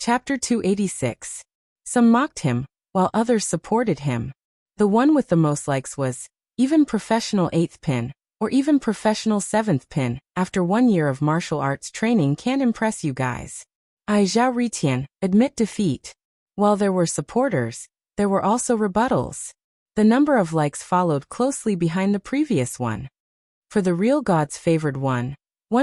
Chapter 286. Some mocked him, while others supported him. The one with the most likes was, even professional 8th pin, or even professional 7th pin, after 1 year of martial arts training can't impress you guys. Zhao Ritian, admit defeat. While there were supporters, there were also rebuttals. The number of likes followed closely behind the previous one. For the real gods favored one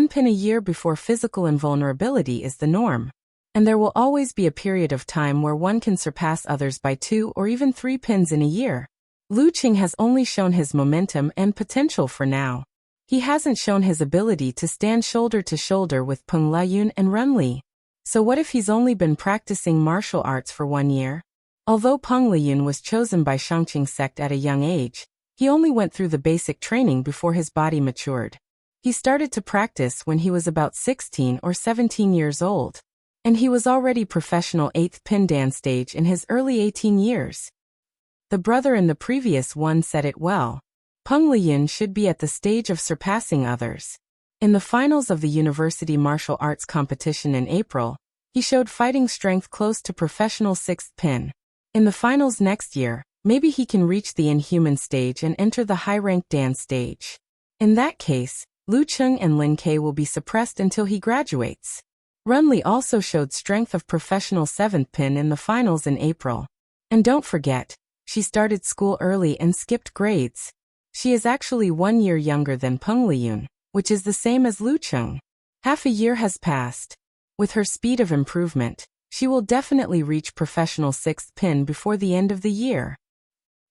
pin a year before physical invulnerability is the norm. And there will always be a period of time where one can surpass others by 2 or even 3 pins in a year. Lu Qing has only shown his momentum and potential for now. He hasn't shown his ability to stand shoulder to shoulder with Peng Liyun and Ren Li. So what if he's only been practicing martial arts for 1 year? Although Peng Liyun was chosen by Shangqing sect at a young age, he only went through the basic training before his body matured. He started to practice when he was about 16 or 17 years old. And he was already professional 8th pin dan stage in his early 18 years. The brother in the previous one said it well. Peng Liyun should be at the stage of surpassing others. In the finals of the university martial arts competition in April, he showed fighting strength close to professional 6th pin. In the finals next year, maybe he can reach the inhuman stage and enter the high-ranked dan stage. In that case, Lu Qing and Lin Ke will be suppressed until he graduates. Ren Li also showed strength of professional 7th pin in the finals in April. And don't forget, she started school early and skipped grades. She is actually 1 year younger than Peng Liyun, which is the same as Lu Qing. Half a year has passed. With her speed of improvement, she will definitely reach professional 6th pin before the end of the year.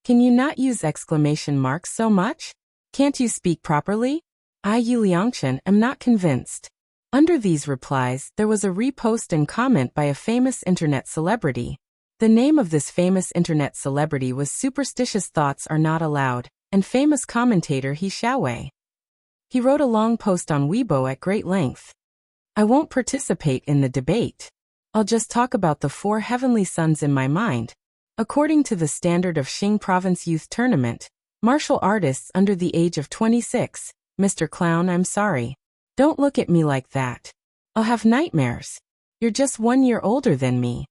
Can you not use exclamation marks so much? Can't you speak properly? I Yu Liangchen am not convinced. Under these replies, there was a repost and comment by a famous internet celebrity. The name of this famous internet celebrity was Superstitious Thoughts Are Not Allowed, and famous commentator He Xiaowei. He wrote a long post on Weibo at great length. I won't participate in the debate. I'll just talk about the 4 heavenly sons in my mind. According to the standard of Xing Province Youth Tournament, martial artists under the age of 26, Mr. Clown, I'm sorry. Don't look at me like that. I'll have nightmares. You're just 1 year older than me.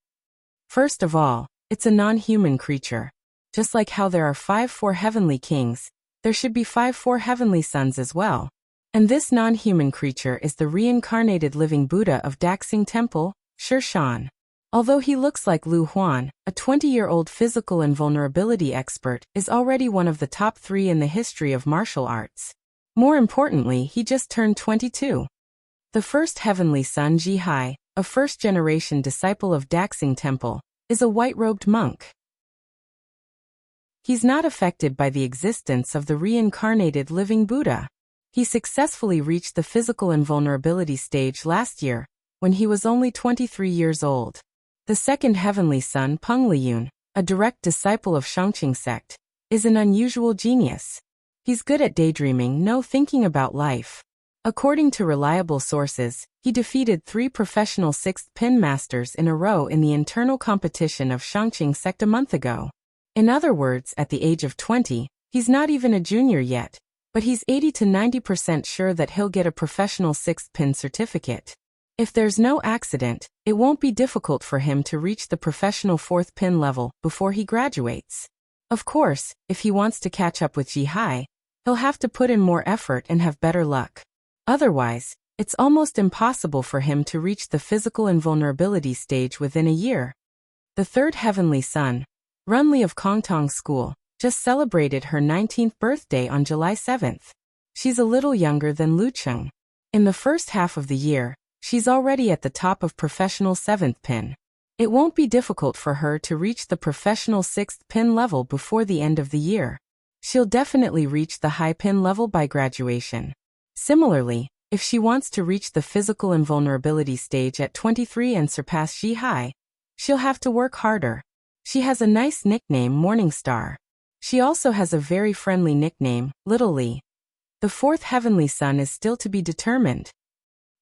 First of all, it's a non-human creature. Just like how there are 4 heavenly kings, there should be 4 heavenly sons as well. And this non-human creature is the reincarnated living Buddha of Daxing Temple, Shishan. Although he looks like Lu Huan, a 20-year-old physical invulnerability expert, is already one of the top 3 in the history of martial arts. More importantly, he just turned 22. The first heavenly son Jihai, a first-generation disciple of Daxing Temple, is a white-robed monk. He's not affected by the existence of the reincarnated living Buddha. He successfully reached the physical invulnerability stage last year, when he was only 23 years old. The second heavenly son Peng Liyun, a direct disciple of Shangqing sect, is an unusual genius. He's good at daydreaming, no thinking about life. According to reliable sources, he defeated 3 professional 6th pin masters in a row in the internal competition of Shangqing sect a month ago. In other words, at the age of 20, he's not even a junior yet, but he's 80 to 90% sure that he'll get a professional 6th pin certificate. If there's no accident, it won't be difficult for him to reach the professional 4th pin level before he graduates. Of course, if he wants to catch up with Jihai, he'll have to put in more effort and have better luck. Otherwise, it's almost impossible for him to reach the physical invulnerability stage within a year. The third heavenly son, Ren Li of Kongtong School, just celebrated her 19th birthday on July 7th. She's a little younger than Lu Qing. In the first half of the year, she's already at the top of professional 7th pin. It won't be difficult for her to reach the professional 6th pin level before the end of the year. She'll definitely reach the high pin level by graduation. Similarly, if she wants to reach the physical invulnerability stage at 23 and surpass Jihai, she'll have to work harder. She has a nice nickname, Morningstar. She also has a very friendly nickname, Little Li. The 4th heavenly son is still to be determined.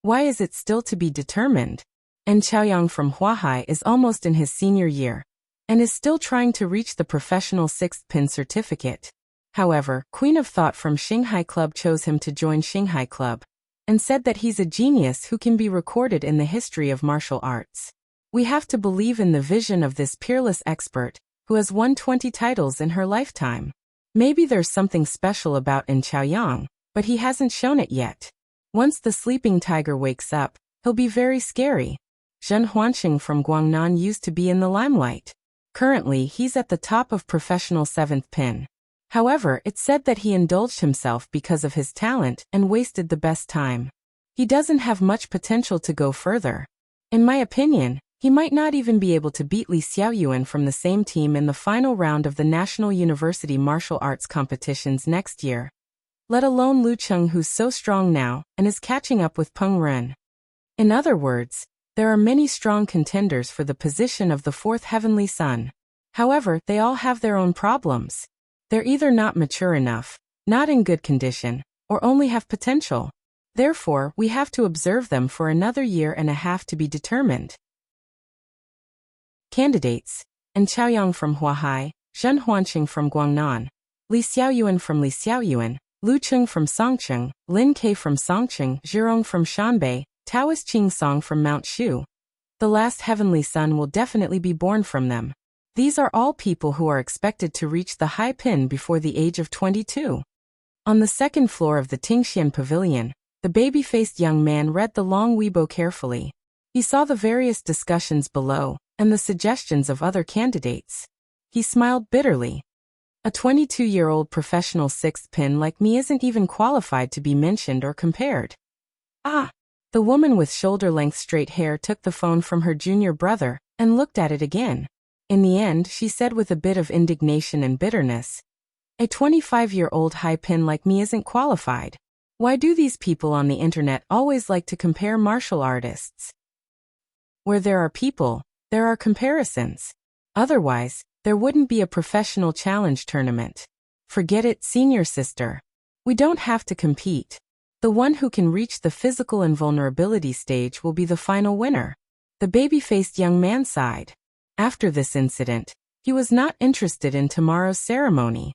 Why is it still to be determined? And Chaoyang from Huahai is almost in his senior year, and is still trying to reach the professional 6th pin certificate. However, Queen of Thought from Xinghai Club chose him to join Xinghai Club, and said that he's a genius who can be recorded in the history of martial arts. We have to believe in the vision of this peerless expert, who has won 20 titles in her lifetime. Maybe there's something special about In Chaoyang, but he hasn't shown it yet. Once the sleeping tiger wakes up, he'll be very scary. Zhen Huanqing from Guangnan used to be in the limelight. Currently, he's at the top of professional 7th pin. However, it's said that he indulged himself because of his talent and wasted the best time. He doesn't have much potential to go further. In my opinion, he might not even be able to beat Li Xiaoyuan from the same team in the final round of the National University Martial Arts competitions next year. Let alone Lu Cheng, who's so strong now and is catching up with Peng Ren. In other words, there are many strong contenders for the position of the 4th heavenly son. However, they all have their own problems. They're either not mature enough, not in good condition, or only have potential. Therefore, we have to observe them for another year and a half to be determined. Candidates: In Chaoyang from Huahai, Zhen Huanqing from Guangnan, Li Xiaoyuan from Li Xiaoyuan, Lu Cheng from Songcheng, Lin Ke from Songcheng, Zhirong from Shanbei, Taoist Qingsong from Mount Shu. The last heavenly son will definitely be born from them. These are all people who are expected to reach the high pin before the age of 22. On the second floor of the Tingxian Pavilion, the baby-faced young man read the long Weibo carefully. He saw the various discussions below and the suggestions of other candidates. He smiled bitterly. A 22-year-old professional 6th pin like me isn't even qualified to be mentioned or compared. Ah! The woman with shoulder-length straight hair took the phone from her junior brother and looked at it again. In the end, she said with a bit of indignation and bitterness, "A 25-year-old high pin like me isn't qualified. Why do these people on the internet always like to compare martial artists? Where there are people, there are comparisons. Otherwise, there wouldn't be a professional challenge tournament. Forget it, senior sister. We don't have to compete. The one who can reach the physical invulnerability stage will be the final winner." The baby-faced young man sighed. After this incident, he was not interested in tomorrow's ceremony.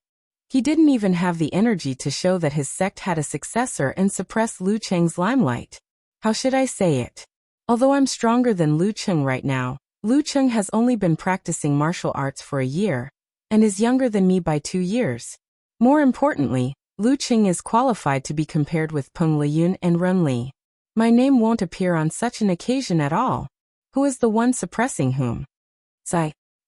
He didn't even have the energy to show that his sect had a successor and suppress Lu Cheng's limelight. How should I say it? Although I'm stronger than Lu Cheng right now, Lu Cheng has only been practicing martial arts for a year, and is younger than me by 2 years. More importantly, Lu Cheng is qualified to be compared with Peng Liyun and Ren Li. My name won't appear on such an occasion at all. Who is the one suppressing whom?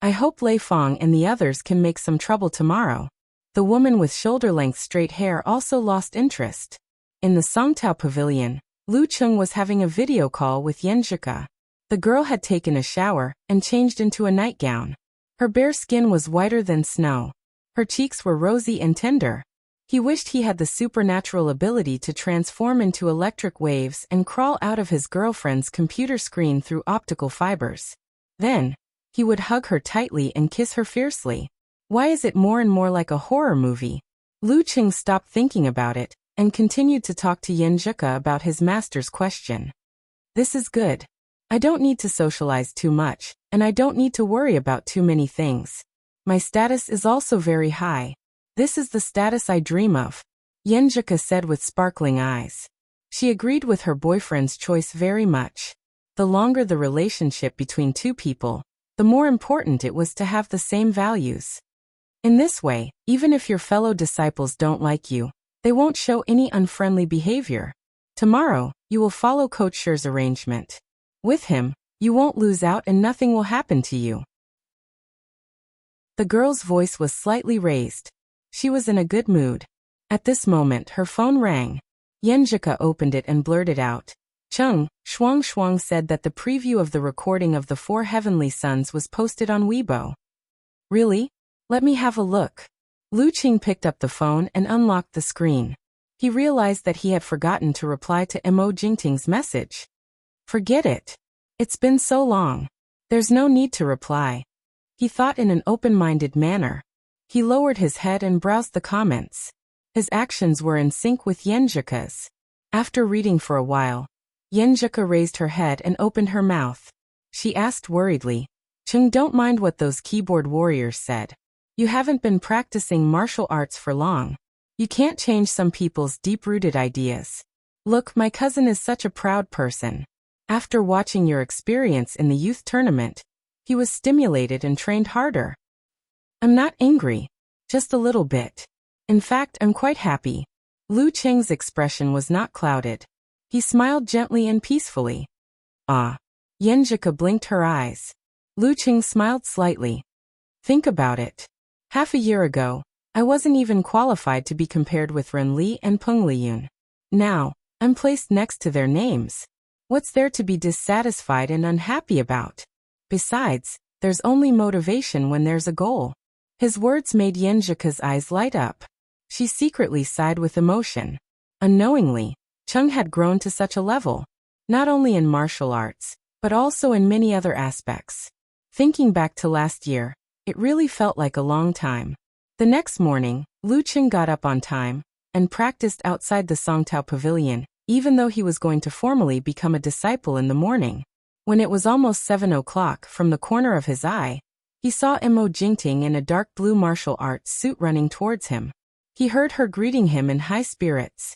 I hope Lei Fong and the others can make some trouble tomorrow. The woman with shoulder-length straight hair also lost interest. In the Songtao Pavilion, Lu Cheng was having a video call with Yan Zhika. The girl had taken a shower and changed into a nightgown. Her bare skin was whiter than snow. Her cheeks were rosy and tender. He wished he had the supernatural ability to transform into electric waves and crawl out of his girlfriend's computer screen through optical fibers. Then, he would hug her tightly and kiss her fiercely. Why is it more and more like a horror movie? Lu Cheng stopped thinking about it and continued to talk to Yan Zhika about his master's question. This is good. I don't need to socialize too much, and I don't need to worry about too many things. My status is also very high. This is the status I dream of, Yan Zhika said with sparkling eyes. She agreed with her boyfriend's choice very much. The longer the relationship between two people, the more important it was to have the same values. In this way, even if your fellow disciples don't like you, they won't show any unfriendly behavior. Tomorrow, you will follow Coach Sher's arrangement. With him, you won't lose out and nothing will happen to you. The girl's voice was slightly raised. She was in a good mood. At this moment, her phone rang. Yan Zhika opened it and blurted out. Cheng, Shuang said that the preview of the recording of the 4 Heavenly Sons was posted on Weibo. Really? Let me have a look. Lu Qing picked up the phone and unlocked the screen. He realized that he had forgotten to reply to Mo Jingting's message. Forget it. It's been so long. There's no need to reply. He thought in an open-minded manner. He lowered his head and browsed the comments. His actions were in sync with Yan Zhika's. After reading for a while, Yan Zhika raised her head and opened her mouth. She asked worriedly, Cheng, don't mind what those keyboard warriors said. You haven't been practicing martial arts for long. You can't change some people's deep-rooted ideas. Look, my cousin is such a proud person. After watching your experience in the youth tournament, he was stimulated and trained harder. I'm not angry. Just a little bit. In fact, I'm quite happy. Lu Cheng's expression was not clouded. He smiled gently and peacefully. Ah. Yenjika blinked her eyes. Lu Cheng smiled slightly. Think about it. Half a year ago, I wasn't even qualified to be compared with Ren Li and Peng Liyun. Now, I'm placed next to their names. What's there to be dissatisfied and unhappy about? Besides, there's only motivation when there's a goal. His words made Yenjika's eyes light up. She secretly sighed with emotion. Unknowingly, Cheng had grown to such a level, not only in martial arts, but also in many other aspects. Thinking back to last year, it really felt like a long time. The next morning, Lu Cheng got up on time and practiced outside the Songtao Pavilion, even though he was going to formally become a disciple in the morning. When it was almost 7 o'clock, from the corner of his eye, he saw Mo Jingting in a dark blue martial arts suit running towards him. He heard her greeting him in high spirits.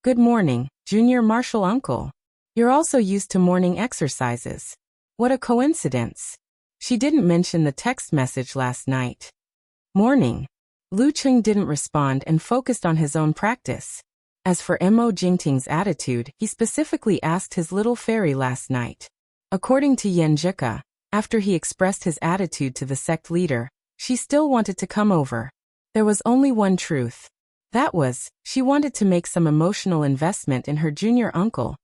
Good morning, junior martial uncle. You're also used to morning exercises. What a coincidence. She didn't mention the text message last night. Morning. Lu Cheng didn't respond and focused on his own practice. As for Mo Jingting's attitude, he specifically asked his little fairy last night. According to Yenjika, after he expressed his attitude to the sect leader, she still wanted to come over. There was only one truth. That was, she wanted to make some emotional investment in her junior uncle,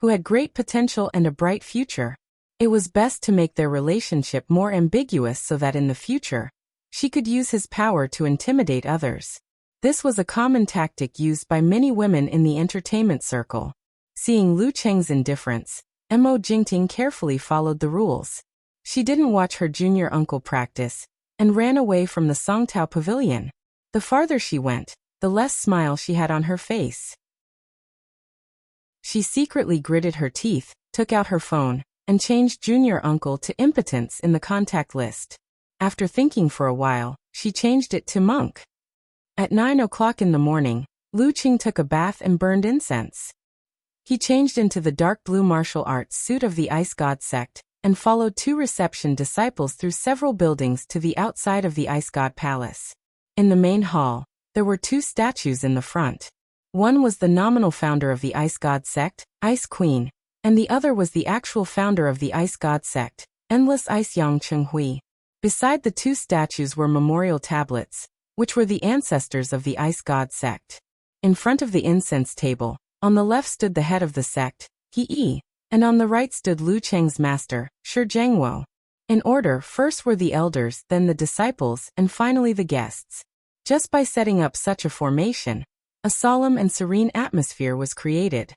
who had great potential and a bright future. It was best to make their relationship more ambiguous so that in the future, she could use his power to intimidate others. This was a common tactic used by many women in the entertainment circle. Seeing Lu Cheng's indifference, Mo Jingting carefully followed the rules. She didn't watch her junior uncle practice and ran away from the Songtao Pavilion. The farther she went, the less smile she had on her face. She secretly gritted her teeth, took out her phone, and changed junior uncle to impotence in the contact list. After thinking for a while, she changed it to monk. At 9 o'clock in the morning, Lu Cheng took a bath and burned incense. He changed into the dark blue martial arts suit of the Ice God sect, and followed 2 reception disciples through several buildings to the outside of the Ice God Palace. In the main hall, there were 2 statues in the front. One was the nominal founder of the Ice God sect, Ice Queen, and the other was the actual founder of the Ice God sect, Endless Ice Yang Chenghui. Beside the 2 statues were memorial tablets, which were the ancestors of the Ice God sect. In front of the incense table, on the left stood the head of the sect, He, and on the right stood Lu Cheng's master, Shi Zhengwo. In order, first were the elders, then the disciples, and finally the guests. Just by setting up such a formation, a solemn and serene atmosphere was created.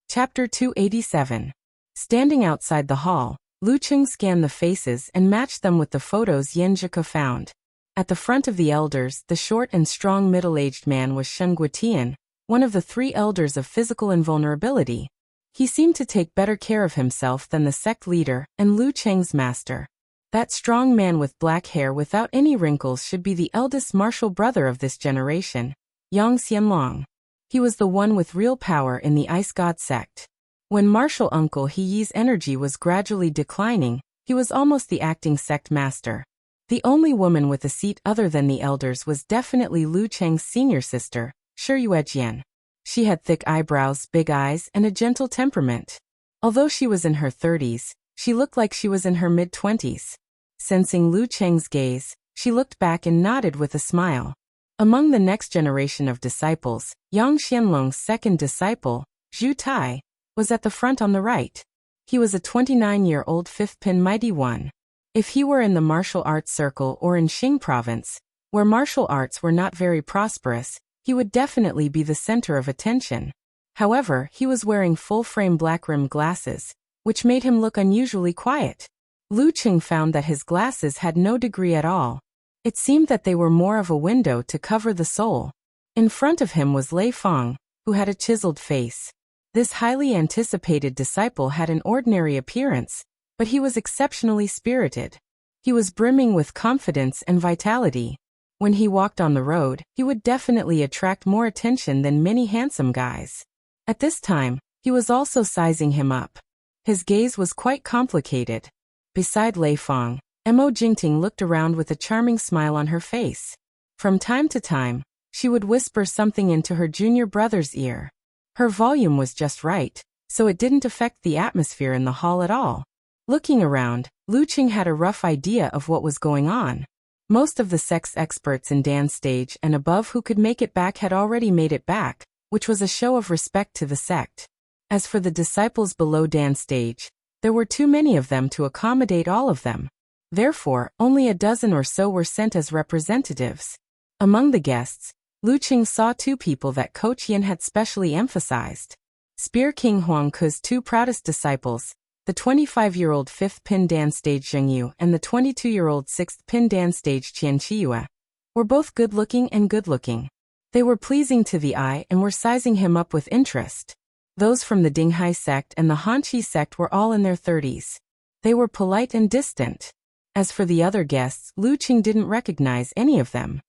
Chapter 287. Standing outside the hall, Lu Cheng scanned the faces and matched them with the photos Yenjika found. At the front of the elders, the short and strong middle-aged man was Shen Guotian, one of the 3 elders of physical invulnerability. He seemed to take better care of himself than the sect leader and Lu Cheng's master. That strong man with black hair without any wrinkles should be the eldest martial brother of this generation, Yang Xianlong. He was the one with real power in the Ice God sect. When martial uncle He Yi's energy was gradually declining, he was almost the acting sect master. The only woman with a seat other than the elders was definitely Lu Cheng's senior sister, Shi Yuejian. She had thick eyebrows, big eyes, and a gentle temperament. Although she was in her 30s, she looked like she was in her mid-20s. Sensing Lu Cheng's gaze, she looked back and nodded with a smile. Among the next generation of disciples, Yang Xianlong's second disciple, Zhu Tai, was at the front on the right. He was a 29-year-old 5th-pin mighty one. If he were in the martial arts circle or in Xing province, where martial arts were not very prosperous, he would definitely be the center of attention. However, he was wearing full-frame black-rimmed glasses, which made him look unusually quiet. Lu Cheng found that his glasses had no degree at all. It seemed that they were more of a window to cover the soul. In front of him was Lei Feng, who had a chiseled face. This highly anticipated disciple had an ordinary appearance, but he was exceptionally spirited. He was brimming with confidence and vitality. When he walked on the road, he would definitely attract more attention than many handsome guys. At this time, he was also sizing him up. His gaze was quite complicated. Beside Lei Fong, Mo Jingting looked around with a charming smile on her face. From time to time, she would whisper something into her junior brother's ear. Her volume was just right, so it didn't affect the atmosphere in the hall at all. Looking around, Lu Qing had a rough idea of what was going on. Most of the sex experts in Dan's stage and above who could make it back had already made it back, which was a show of respect to the sect. As for the disciples below Dan's stage, there were too many of them to accommodate all of them. Therefore, only a dozen or so were sent as representatives. Among the guests, Lu Qing saw two people that Coach Yin had specially emphasized. Spear King Huang Ke's two proudest disciples, the 25-year-old 5th pin Dan stage Zheng Yu and the 22-year-old 6th pin Dan stage Qian Qiyue, were both good-looking and good-looking. They were pleasing to the eye and were sizing him up with interest. Those from the Dinghai sect and the Hanqi sect were all in their 30s. They were polite and distant. As for the other guests, Lu Qing didn't recognize any of them.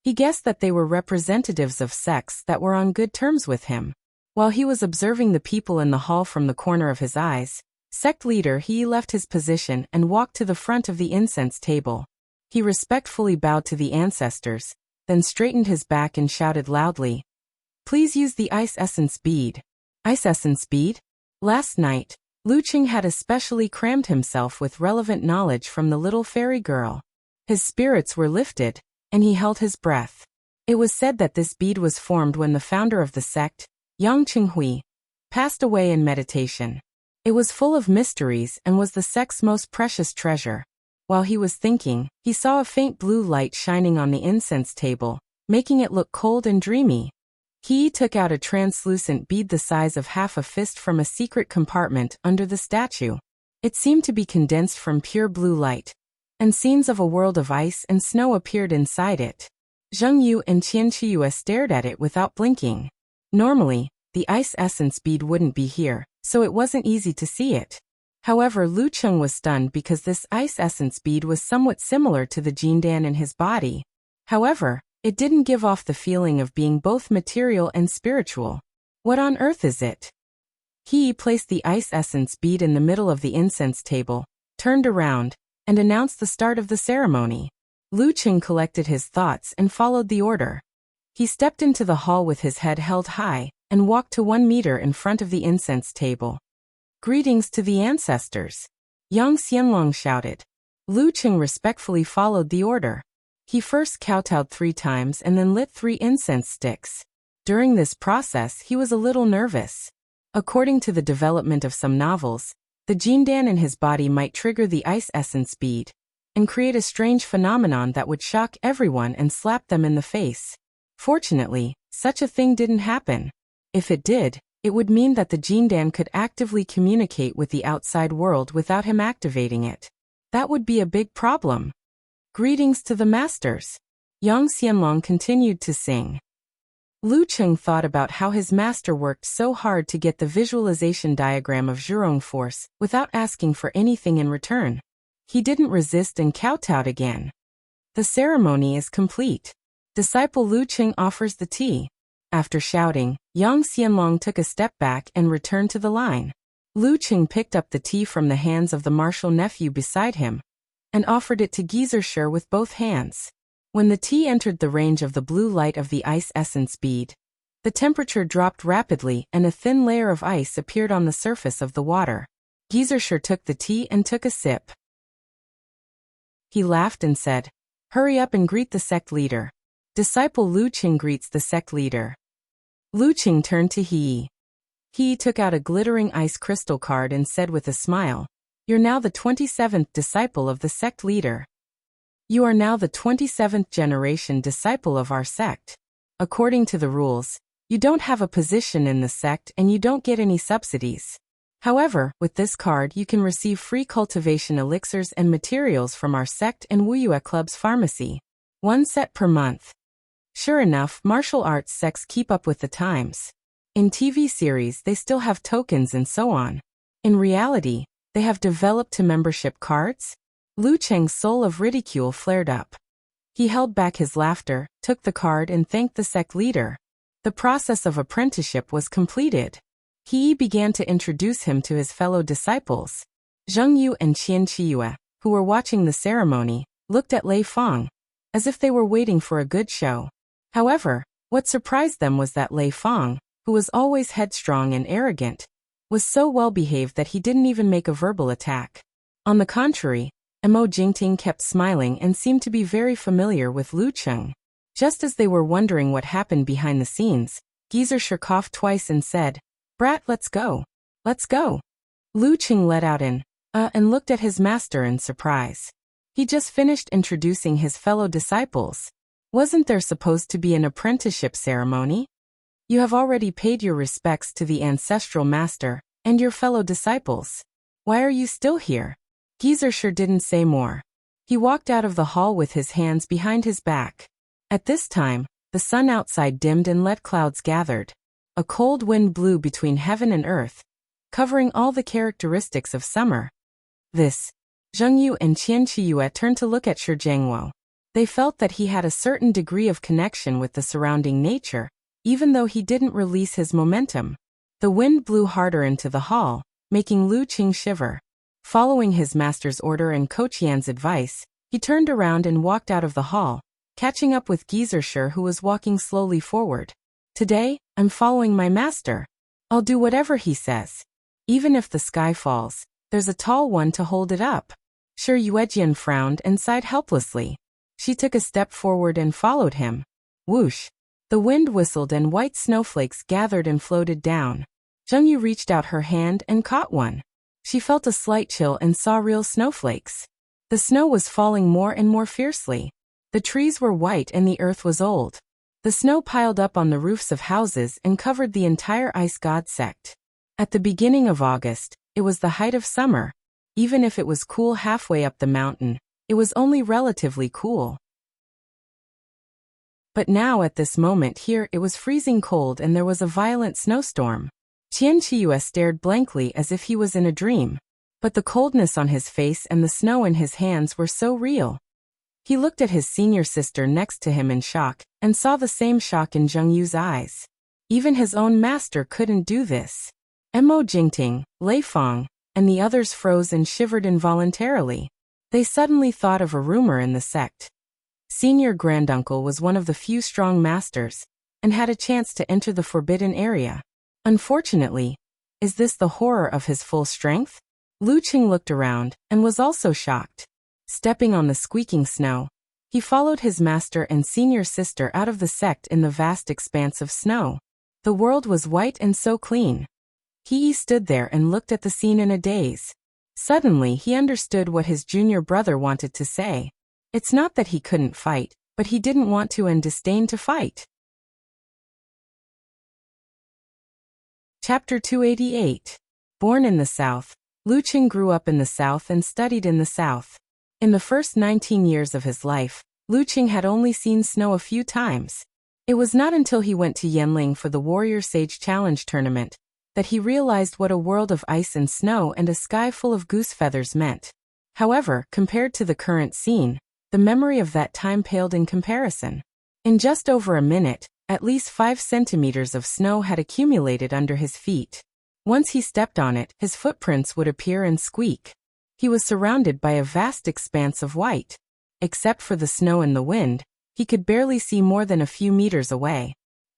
He guessed that they were representatives of sects that were on good terms with him. While he was observing the people in the hall from the corner of his eyes, sect leader He left his position and walked to the front of the incense table. He respectfully bowed to the ancestors, then straightened his back and shouted loudly, "Please use the ice essence bead." Ice essence bead? Last night, Lu Qing had especially crammed himself with relevant knowledge from the little fairy girl. His spirits were lifted, and he held his breath. It was said that this bead was formed when the founder of the sect, Yang Qinghui, passed away in meditation. It was full of mysteries and was the sect's most precious treasure. While he was thinking, he saw a faint blue light shining on the incense table, making it look cold and dreamy. He took out a translucent bead the size of half a fist from a secret compartment under the statue. It seemed to be condensed from pure blue light, and scenes of a world of ice and snow appeared inside it. Zheng Yu and Qian Qiyue stared at it without blinking. Normally, the ice essence bead wouldn't be here, so it wasn't easy to see it. However, Lu Qing was stunned because this ice essence bead was somewhat similar to the Jindan in his body. However, it didn't give off the feeling of being both material and spiritual. What on earth is it? He placed the ice essence bead in the middle of the incense table, turned around, and announced the start of the ceremony. Lu Qing collected his thoughts and followed the order. He stepped into the hall with his head held high, and walked to 1 meter in front of the incense table. "Greetings to the ancestors," Yang Xianlong shouted. Lu Qing respectfully followed the order. He first kowtowed 3 times and then lit 3 incense sticks. During this process, he was a little nervous. According to the development of some novels, the Jindan in his body might trigger the ice essence bead and create a strange phenomenon that would shock everyone and slap them in the face. Fortunately, such a thing didn't happen. If it did, it would mean that the Jindan could actively communicate with the outside world without him activating it. That would be a big problem. "Greetings to the masters," Yang Xianlong continued to sing. Lu Qing thought about how his master worked so hard to get the visualization diagram of Zhurong force without asking for anything in return. He didn't resist and kowtowed again. The ceremony is complete. Disciple Lu Qing offers the tea. After shouting, Yang Xianlong took a step back and returned to the line. Lu Qing picked up the tea from the hands of the martial nephew beside him and offered it to Geyser with both hands. When the tea entered the range of the blue light of the ice essence bead, the temperature dropped rapidly and a thin layer of ice appeared on the surface of the water. Geyser took the tea and took a sip. He laughed and said, "Hurry up and greet the sect leader." Disciple Lu Qing greets the sect leader. Lu Qing turned to He. He took out a glittering ice crystal card and said with a smile, "You're now the 27th disciple of the sect leader. You are now the 27th generation disciple of our sect. According to the rules, you don't have a position in the sect and you don't get any subsidies. However, with this card you can receive free cultivation elixirs and materials from our sect and Wuxia Club's pharmacy. 1 set per month." Sure enough, martial arts sects keep up with the times. In TV series they still have tokens and so on. In reality, they have developed to membership cards? Lu Cheng's soul of ridicule flared up. He held back his laughter, took the card and thanked the sect leader. The process of apprenticeship was completed. He began to introduce him to his fellow disciples. Zheng Yu and Qian Qiyue, who were watching the ceremony, looked at Lei Fang, as if they were waiting for a good show. However, what surprised them was that Lei Fang, who was always headstrong and arrogant, was so well behaved that he didn't even make a verbal attack. On the contrary, Mo Jingting kept smiling and seemed to be very familiar with Lu Cheng. Just as they were wondering what happened behind the scenes, Geyser coughed twice and said, "Brat, let's go. Let's go." Lu Cheng let out an and looked at his master in surprise. He just finished introducing his fellow disciples. Wasn't there supposed to be an apprenticeship ceremony? You have already paid your respects to the ancestral master and your fellow disciples. Why are you still here? Geyser didn't say more. He walked out of the hall with his hands behind his back. At this time, the sun outside dimmed and lead clouds gathered. A cold wind blew between heaven and earth, covering all the characteristics of summer. Zheng Yu and Qian Qiyue turned to look at Shi Jiangwo. They felt that he had a certain degree of connection with the surrounding nature, even though he didn't release his momentum. The wind blew harder into the hall, making Lu Cheng shiver. Following his master's order and Koqian's advice, he turned around and walked out of the hall, catching up with Geyser who was walking slowly forward. Today, I'm following my master. I'll do whatever he says. Even if the sky falls, there's a tall one to hold it up. Shi Yuejian frowned and sighed helplessly. She took a step forward and followed him. Whoosh! The wind whistled and white snowflakes gathered and floated down. Zheng Yu reached out her hand and caught one. She felt a slight chill and saw real snowflakes. The snow was falling more and more fiercely. The trees were white and the earth was old. The snow piled up on the roofs of houses and covered the entire ice god sect. At the beginning of August, it was the height of summer. Even if it was cool halfway up the mountain, it was only relatively cool. But now at this moment here it was freezing cold and there was a violent snowstorm. Qian Qiyue stared blankly as if he was in a dream. But the coldness on his face and the snow in his hands were so real. He looked at his senior sister next to him in shock, and saw the same shock in Zheng Yu's eyes. Even his own master couldn't do this. Mo Jingting, Lei Fang, and the others froze and shivered involuntarily. They suddenly thought of a rumor in the sect. Senior granduncle was one of the few strong masters, and had a chance to enter the forbidden area. Unfortunately, is this the horror of his full strength? Lu Cheng looked around, and was also shocked. Stepping on the squeaking snow, he followed his master and senior sister out of the sect in the vast expanse of snow. The world was white and so clean. He stood there and looked at the scene in a daze. Suddenly he understood what his junior brother wanted to say. It's not that he couldn't fight, but he didn't want to and disdained to fight. Chapter 288. Born in the South, Lu Cheng grew up in the South and studied in the South. In the first 19 years of his life, Lu Cheng had only seen snow a few times. It was not until he went to Yanling for the Warrior Sage Challenge tournament that he realized what a world of ice and snow and a sky full of goose feathers meant. However, compared to the current scene, the memory of that time paled in comparison. In just over a minute, at least 5 centimeters of snow had accumulated under his feet. Once he stepped on it, his footprints would appear and squeak. He was surrounded by a vast expanse of white. Except for the snow and the wind, he could barely see more than a few meters away.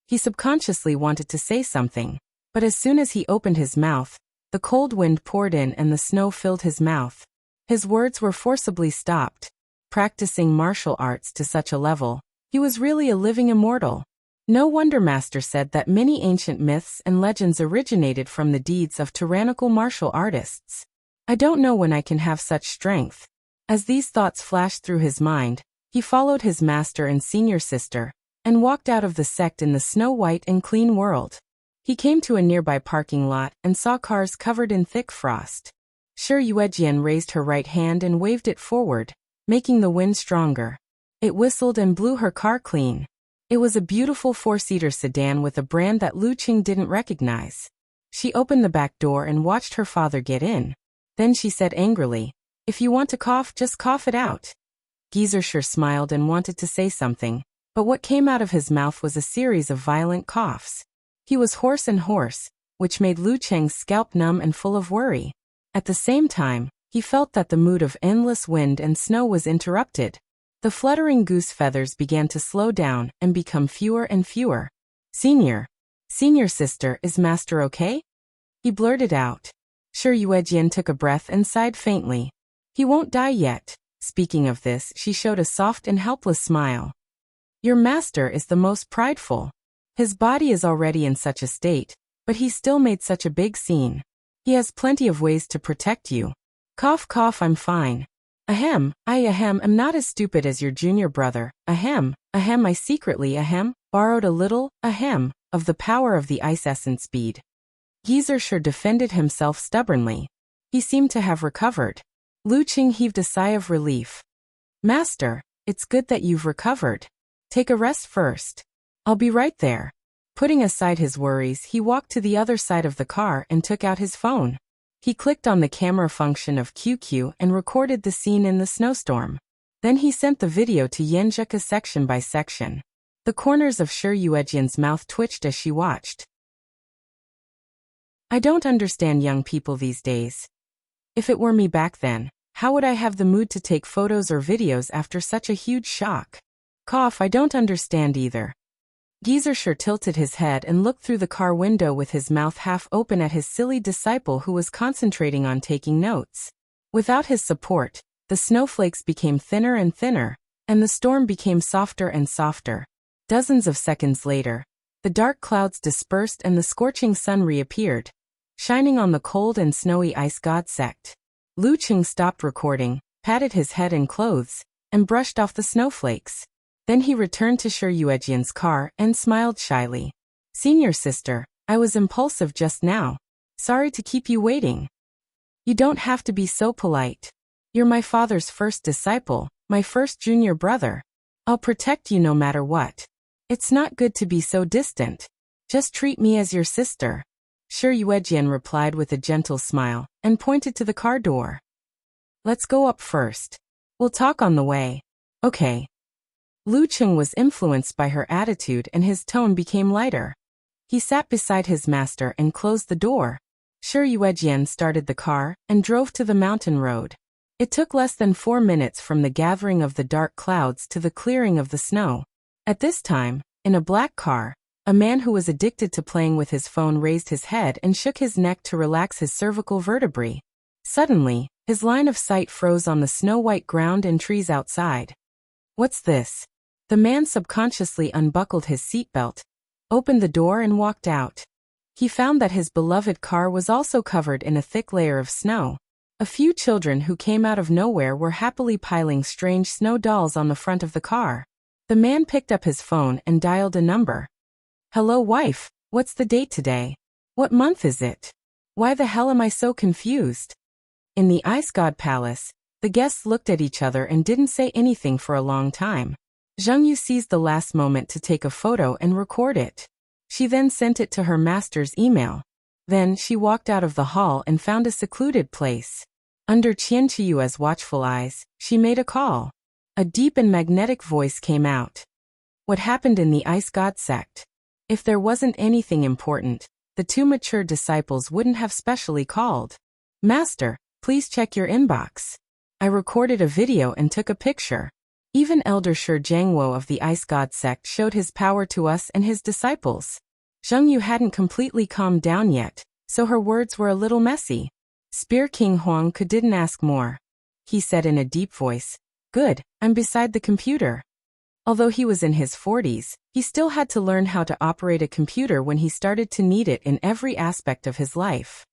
He subconsciously wanted to say something, but as soon as he opened his mouth, the cold wind poured in and the snow filled his mouth. His words were forcibly stopped. Practicing martial arts to such a level, he was really a living immortal. No wonder Master said that many ancient myths and legends originated from the deeds of tyrannical martial artists. I don't know when I can have such strength. As these thoughts flashed through his mind, he followed his master and senior sister, and walked out of the sect in the snow-white and clean world. He came to a nearby parking lot and saw cars covered in thick frost. Shi Yuejian raised her right hand and waved it forward, making the wind stronger. It whistled and blew her car clean. It was a beautiful 4-seater sedan with a brand that Lu Cheng didn't recognize. She opened the back door and watched her father get in. Then she said angrily, "If you want to cough, just cough it out." Geyser smiled and wanted to say something, But what came out of his mouth was a series of violent coughs. He was hoarse and hoarse, which made Lu Cheng's scalp numb and full of worry. At the same time, he felt that the mood of endless wind and snow was interrupted. The fluttering goose feathers began to slow down and become fewer and fewer. Senior sister, is Master okay? He blurted out. Shi Yuejian took a breath and sighed faintly. He won't die yet. Speaking of this, she showed a soft and helpless smile. Your master is the most prideful. His body is already in such a state, but he still made such a big scene. He has plenty of ways to protect you. Cough cough, I'm fine. Ahem, I am not as stupid as your junior brother. Ahem, I secretly borrowed a little, of the power of the ice essence bead. Geezer sure defended himself stubbornly. He seemed to have recovered. Lu Qing heaved a sigh of relief. Master, it's good that you've recovered. Take a rest first. I'll be right there. Putting aside his worries, he walked to the other side of the car and took out his phone. He clicked on the camera function of QQ and recorded the scene in the snowstorm. Then he sent the video to Yenjika section by section. The corners of Shi Yuejian's mouth twitched as she watched. I don't understand young people these days. If it were me back then, how would I have the mood to take photos or videos after such a huge shock? Cough, I don't understand either. Geezer sure tilted his head and looked through the car window with his mouth half open at his silly disciple who was concentrating on taking notes. Without his support, the snowflakes became thinner and thinner, and the storm became softer and softer. Dozens of seconds later, the dark clouds dispersed and the scorching sun reappeared, shining on the cold and snowy ice god sect. Lu Qing stopped recording, patted his head and clothes, and brushed off the snowflakes. Then he returned to Shi Yuejian's car and smiled shyly. Senior sister, I was impulsive just now. Sorry to keep you waiting. You don't have to be so polite. You're my father's first disciple, my first junior brother. I'll protect you no matter what. It's not good to be so distant. Just treat me as your sister. Shi Yuejian replied with a gentle smile and pointed to the car door. Let's go up first. We'll talk on the way. Okay. Lu Qing was influenced by her attitude and his tone became lighter. He sat beside his master and closed the door. Shi Yuejian started the car and drove to the mountain road. It took less than 4 minutes from the gathering of the dark clouds to the clearing of the snow. At this time, in a black car, a man who was addicted to playing with his phone raised his head and shook his neck to relax his cervical vertebrae. Suddenly, his line of sight froze on the snow-white ground and trees outside. What's this? The man subconsciously unbuckled his seatbelt, opened the door and walked out. He found that his beloved car was also covered in a thick layer of snow. A few children who came out of nowhere were happily piling strange snow dolls on the front of the car. The man picked up his phone and dialed a number. Hello wife, what's the date today? What month is it? Why the hell am I so confused? In the Ice God Palace, the guests looked at each other and didn't say anything for a long time. Zheng Yu seized the last moment to take a photo and record it. She then sent it to her master's email. Then she walked out of the hall and found a secluded place. Under Qian Chiyue's watchful eyes, she made a call. A deep and magnetic voice came out. What happened in the Ice God sect? If there wasn't anything important, the two mature disciples wouldn't have specially called. Master, please check your inbox. I recorded a video and took a picture. Even Elder Shi Jiangwo of the Ice God sect showed his power to us and his disciples. Zheng Yu hadn't completely calmed down yet, so her words were a little messy. Spear King Huang didn't ask more. He said in a deep voice, Good, I'm beside the computer. Although he was in his 40s, he still had to learn how to operate a computer when he started to need it in every aspect of his life.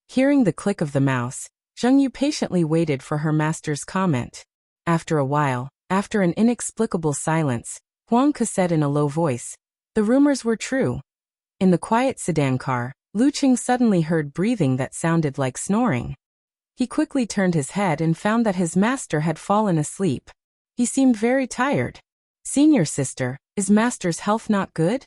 Hearing the click of the mouse, Zheng Yu patiently waited for her master's comment. After a while, after an inexplicable silence, Huang Ke said in a low voice, The rumors were true. In the quiet sedan car, Lu Qing suddenly heard breathing that sounded like snoring. He quickly turned his head and found that his master had fallen asleep. He seemed very tired. Senior sister, is master's health not good?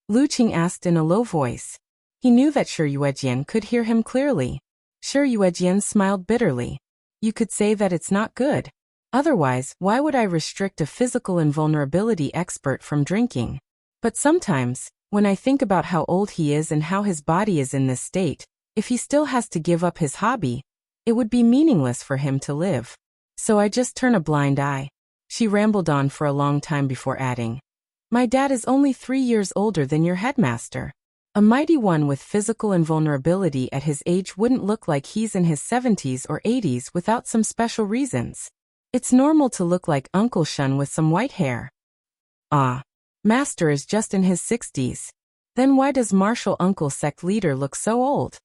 Lu Qing asked in a low voice. He knew that Shi Yuejian could hear him clearly. Shi Yuejian smiled bitterly. You could say that it's not good. Otherwise, why would I restrict a physical invulnerability expert from drinking? But sometimes, when I think about how old he is and how his body is in this state, if he still has to give up his hobby, it would be meaningless for him to live. So I just turn a blind eye. She rambled on for a long time before adding, "My dad is only 3 years older than your headmaster. A mighty one with physical invulnerability at his age wouldn't look like he's in his 70s or 80s without some special reasons. It's normal to look like Uncle Shun with some white hair." Ah, Master is just in his 60s. Then why does martial uncle sect leader look so old?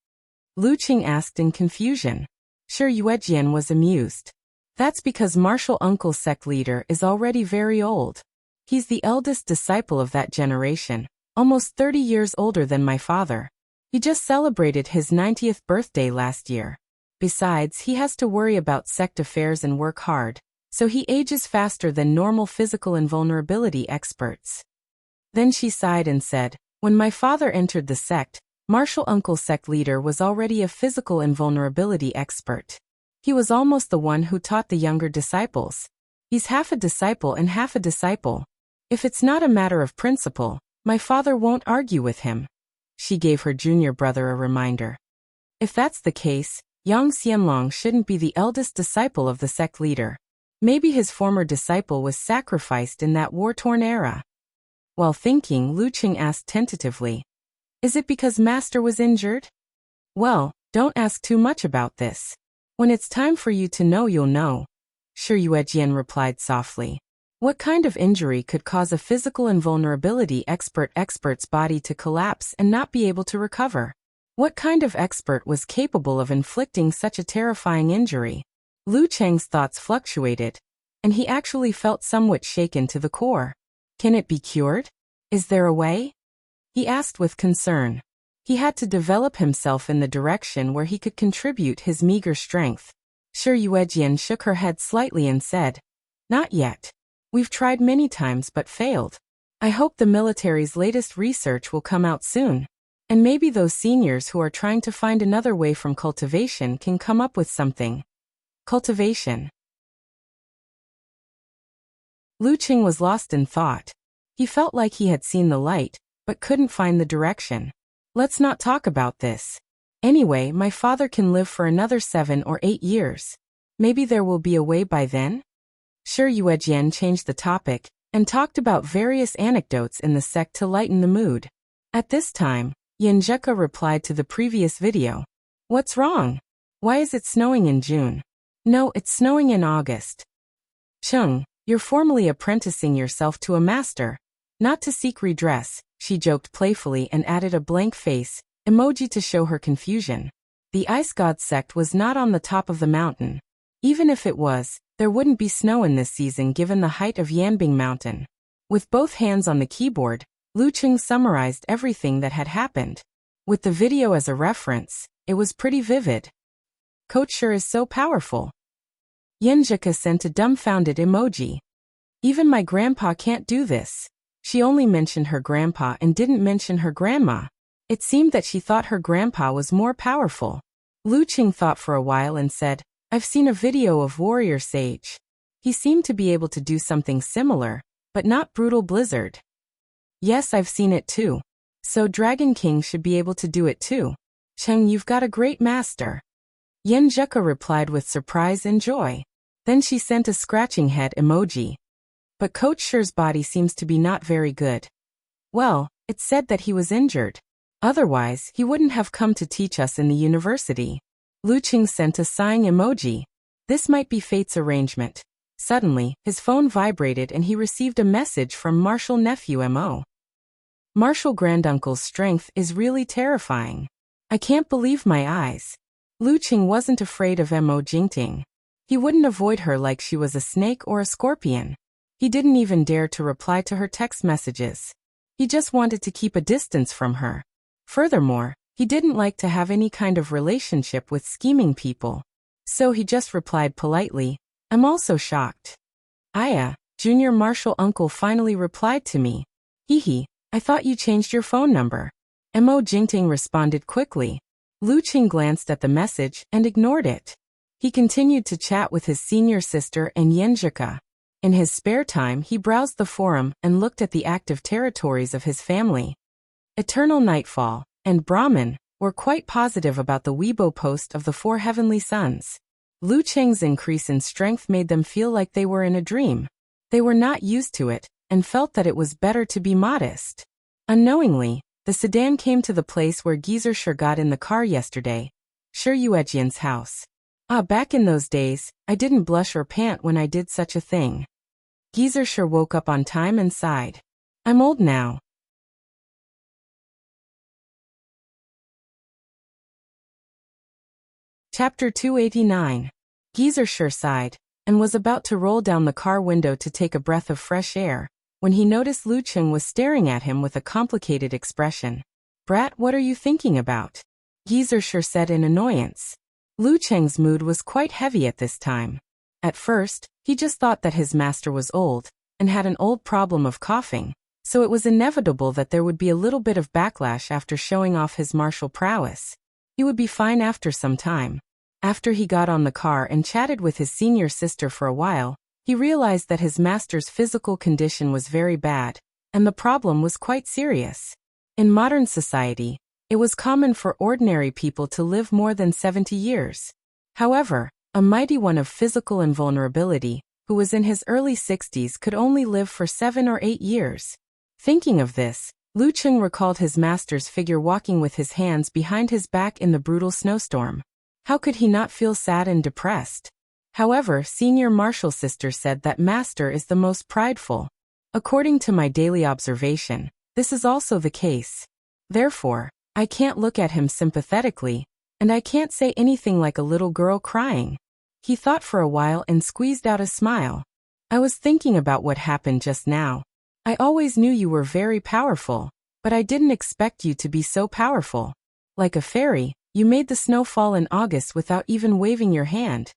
Lu Qing asked in confusion. Sure, Yuejian was amused. That's because martial uncle sect leader is already very old. He's the eldest disciple of that generation, almost 30 years older than my father. He just celebrated his 90th birthday last year. Besides, he has to worry about sect affairs and work hard, so he ages faster than normal physical invulnerability experts. Then she sighed and said, "When my father entered the sect, martial uncle sect leader was already a physical invulnerability expert. He was almost the one who taught the younger disciples. He's half a disciple and half a disciple. If it's not a matter of principle, my father won't argue with him." She gave her junior brother a reminder. If that's the case, Yang Xianlong shouldn't be the eldest disciple of the sect leader. Maybe his former disciple was sacrificed in that war-torn era. While thinking, Lu Qing asked tentatively, "Is it because Master was injured?" "Well, don't ask too much about this. When it's time for you to know, you'll know." Shi Yuejian replied softly. What kind of injury could cause a physical invulnerability expert's body to collapse and not be able to recover? What kind of expert was capable of inflicting such a terrifying injury? Lu Cheng's thoughts fluctuated, and he actually felt somewhat shaken to the core. Can it be cured? Is there a way? He asked with concern. He had to develop himself in the direction where he could contribute his meager strength. Shi Yuejian shook her head slightly and said, "Not yet. We've tried many times but failed. I hope the military's latest research will come out soon. And maybe those seniors who are trying to find another way from cultivation can come up with something." Cultivation. Lu Qing was lost in thought. He felt like he had seen the light, but couldn't find the direction. Let's not talk about this. Anyway, my father can live for another 7 or 8 years. Maybe there will be a way by then? Shi Yuejian changed the topic, and talked about various anecdotes in the sect to lighten the mood. At this time, Yanjeka replied to the previous video. "What's wrong? Why is it snowing in June?" "No, it's snowing in August." "Chung, you're formally apprenticing yourself to a master, not to seek redress," she joked playfully and added a blank face emoji to show her confusion. The ice god sect was not on the top of the mountain. Even if it was, there wouldn't be snow in this season given the height of Yanbing Mountain. With both hands on the keyboard, Lu Qing summarized everything that had happened. With the video as a reference, it was pretty vivid. "Coach sure is so powerful." Yenjika sent a dumbfounded emoji. "Even my grandpa can't do this." She only mentioned her grandpa and didn't mention her grandma. It seemed that she thought her grandpa was more powerful. Lu Qing thought for a while and said, "I've seen a video of Warrior Sage. He seemed to be able to do something similar, but not Brutal Blizzard." "Yes, I've seen it too. So Dragon King should be able to do it too. Cheng, you've got a great master." Yenjeka replied with surprise and joy. Then she sent a scratching head emoji. "But Coach Shi's body seems to be not very good." "Well, it's said that he was injured. Otherwise, he wouldn't have come to teach us in the university." Lu Qing sent a sighing emoji. This might be fate's arrangement. Suddenly, his phone vibrated and he received a message from Martial Nephew Mo. "Martial Granduncle's strength is really terrifying. I can't believe my eyes." Lu Qing wasn't afraid of Mo Jingting. He wouldn't avoid her like she was a snake or a scorpion. He didn't even dare to reply to her text messages. He just wanted to keep a distance from her. Furthermore, he didn't like to have any kind of relationship with scheming people. So he just replied politely, "I'm also shocked." "Aya, Junior Martial Uncle finally replied to me. Hee, I thought you changed your phone number." Mo Jingting responded quickly. Lu Qing glanced at the message and ignored it. He continued to chat with his senior sister and Yenjika. In his spare time he browsed the forum and looked at the active territories of his family. Eternal Nightfall and Brahmin were quite positive about the Weibo post of the 4 heavenly sons. Lu Cheng's increase in strength made them feel like they were in a dream. They were not used to it, and felt that it was better to be modest. Unknowingly, the sedan came to the place where Gizershur got in the car yesterday, Shi Yuejian's house. Back in those days, I didn't blush or pant when I did such a thing. Gizershur woke up on time and sighed. I'm old now. Chapter 289. Gizershur sighed, and was about to roll down the car window to take a breath of fresh air, when he noticed Lu Cheng was staring at him with a complicated expression. Brat, what are you thinking about? Gizershur said in annoyance. Lu Cheng's mood was quite heavy at this time. At first, he just thought that his master was old, and had an old problem of coughing, so it was inevitable that there would be a little bit of backlash after showing off his martial prowess. He would be fine after some time. After he got on the car and chatted with his senior sister for a while, he realized that his master's physical condition was very bad, and the problem was quite serious. In modern society, it was common for ordinary people to live more than 70 years. However, a mighty one of physical invulnerability, who was in his early 60s, could only live for 7 or 8 years. Thinking of this, Lu Cheng recalled his master's figure walking with his hands behind his back in the brutal snowstorm. How could he not feel sad and depressed? However, senior martial sister said that master is the most prideful. According to my daily observation, this is also the case. Therefore, I can't look at him sympathetically, and I can't say anything like a little girl crying. He thought for a while and squeezed out a smile. I was thinking about what happened just now. I always knew you were very powerful, but I didn't expect you to be so powerful. Like a fairy, you made the snow fall in August without even waving your hand.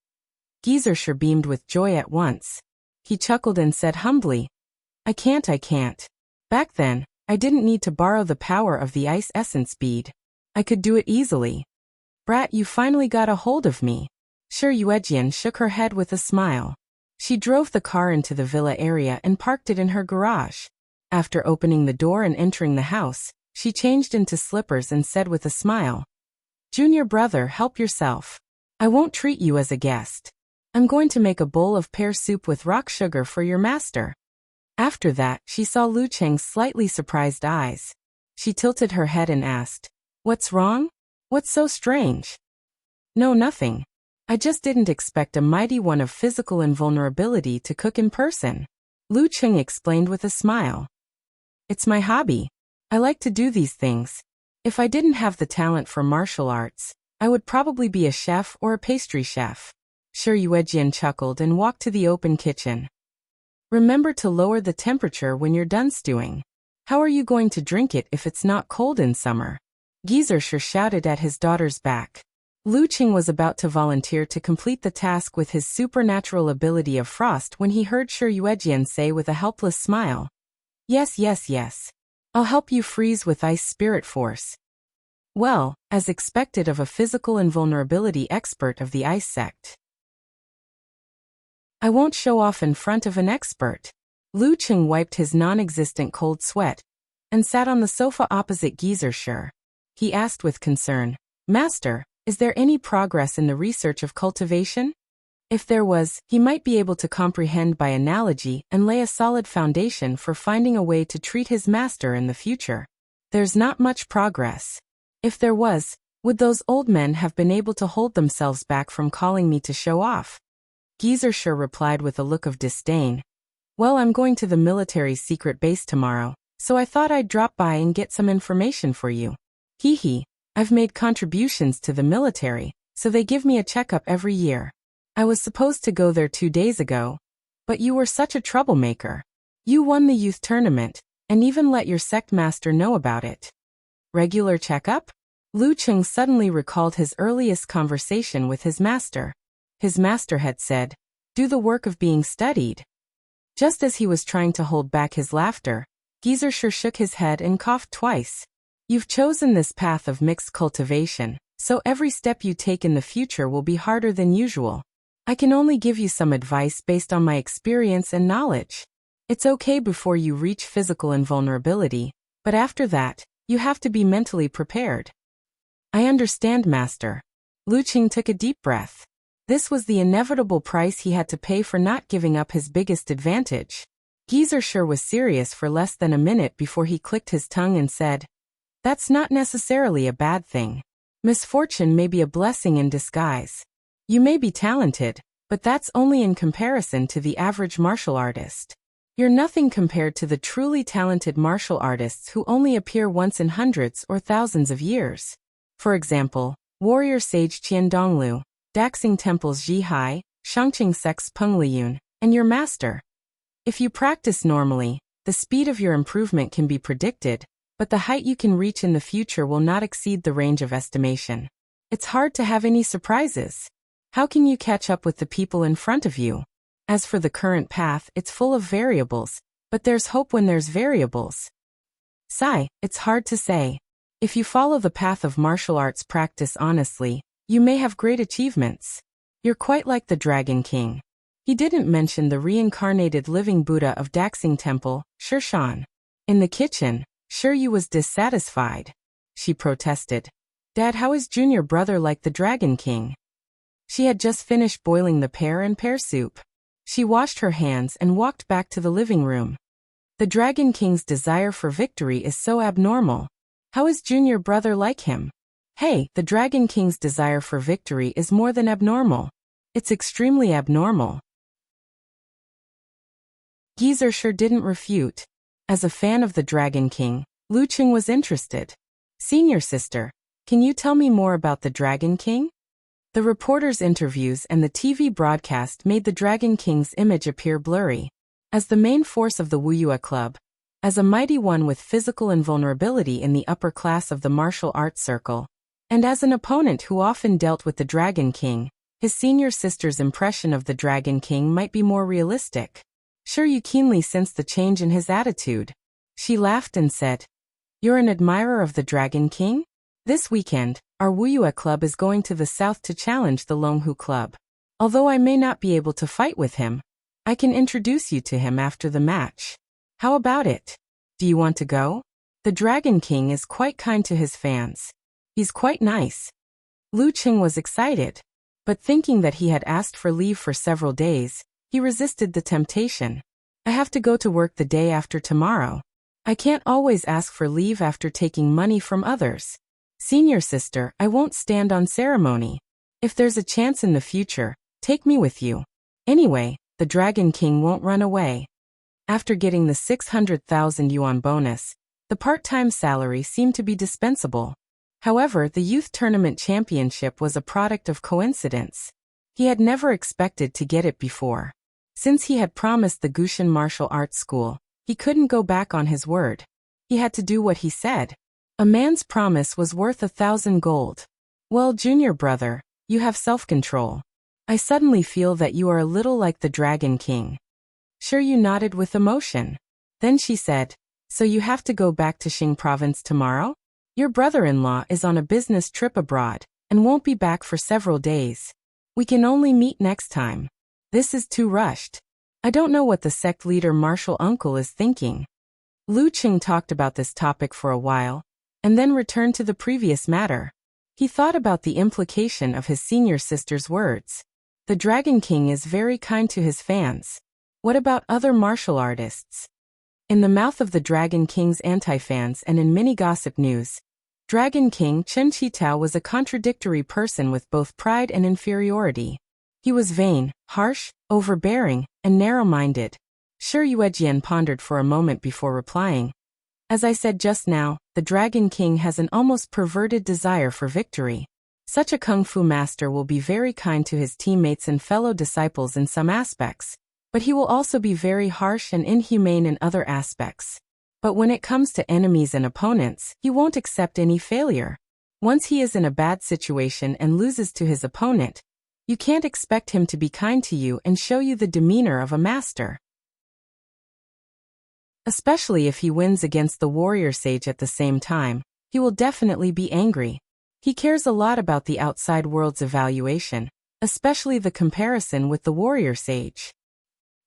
Gizershur beamed with joy at once. He chuckled and said humbly, I can't. Back then, I didn't need to borrow the power of the ice essence bead. I could do it easily. Brat, you finally got a hold of me. Shi Yuejian shook her head with a smile. She drove the car into the villa area and parked it in her garage. After opening the door and entering the house, she changed into slippers and said with a smile, Junior brother, help yourself. I won't treat you as a guest. I'm going to make a bowl of pear soup with rock sugar for your master. After that, she saw Lu Cheng's slightly surprised eyes. She tilted her head and asked, What's wrong? What's so strange? No, nothing. I just didn't expect a mighty one of physical invulnerability to cook in person. Lu Cheng explained with a smile. It's my hobby. I like to do these things. If I didn't have the talent for martial arts, I would probably be a chef or a pastry chef. Shi Yuejian chuckled and walked to the open kitchen. Remember to lower the temperature when you're done stewing. How are you going to drink it if it's not cold in summer? Gizershur shouted at his daughter's back. Lu Cheng was about to volunteer to complete the task with his supernatural ability of frost when he heard Shi Yuejian say with a helpless smile, Yes. I'll help you freeze with ice spirit force. Well, as expected of a physical invulnerability expert of the ice sect. I won't show off in front of an expert. Lu Cheng wiped his non-existent cold sweat and sat on the sofa opposite Gizershur. He asked with concern, Master, is there any progress in the research of cultivation? If there was, he might be able to comprehend by analogy and lay a solid foundation for finding a way to treat his master in the future. There's not much progress. If there was, would those old men have been able to hold themselves back from calling me to show off? Gizershur replied with a look of disdain. Well, I'm going to the military's secret base tomorrow, so I thought I'd drop by and get some information for you. Hee. I've made contributions to the military, so they give me a checkup every year. I was supposed to go there 2 days ago, but you were such a troublemaker. You won the youth tournament, and even let your sect master know about it. Regular checkup? Lu Cheng suddenly recalled his earliest conversation with his master. His master had said, Do the work of being studied. Just as he was trying to hold back his laughter, Gizershur shook his head and coughed twice. You've chosen this path of mixed cultivation, So every step you take in the future will be harder than usual. I can only give you some advice based on my experience and knowledge. It's okay before you reach physical invulnerability, but after that, you have to be mentally prepared. I understand, Master. Wuxia took a deep breath. This was the inevitable price he had to pay for not giving up his biggest advantage. Sure was serious for less than a minute before he clicked his tongue and said, "That's not necessarily a bad thing. Misfortune may be a blessing in disguise. You may be talented, but that's only in comparison to the average martial artist. You're nothing compared to the truly talented martial artists who only appear once in hundreds or thousands of years. For example, warrior sage Qian Donglu, Daxing Temple's Ji Hai, Shangqing Sect's Peng Liyun, and your master. If you practice normally, the speed of your improvement can be predicted, but the height you can reach in the future will not exceed the range of estimation. It's hard to have any surprises. How can you catch up with the people in front of you? As for the current path, it's full of variables, but there's hope when there's variables. Sigh, it's hard to say. If you follow the path of martial arts practice honestly, you may have great achievements. You're quite like the Dragon King." He didn't mention the reincarnated living Buddha of Daxing Temple, Shan. In the kitchen, Yu was dissatisfied. She protested. "Dad, how is junior brother like the Dragon King?" She had just finished boiling the pear and pear soup. She washed her hands and walked back to the living room. "The Dragon King's desire for victory is so abnormal. How is junior brother like him?" "Hey, the Dragon King's desire for victory is more than abnormal. It's extremely abnormal." Sure didn't refute. As a fan of the Dragon King, Wuxia was interested. "Senior sister, can you tell me more about the Dragon King?" The reporters' interviews and the TV broadcast made the Dragon King's image appear blurry. As the main force of the Wuxia Club, as a mighty one with physical invulnerability in the upper class of the martial arts circle, and as an opponent who often dealt with the Dragon King, his senior sister's impression of the Dragon King might be more realistic. You keenly sensed the change in his attitude. She laughed and said, "You're an admirer of the Dragon King? This weekend, our Wuxia Club is going to the south to challenge the Longhu Club. Although I may not be able to fight with him, I can introduce you to him after the match. How about it? Do you want to go? The Dragon King is quite kind to his fans. He's quite nice." Wuxia was excited, but thinking that he had asked for leave for several days, he resisted the temptation. "I have to go to work the day after tomorrow. I can't always ask for leave after taking money from others. Senior sister, I won't stand on ceremony. If there's a chance in the future, take me with you. Anyway, the Dragon King won't run away." After getting the 600,000 yuan bonus, the part-time salary seemed to be dispensable. However, the youth tournament championship was a product of coincidence. He had never expected to get it before. Since he had promised the Gushin Martial Arts School, he couldn't go back on his word. He had to do what he said. A man's promise was worth 1,000 gold. "Well, junior brother, you have self-control. I suddenly feel that you are a little like the Dragon King." You nodded with emotion. Then she said, "So you have to go back to Xing province tomorrow? Your brother-in-law is on a business trip abroad, and won't be back for several days. We can only meet next time. This is too rushed. I don't know what the sect leader martial uncle is thinking." Wuxia talked about this topic for a while, and then returned to the previous matter. He thought about the implication of his senior sister's words. The Dragon King is very kind to his fans. What about other martial artists? In the mouth of the Dragon King's anti-fans and in many gossip news, Dragon King Chen Qitao was a contradictory person with both pride and inferiority. He was vain, harsh, overbearing, and narrow-minded. Yuejian pondered for a moment before replying. "As I said just now, the Dragon King has an almost perverted desire for victory. Such a kung fu master will be very kind to his teammates and fellow disciples in some aspects, but he will also be very harsh and inhumane in other aspects. But when it comes to enemies and opponents, he won't accept any failure. Once he is in a bad situation and loses to his opponent, you can't expect him to be kind to you and show you the demeanor of a master. Especially if he wins against the warrior sage at the same time, he will definitely be angry. He cares a lot about the outside world's evaluation, especially the comparison with the warrior sage.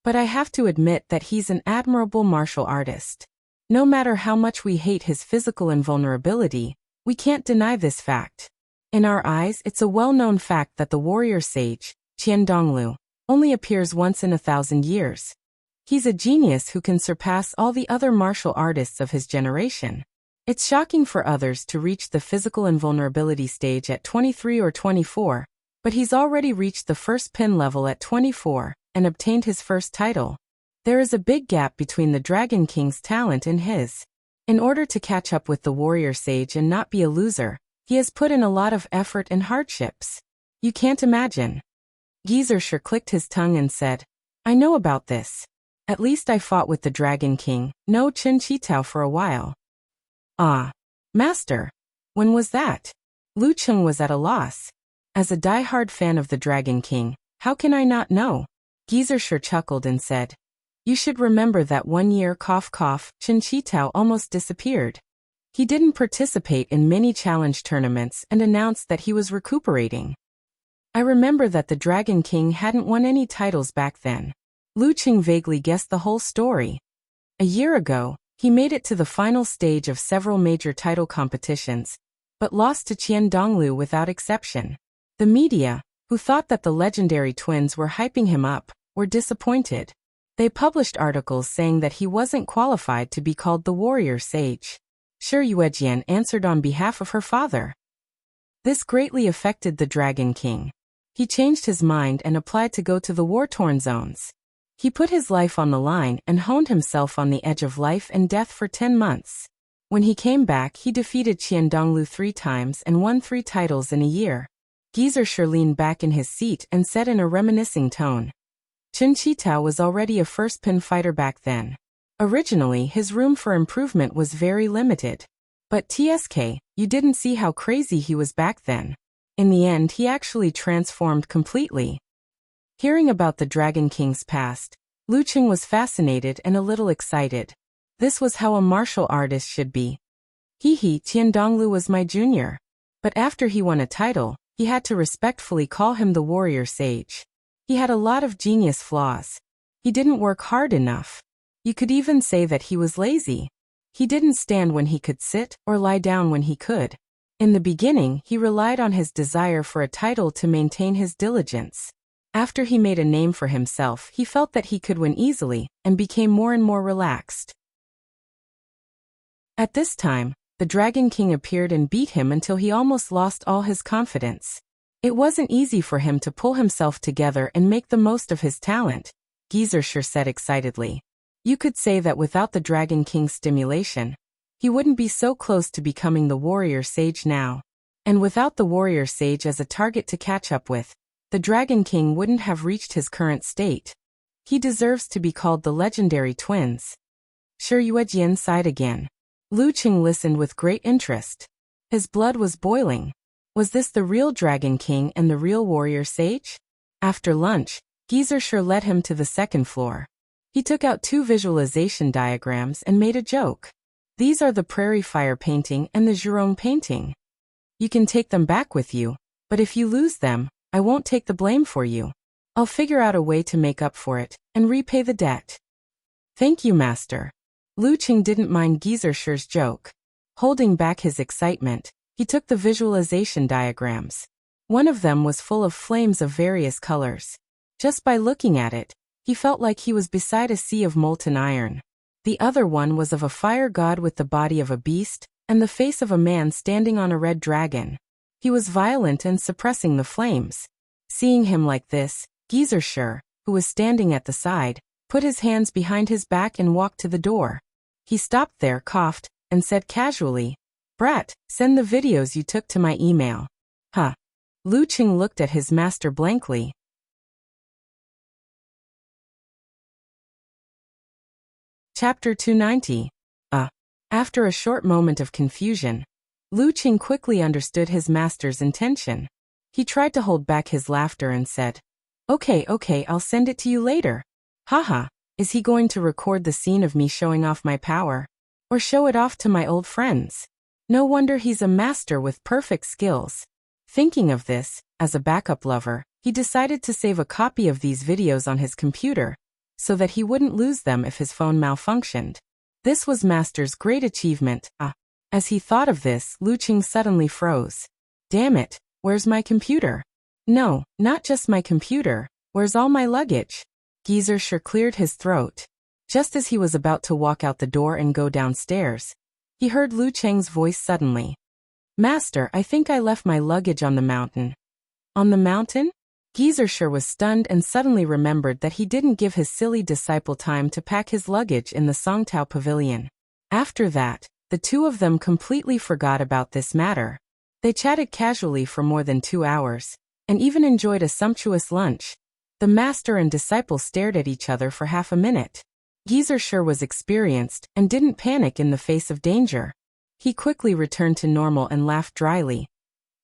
But I have to admit that he's an admirable martial artist. No matter how much we hate his physical invulnerability, we can't deny this fact. In our eyes, it's a well-known fact that the warrior sage, Qian Donglu, only appears once in 1,000 years. He's a genius who can surpass all the other martial artists of his generation. It's shocking for others to reach the physical invulnerability stage at 23 or 24, but he's already reached the first pin level at 24 and obtained his first title. There is a big gap between the Dragon King's talent and his. In order to catch up with the warrior sage and not be a loser, he has put in a lot of effort and hardships. You can't imagine. Geyser clicked his tongue and said, I know about this. At least I fought with the Dragon King, no Chen Qitao, for a while. Ah, Master. When was that? Lu Cheng was at a loss. As a die-hard fan of the Dragon King, how can I not know? Geyser chuckled and said, You should remember that 1 year Chen Qitao almost disappeared. He didn't participate in many challenge tournaments and announced that he was recuperating. I remember that the Dragon King hadn't won any titles back then. Lu Cheng vaguely guessed the whole story. A year ago, he made it to the final stage of several major title competitions, but lost to Qian Donglu without exception. The media, who thought that the legendary twins were hyping him up, were disappointed. They published articles saying that he wasn't qualified to be called the warrior sage. Shi Yuejian answered on behalf of her father. This greatly affected the Dragon King. He changed his mind and applied to go to the war-torn zones. He put his life on the line and honed himself on the edge of life and death for 10 months. When he came back, he defeated Qian Donglu 3 times and won 3 titles in a year. Geyser leaned back in his seat and said in a reminiscing tone, Chen Qitao was already a first-pin fighter back then. Originally, his room for improvement was very limited. But TSK, you didn't see how crazy he was back then. In the end, he actually transformed completely. Hearing about the Dragon King's past, Lu Cheng was fascinated and a little excited. This was how a martial artist should be. Qian Donglu was my junior. But after he won a title, he had to respectfully call him the warrior sage. He had a lot of genius flaws. He didn't work hard enough. You could even say that he was lazy. He didn't stand when he could sit or lie down when he could. In the beginning, he relied on his desire for a title to maintain his diligence. After he made a name for himself, he felt that he could win easily and became more and more relaxed. At this time, the Dragon King appeared and beat him until he almost lost all his confidence. It wasn't easy for him to pull himself together and make the most of his talent, Geyser said excitedly. You could say that without the Dragon King's stimulation, he wouldn't be so close to becoming the warrior sage now. And without the warrior sage as a target to catch up with, the Dragon King wouldn't have reached his current state. He deserves to be called the legendary twins. Shi Yuejian sighed again. Lu Cheng listened with great interest. His blood was boiling. Was this the real Dragon King and the real warrior sage? After lunch, Geyser led him to the second floor. He took out 2 visualization diagrams and made a joke. These are the prairie fire painting and the Zhurong painting. You can take them back with you, but if you lose them, I won't take the blame for you. I'll figure out a way to make up for it and repay the debt. Thank you, Master. Lu Cheng didn't mind Geyser's joke. Holding back his excitement, he took the visualization diagrams. One of them was full of flames of various colors. Just by looking at it, he felt like he was beside a sea of molten iron. The other one was of a fire god with the body of a beast and the face of a man standing on a red dragon. He was violent and suppressing the flames. Seeing him like this, Geyser, who was standing at the side, put his hands behind his back and walked to the door. He stopped there, coughed, and said casually, Brat, send the videos you took to my email. Huh. Lu Cheng looked at his master blankly. Chapter 290. After a short moment of confusion, Lu Cheng quickly understood his master's intention. He tried to hold back his laughter and said, Okay, I'll send it to you later. Haha, is he going to record the scene of me showing off my power? Or show it off to my old friends? No wonder he's a master with perfect skills. Thinking of this, as a backup lover, he decided to save a copy of these videos on his computer, so that he wouldn't lose them if his phone malfunctioned. This was Master's great achievement. As he thought of this, Luqing suddenly froze. Damn it, where's my computer? No, not just my computer, where's all my luggage? Geezer sure cleared his throat. Just as he was about to walk out the door and go downstairs, he heard Luqing's voice suddenly. Master, I think I left my luggage on the mountain. On the mountain? Geezer sure was stunned and suddenly remembered that he didn't give his silly disciple time to pack his luggage in the Songtao pavilion. After that, the two of them completely forgot about this matter. They chatted casually for more than 2 hours, and even enjoyed a sumptuous lunch. The master and disciple stared at each other for half a minute. Geezer sure was experienced and didn't panic in the face of danger. He quickly returned to normal and laughed dryly.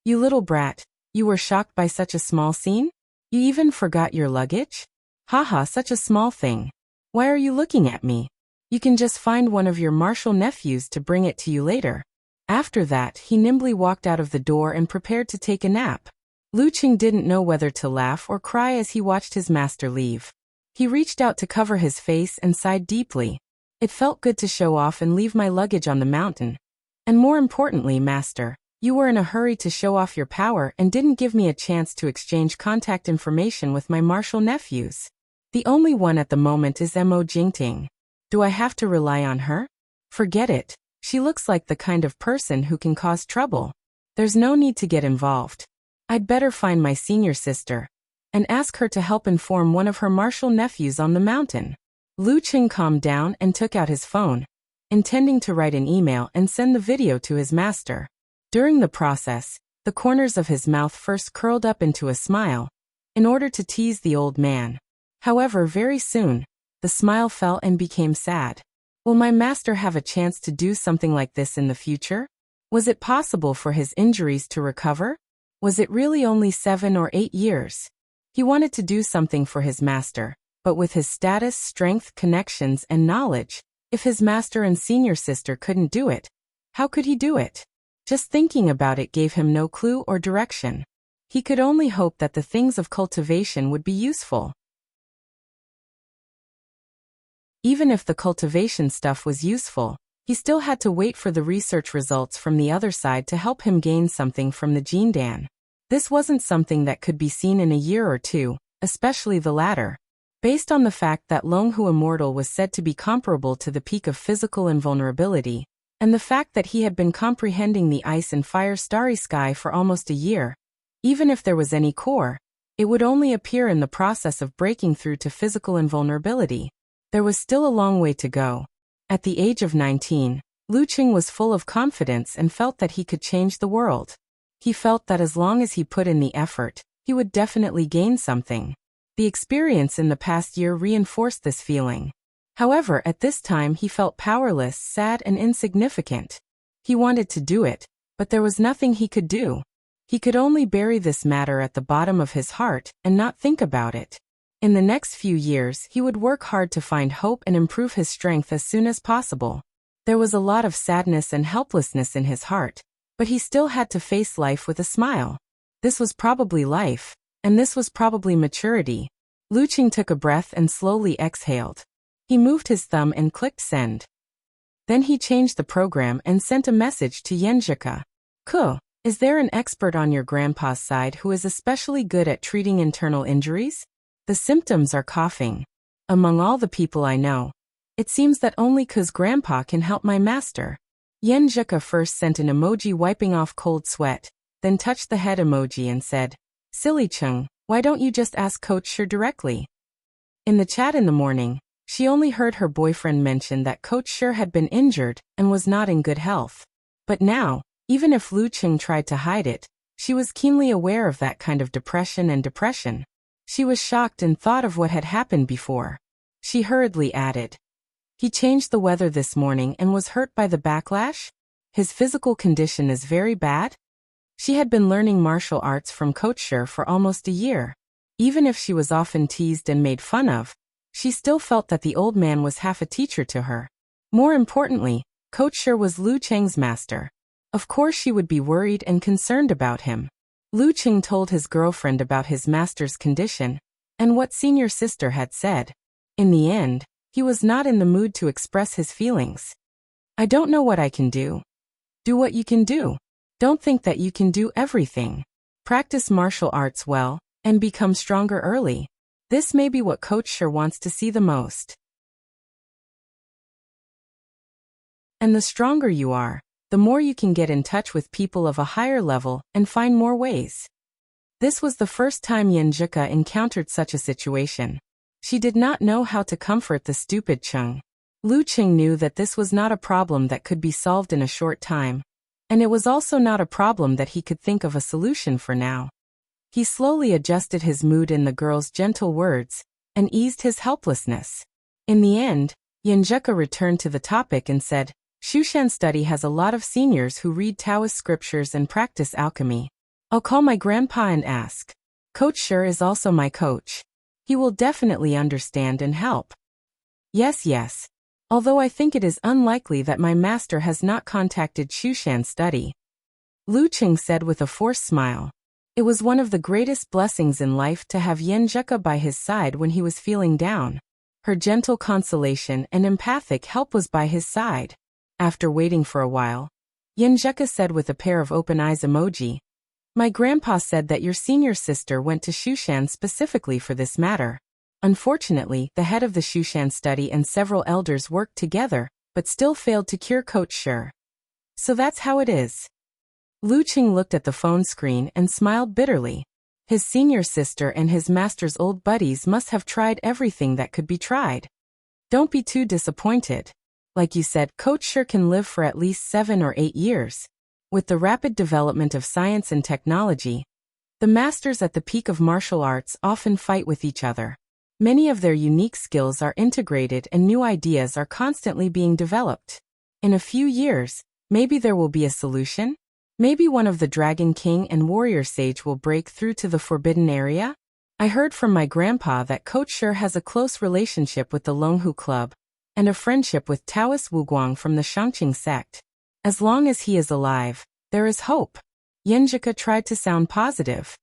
You little brat, you were shocked by such a small scene? You even forgot your luggage? Haha, such a small thing. Why are you looking at me? You can just find one of your martial nephews to bring it to you later. After that, he nimbly walked out of the door and prepared to take a nap. Luqing didn't know whether to laugh or cry as he watched his master leave. He reached out to cover his face and sighed deeply. It felt good to show off and leave my luggage on the mountain. And more importantly, Master, you were in a hurry to show off your power and didn't give me a chance to exchange contact information with my martial nephews. The only one at the moment is Mo Jingting. Do I have to rely on her? Forget it. She looks like the kind of person who can cause trouble. There's no need to get involved. I'd better find my senior sister and ask her to help inform one of her martial nephews on the mountain. Luqing calmed down and took out his phone, intending to write an email and send the video to his master. During the process, the corners of his mouth first curled up into a smile, in order to tease the old man. However, very soon, the smile fell and became sad. Will my master have a chance to do something like this in the future? Was it possible for his injuries to recover? Was it really only 7 or 8 years? He wanted to do something for his master, but with his status, strength, connections, and knowledge, if his master and senior sister couldn't do it, how could he do it? Just thinking about it gave him no clue or direction. He could only hope that the things of cultivation would be useful. Even if the cultivation stuff was useful, he still had to wait for the research results from the other side to help him gain something from the Jindan. This wasn't something that could be seen in a year or two, especially the latter. Based on the fact that Longhu Immortal was said to be comparable to the peak of physical invulnerability, and the fact that he had been comprehending the ice and fire starry sky for almost a year, even if there was any core, it would only appear in the process of breaking through to physical invulnerability. There was still a long way to go. At the age of 19, Luqing was full of confidence and felt that he could change the world. He felt that as long as he put in the effort, he would definitely gain something. The experience in the past year reinforced this feeling. However, at this time he felt powerless, sad, and insignificant. He wanted to do it, but there was nothing he could do. He could only bury this matter at the bottom of his heart and not think about it. In the next few years, he would work hard to find hope and improve his strength as soon as possible. There was a lot of sadness and helplessness in his heart, but he still had to face life with a smile. This was probably life, and this was probably maturity. Luqing took a breath and slowly exhaled. He moved his thumb and clicked send. Then he changed the program and sent a message to Yenjika. Is there an expert on your grandpa's side who is especially good at treating internal injuries? The symptoms are coughing. Among all the people I know, it seems that only cuz grandpa can help my master. Yenjika first sent an emoji wiping off cold sweat, then touched the head emoji and said, Silly Chung, why don't you just ask Coach Shi directly? In the chat in the morning, she only heard her boyfriend mention that Coach Shi had been injured and was not in good health. But now, even if Luqing tried to hide it, she was keenly aware of that kind of depression. She was shocked and thought of what had happened before. She hurriedly added, He changed the weather this morning and was hurt by the backlash? His physical condition is very bad? She had been learning martial arts from Coach Shi for almost a year. Even if she was often teased and made fun of, she still felt that the old man was half a teacher to her. More importantly, Coach Shi was Luqing's master. Of course she would be worried and concerned about him. Lu Qing told his girlfriend about his master's condition and what senior sister had said. In the end, he was not in the mood to express his feelings. I don't know what I can do. Do what you can do. Don't think that you can do everything. Practice martial arts well and become stronger early. This may be what Coach Sher wants to see the most. And the stronger you are, the more you can get in touch with people of a higher level and find more ways. This was the first time Yanjika encountered such a situation. She did not know how to comfort the stupid Cheng. Lu Qing knew that this was not a problem that could be solved in a short time, and it was also not a problem that he could think of a solution for now. He slowly adjusted his mood in the girl's gentle words and eased his helplessness. In the end, Yanjika returned to the topic and said, Shushan study has a lot of seniors who read Taoist scriptures and practice alchemy. I'll call my grandpa and ask. Coach Sher is also my coach. He will definitely understand and help. Yes. Although I think it is unlikely that my master has not contacted Shushan study. Lu Qing said with a forced smile. It was one of the greatest blessings in life to have Yanjika by his side when he was feeling down. Her gentle consolation and empathic help was by his side. After waiting for a while, Yanjika said with a pair of open eyes emoji, my grandpa said that your senior sister went to Shushan specifically for this matter. Unfortunately, the head of the Shushan study and several elders worked together, but still failed to cure Coach Sher. So that's how it is. Lu Qing looked at the phone screen and smiled bitterly. His senior sister and his master's old buddies must have tried everything that could be tried. Don't be too disappointed. Like you said, Coach Sher can live for at least 7 or 8 years. With the rapid development of science and technology, the masters at the peak of martial arts often fight with each other. Many of their unique skills are integrated and new ideas are constantly being developed. In a few years, maybe there will be a solution? Maybe one of the Dragon King and Warrior Sage will break through to the Forbidden Area? I heard from my grandpa that Coach Sher has a close relationship with the Longhu Club and a friendship with Taoist Wuguang from the Shangqing sect. As long as he is alive, there is hope. Yanjika tried to sound positive.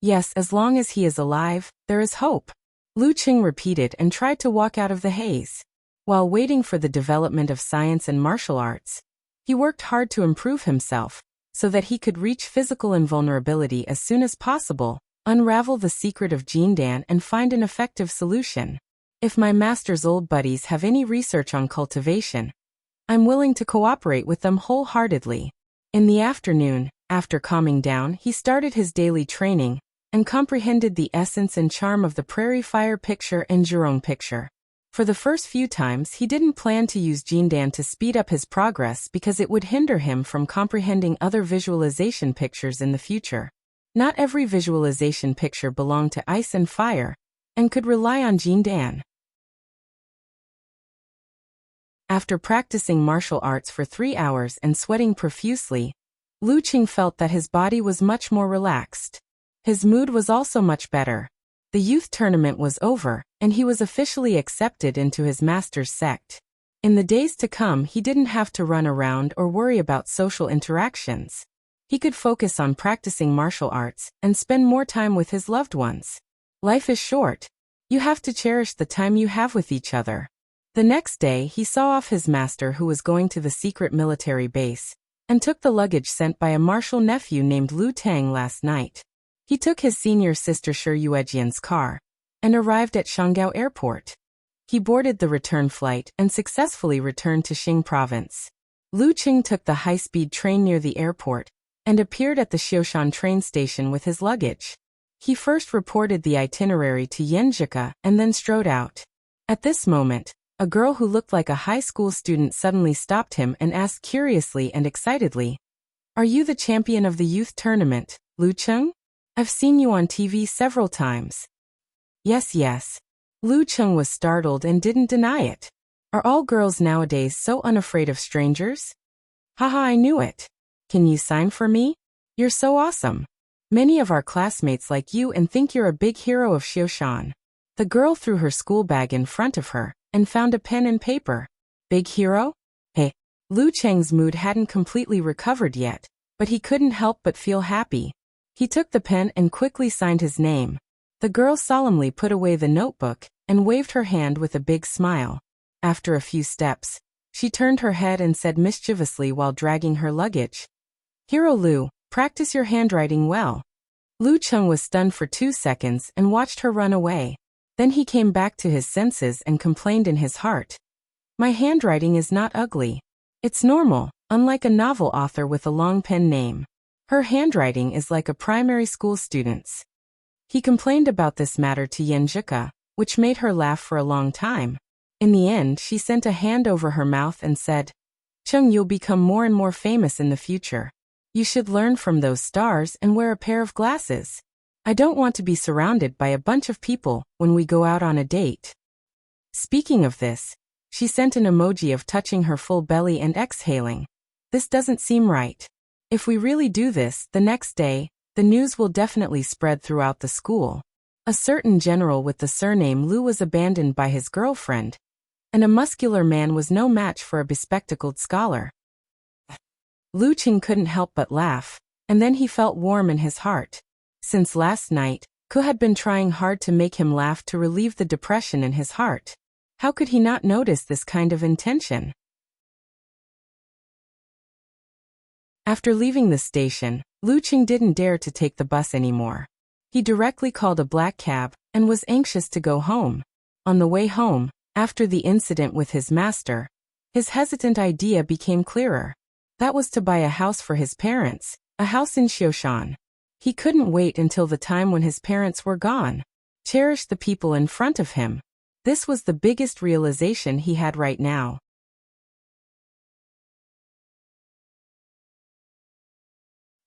Yes, as long as he is alive, there is hope. Lu Qing repeated and tried to walk out of the haze. While waiting for the development of science and martial arts, he worked hard to improve himself, so that he could reach physical invulnerability as soon as possible, unravel the secret of Jindan and find an effective solution. If my master's old buddies have any research on cultivation, I'm willing to cooperate with them wholeheartedly. In the afternoon, after calming down, he started his daily training and comprehended the essence and charm of the Prairie Fire picture and Jurong picture. For the first few times, he didn't plan to use Jindan to speed up his progress because it would hinder him from comprehending other visualization pictures in the future. Not every visualization picture belonged to ice and fire, and could rely on Jindan. After practicing martial arts for 3 hours and sweating profusely, Lu Qing felt that his body was much more relaxed. His mood was also much better. The youth tournament was over, and he was officially accepted into his master's sect. In the days to come, he didn't have to run around or worry about social interactions. He could focus on practicing martial arts and spend more time with his loved ones. Life is short. You have to cherish the time you have with each other. The next day, he saw off his master who was going to the secret military base, and took the luggage sent by a martial nephew named Lu Tang last night. He took his senior sister Shi Yuejian's car, and arrived at Shanggao Airport. He boarded the return flight and successfully returned to Xing Province. Lu Qing took the high-speed train near the airport, and appeared at the Xiushan train station with his luggage. He first reported the itinerary to Yanjika and then strode out. At this moment, a girl who looked like a high school student suddenly stopped him and asked curiously and excitedly, "Are you the champion of the youth tournament, Lu Qing? I've seen you on TV several times." Yes. Lu Qing was startled and didn't deny it. Are all girls nowadays so unafraid of strangers? Haha, I knew it. Can you sign for me? You're so awesome. Many of our classmates like you and think you're a big hero of Xiushan. The girl threw her school bag in front of her and found a pen and paper. Big hero? Hey. Lu Cheng's mood hadn't completely recovered yet, but he couldn't help but feel happy. He took the pen and quickly signed his name. The girl solemnly put away the notebook and waved her hand with a big smile. After a few steps, she turned her head and said mischievously while dragging her luggage, "Hero Lu, practice your handwriting well." Lu Cheng was stunned for 2 seconds and watched her run away. Then he came back to his senses and complained in his heart, "My handwriting is not ugly. It's normal, unlike a novel author with a long pen name. Her handwriting is like a primary school student's." He complained about this matter to Yanjika, which made her laugh for a long time. In the end, she sent a hand over her mouth and said, "Cheng, you'll become more and more famous in the future. You should learn from those stars and wear a pair of glasses. I don't want to be surrounded by a bunch of people when we go out on a date." Speaking of this, she sent an emoji of touching her full belly and exhaling. "This doesn't seem right. If we really do this the next day, the news will definitely spread throughout the school. A certain general with the surname Lu was abandoned by his girlfriend, and a muscular man was no match for a bespectacled scholar." Lu Cheng couldn't help but laugh, and then he felt warm in his heart. Since last night, Ku had been trying hard to make him laugh to relieve the depression in his heart. How could he not notice this kind of intention? After leaving the station, Lu Cheng didn't dare to take the bus anymore. He directly called a black cab and was anxious to go home. On the way home, after the incident with his master, his hesitant idea became clearer. That was to buy a house for his parents, a house in Xioshan. He couldn't wait until the time when his parents were gone. Cherish the people in front of him. This was the biggest realization he had right now.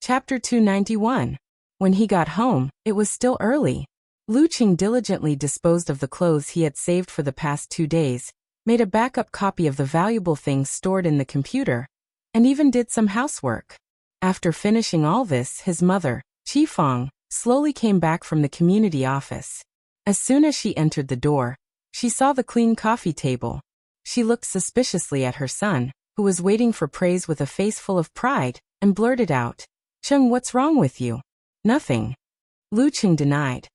Chapter 291. When he got home, it was still early. Lu Cheng diligently disposed of the clothes he had saved for the past 2 days, made a backup copy of the valuable things stored in the computer, and even did some housework. After finishing all this, his mother, Qi Fong, slowly came back from the community office. As soon as she entered the door, she saw the clean coffee table. She looked suspiciously at her son, who was waiting for praise with a face full of pride, and blurted out, "Cheng, what's wrong with you?" "Nothing." Lu Cheng denied.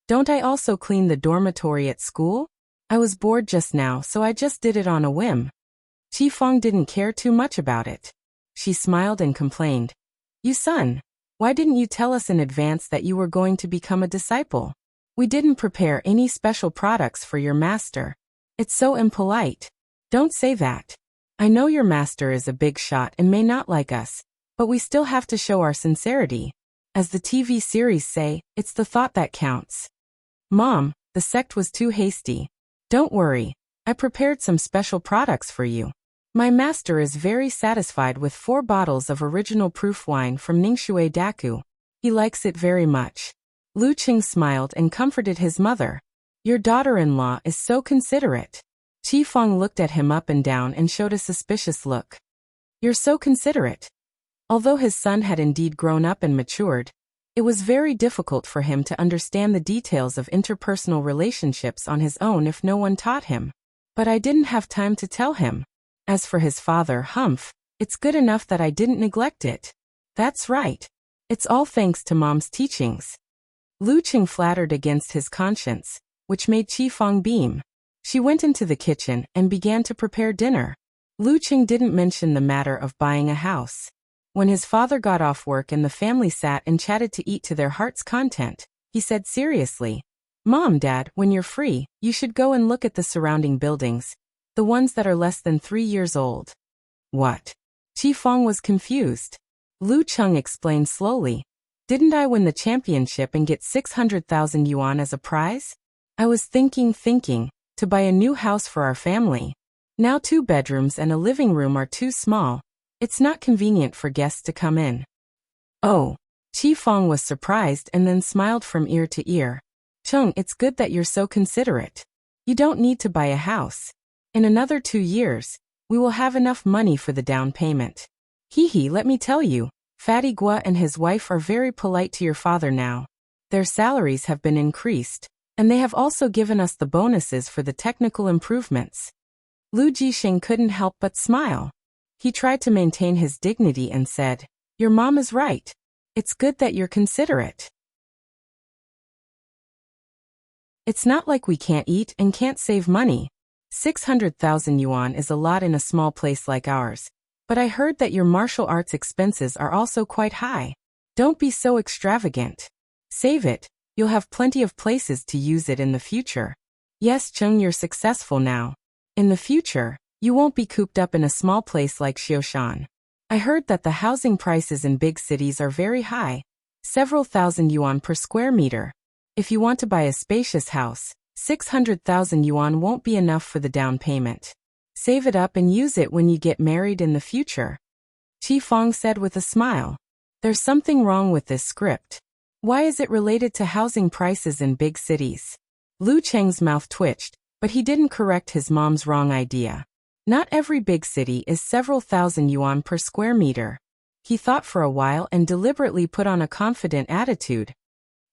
"Don't I also clean the dormitory at school? I was bored just now, so I just did it on a whim." Qi Fong didn't care too much about it. She smiled and complained, "You son, why didn't you tell us in advance that you were going to become a disciple? We didn't prepare any special products for your master. It's so impolite." "Don't say that. I know your master is a big shot and may not like us, but we still have to show our sincerity. As the TV series say, it's the thought that counts." "Mom, the sect was too hasty. Don't worry, I prepared some special products for you. My master is very satisfied with 4 bottles of original proof wine from Ningxue Daku. He likes it very much." Lu Cheng smiled and comforted his mother. "Your daughter-in-law is so considerate." Qi Fong looked at him up and down and showed a suspicious look. "You're so considerate." Although his son had indeed grown up and matured, it was very difficult for him to understand the details of interpersonal relationships on his own if no one taught him. "But I didn't have time to tell him. As for his father, Humph, it's good enough that I didn't neglect it." "That's right. It's all thanks to Mom's teachings." Lu Cheng flattered against his conscience, which made Qi Fong beam. She went into the kitchen and began to prepare dinner. Lu Cheng didn't mention the matter of buying a house. When his father got off work and the family sat and chatted to eat to their heart's content, he said seriously, "Mom, Dad, when you're free, you should go and look at the surrounding buildings, the ones that are less than 3 years old." "What?" Qi Fong was confused. Lu Cheng explained slowly, "Didn't I win the championship and get 600,000 yuan as a prize? I was thinking, to buy a new house for our family. Now 2 bedrooms and a living room are too small. It's not convenient for guests to come in." "Oh." Qi Fong was surprised and then smiled from ear to ear. "Cheng, it's good that you're so considerate. You don't need to buy a house. In another 2 years, we will have enough money for the down payment. Hee, let me tell you, Fatty Gua and his wife are very polite to your father now. Their salaries have been increased, and they have also given us the bonuses for the technical improvements." Lu Jisheng couldn't help but smile. He tried to maintain his dignity and said, "Your mom is right. It's good that you're considerate. It's not like we can't eat and can't save money. 600,000 yuan is a lot in a small place like ours. But I heard that your martial arts expenses are also quite high. Don't be so extravagant. Save it. You'll have plenty of places to use it in the future. Yes, Chung, you're successful now. In the future, you won't be cooped up in a small place like Xioshan. I heard that the housing prices in big cities are very high, several thousand yuan per square meter. If you want to buy a spacious house, 600,000 yuan won't be enough for the down payment. Save it up and use it when you get married in the future." Qi Fong said with a smile. There's something wrong with this script. Why is it related to housing prices in big cities? Lu Cheng's mouth twitched, but he didn't correct his mom's wrong idea. Not every big city is several thousand yuan per square meter. He thought for a while and deliberately put on a confident attitude.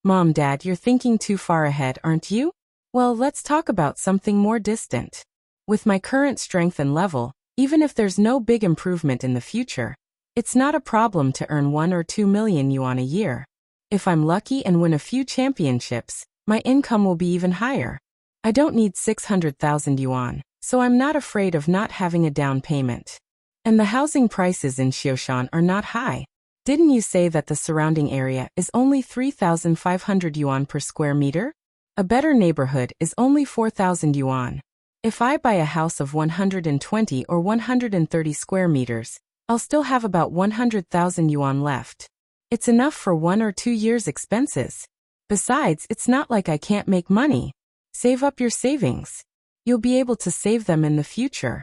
Mom, Dad, you're thinking too far ahead, aren't you? Well, let's talk about something more distant. With my current strength and level, even if there's no big improvement in the future, it's not a problem to earn 1 or 2 million yuan a year. If I'm lucky and win a few championships, my income will be even higher. I don't need 600,000 yuan, so I'm not afraid of not having a down payment. And the housing prices in Xioshan are not high. Didn't you say that the surrounding area is only 3,500 yuan per square meter? A better neighborhood is only 4,000 yuan. If I buy a house of 120 or 130 square meters, I'll still have about 100,000 yuan left. It's enough for 1 or 2 years' expenses. Besides, it's not like I can't make money. Save up your savings. You'll be able to save them in the future.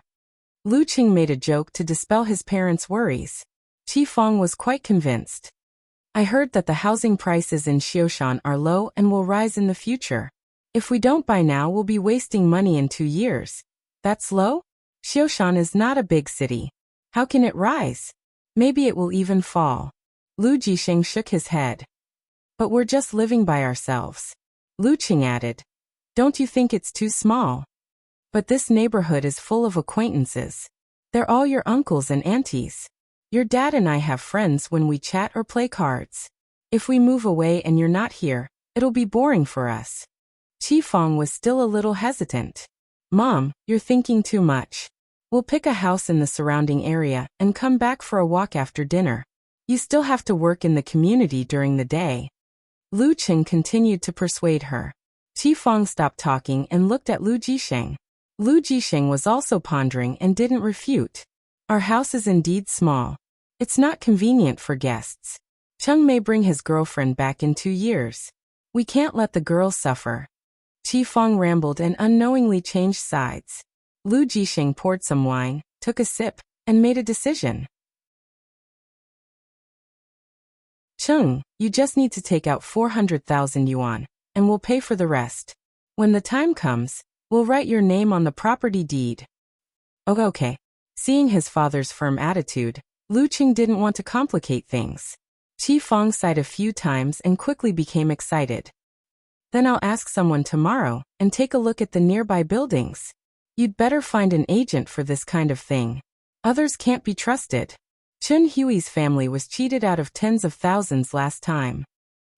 Lu Qing made a joke to dispel his parents' worries. Qi Fong was quite convinced. I heard that the housing prices in Xioshan are low and will rise in the future. If we don't buy now, we'll be wasting money in 2 years. That's low? Xioshan is not a big city. How can it rise? Maybe it will even fall. Lu Jisheng shook his head. But we're just living by ourselves. Lu Qing added. Don't you think it's too small? But this neighborhood is full of acquaintances. They're all your uncles and aunties. Your dad and I have friends when we chat or play cards. If we move away and you're not here, it'll be boring for us. Qi Fong was still a little hesitant. Mom, you're thinking too much. We'll pick a house in the surrounding area and come back for a walk after dinner. You still have to work in the community during the day. Lu Qing continued to persuade her. Qi Fong stopped talking and looked at Lu Jisheng. Lu Jisheng was also pondering and didn't refute. Our house is indeed small. It's not convenient for guests. Cheng may bring his girlfriend back in 2 years. We can't let the girls suffer. Qi Fong rambled and unknowingly changed sides. Lu Jisheng poured some wine, took a sip, and made a decision. Cheng, you just need to take out 400,000 yuan, and we'll pay for the rest. When the time comes, we'll write your name on the property deed. Okay. Seeing his father's firm attitude, Lu Qing didn't want to complicate things. Qi Fong sighed a few times and quickly became excited. Then I'll ask someone tomorrow and take a look at the nearby buildings. You'd better find an agent for this kind of thing. Others can't be trusted. Chun Hui's family was cheated out of tens of thousands last time.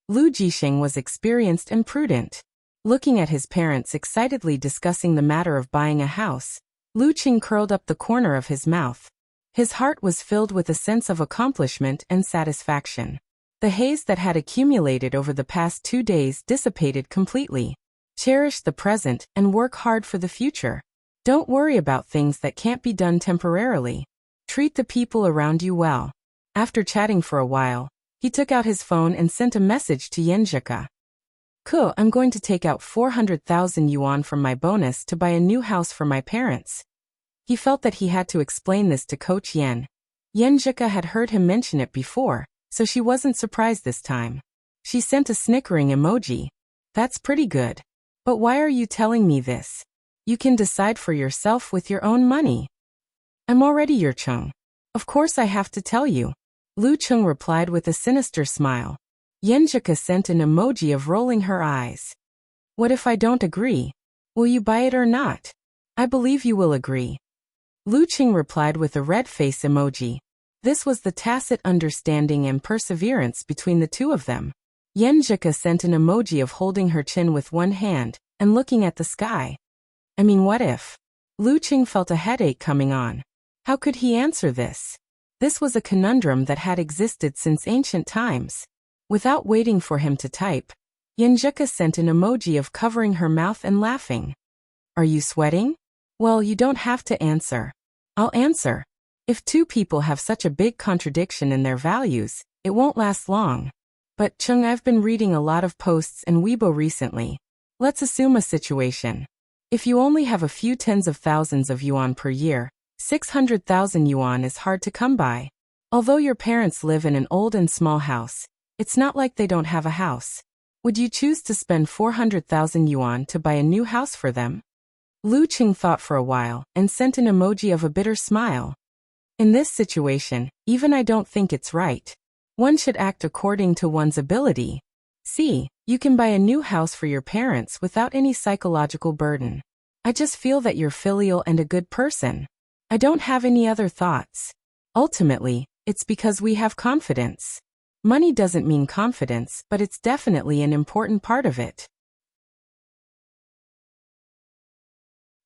Lu Jisheng was experienced and prudent. Looking at his parents excitedly discussing the matter of buying a house, Lu Qing curled up the corner of his mouth. His heart was filled with a sense of accomplishment and satisfaction. The haze that had accumulated over the past 2 days dissipated completely. Cherish the present and work hard for the future. Don't worry about things that can't be done temporarily. Treat the people around you well. After chatting for a while, he took out his phone and sent a message to Yenjika. I'm going to take out 400,000 yuan from my bonus to buy a new house for my parents. He felt that he had to explain this to Coach Yen. Yenjika had heard him mention it before, so she wasn't surprised this time. She sent a snickering emoji. That's pretty good. But why are you telling me this? You can decide for yourself with your own money. I'm already your Chung. Of course I have to tell you. Lu Chung replied with a sinister smile. Yenjika sent an emoji of rolling her eyes. What if I don't agree? Will you buy it or not? I believe you will agree. Lu Qing replied with a red face emoji. This was the tacit understanding and perseverance between the two of them. Yan Zhika sent an emoji of holding her chin with one hand and looking at the sky. I mean, what if? Lu Qing felt a headache coming on. How could he answer this? This was a conundrum that had existed since ancient times. Without waiting for him to type, Yan Zhika sent an emoji of covering her mouth and laughing. Are you sweating? Well, you don't have to answer. I'll answer. If two people have such a big contradiction in their values, it won't last long. But Chung, I've been reading a lot of posts and Weibo recently. Let's assume a situation. If you only have a few tens of thousands of yuan per year, 600,000 yuan is hard to come by. Although your parents live in an old and small house, it's not like they don't have a house. Would you choose to spend 400,000 yuan to buy a new house for them? Lu Qing thought for a while and sent an emoji of a bitter smile. In this situation, even I don't think it's right. One should act according to one's ability. See, you can buy a new house for your parents without any psychological burden. I just feel that you're filial and a good person. I don't have any other thoughts. Ultimately, it's because we have confidence. Money doesn't mean confidence, but it's definitely an important part of it.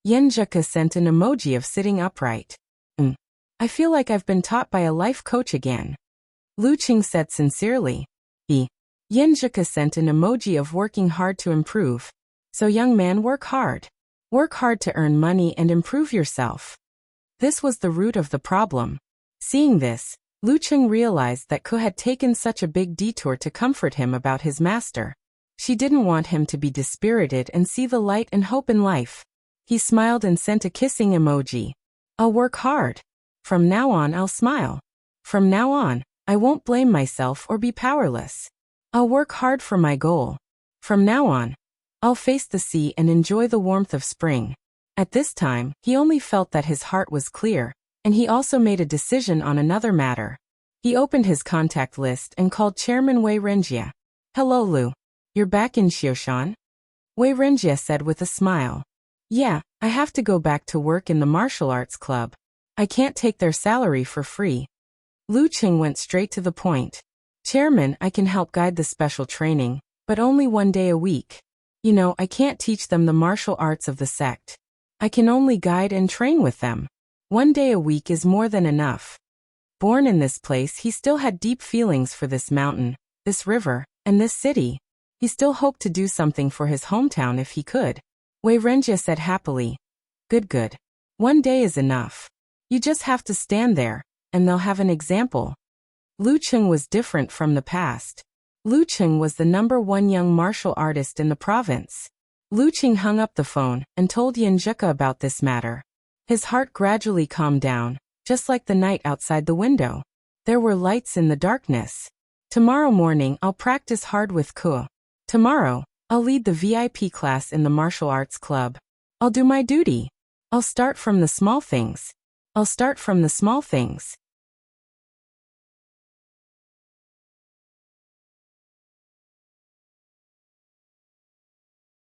Yan Zhika sent an emoji of sitting upright. I feel like I've been taught by a life coach again. Lu Qing said sincerely. Yan Zhika sent an emoji of working hard to improve. So young man, work hard. Work hard to earn money and improve yourself. This was the root of the problem. Seeing this, Lu Qing realized that Ke had taken such a big detour to comfort him about his master. She didn't want him to be dispirited and see the light and hope in life. He smiled and sent a kissing emoji. I'll work hard. From now on, I'll smile. From now on, I won't blame myself or be powerless. I'll work hard for my goal. From now on, I'll face the sea and enjoy the warmth of spring. At this time, he only felt that his heart was clear, and he also made a decision on another matter. He opened his contact list and called Chairman Wei Renjia. Hello Lu. You're back in Xioshan? Wei Renjia said with a smile. Yeah, I have to go back to work in the martial arts club. I can't take their salary for free. Lu Qing went straight to the point. Chairman, I can help guide the special training, but only 1 day a week. You know, I can't teach them the martial arts of the sect. I can only guide and train with them. 1 day a week is more than enough. Born in this place, he still had deep feelings for this mountain, this river, and this city. He still hoped to do something for his hometown if he could. Wei Renjia said happily. Good. 1 day is enough. You just have to stand there, and they'll have an example. Lu Qing was different from the past. Lu Qing was the #1 young martial artist in the province. Lu Qing hung up the phone and told Yan Zhika about this matter. His heart gradually calmed down, just like the night outside the window. There were lights in the darkness. Tomorrow morning I'll practice hard with Ke. Tomorrow, I'll lead the VIP class in the martial arts club. I'll do my duty. I'll start from the small things.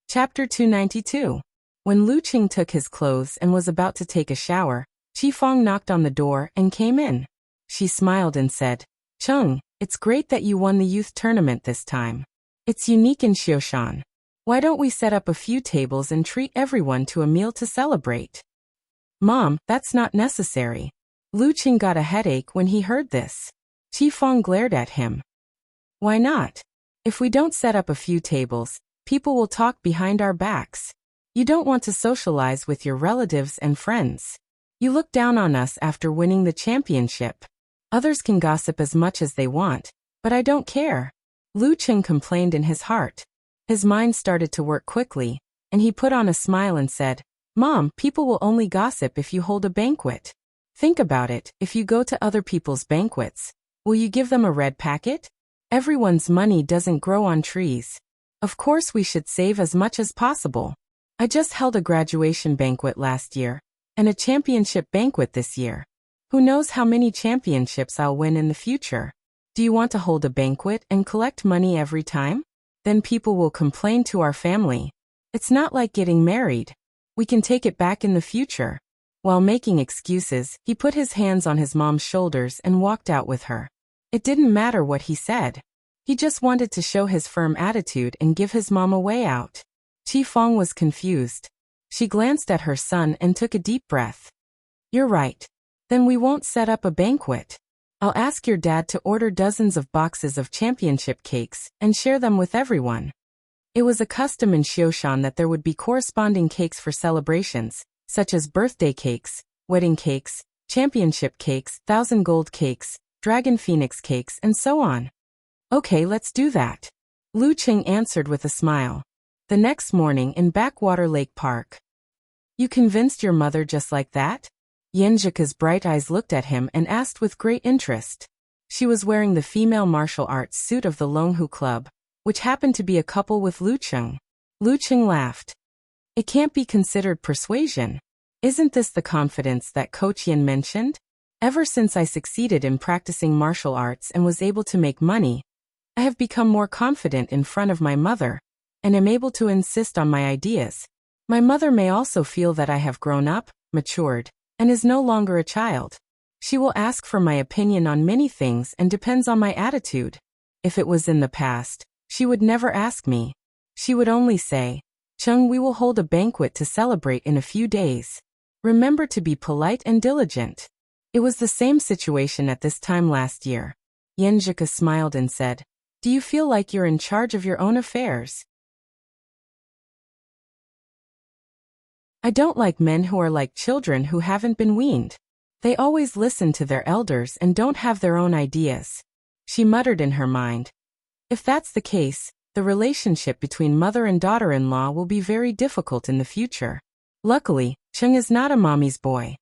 Chapter 292. When Lu Qing took his clothes and was about to take a shower, Qi Fong knocked on the door and came in. She smiled and said, Chung, it's great that you won the youth tournament this time. It's unique in Xioshan. Why don't we set up a few tables and treat everyone to a meal to celebrate? Mom, that's not necessary. Lu Qing got a headache when he heard this. Qi Fong glared at him. Why not? If we don't set up a few tables, people will talk behind our backs. You don't want to socialize with your relatives and friends. You look down on us after winning the championship. Others can gossip as much as they want, but I don't care. Lu Qing complained in his heart. His mind started to work quickly, and he put on a smile and said, Mom, people will only gossip if you hold a banquet. Think about it, if you go to other people's banquets, will you give them a red packet? Everyone's money doesn't grow on trees. Of course we should save as much as possible. I just held a graduation banquet last year, and a championship banquet this year. Who knows how many championships I'll win in the future? Do you want to hold a banquet and collect money every time? Then people will complain to our family. It's not like getting married. We can take it back in the future. While making excuses, he put his hands on his mom's shoulders and walked out with her. It didn't matter what he said. He just wanted to show his firm attitude and give his mom a way out. Qifeng was confused. She glanced at her son and took a deep breath. You're right. Then we won't set up a banquet. I'll ask your dad to order dozens of boxes of championship cakes and share them with everyone. It was a custom in Xioshan that there would be corresponding cakes for celebrations, such as birthday cakes, wedding cakes, championship cakes, 1,000 gold cakes, dragon phoenix cakes, and so on. Okay, let's do that. Lu Qing answered with a smile. The next morning in Backwater Lake Park. You convinced your mother just like that? Yanjika's bright eyes looked at him and asked with great interest. She was wearing the female martial arts suit of the Longhu Club, which happened to be a couple with Lu Qing. Lu Qing laughed. It can't be considered persuasion. Isn't this the confidence that Coach Yin mentioned? Ever since I succeeded in practicing martial arts and was able to make money, I have become more confident in front of my mother, and am able to insist on my ideas. My mother may also feel that I have grown up, matured, and is no longer a child. She will ask for my opinion on many things and depends on my attitude. If it was in the past, she would never ask me. She would only say, Chung, we will hold a banquet to celebrate in a few days. Remember to be polite and diligent. It was the same situation at this time last year. Yanjika smiled and said, Do you feel like you're in charge of your own affairs? I don't like men who are like children who haven't been weaned. They always listen to their elders and don't have their own ideas. She muttered in her mind. If that's the case, the relationship between mother and daughter-in-law will be very difficult in the future. Luckily, Chung is not a mommy's boy.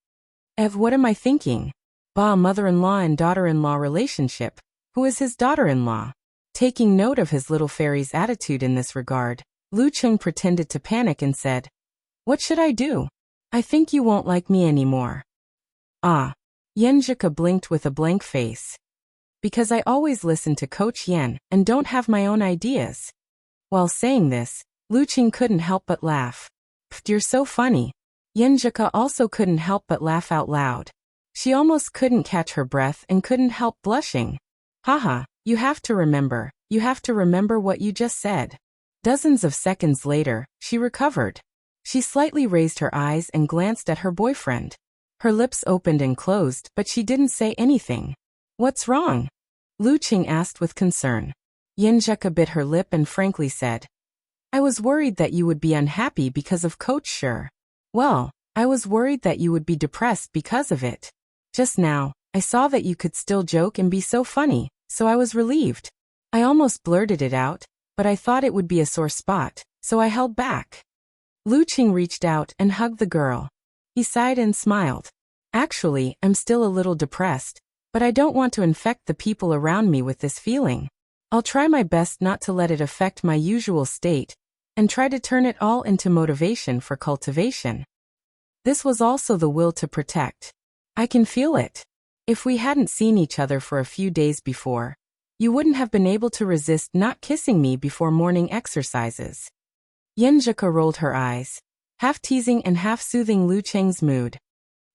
Ev, what am I thinking? Bah, mother-in-law and daughter-in-law relationship. Who is his daughter-in-law? Taking note of his little fairy's attitude in this regard, Lu Qing pretended to panic and said, What should I do? I think you won't like me anymore. Ah. Yanjika blinked with a blank face. Because I always listen to Coach Yan and don't have my own ideas. While saying this, Lu Qing couldn't help but laugh. Pfft, you're so funny. Yanjika also couldn't help but laugh out loud. She almost couldn't catch her breath and couldn't help blushing. Haha, you have to remember what you just said. Dozens of seconds later, she recovered. She slightly raised her eyes and glanced at her boyfriend. Her lips opened and closed, but she didn't say anything. What's wrong? Lu Qing asked with concern. Yanjika bit her lip and frankly said, I was worried that you would be unhappy because of Coach Shi. Well, I was worried that you would be depressed because of it. Just now, I saw that you could still joke and be so funny, so I was relieved. I almost blurted it out, but I thought it would be a sore spot, so I held back. Lu Qing reached out and hugged the girl. He sighed and smiled. Actually, I'm still a little depressed, but I don't want to infect the people around me with this feeling. I'll try my best not to let it affect my usual state, and try to turn it all into motivation for cultivation. This was also the will to protect. I can feel it. If we hadn't seen each other for a few days before, you wouldn't have been able to resist not kissing me before morning exercises. Yanjika rolled her eyes, half teasing and half soothing Lu Qing's mood.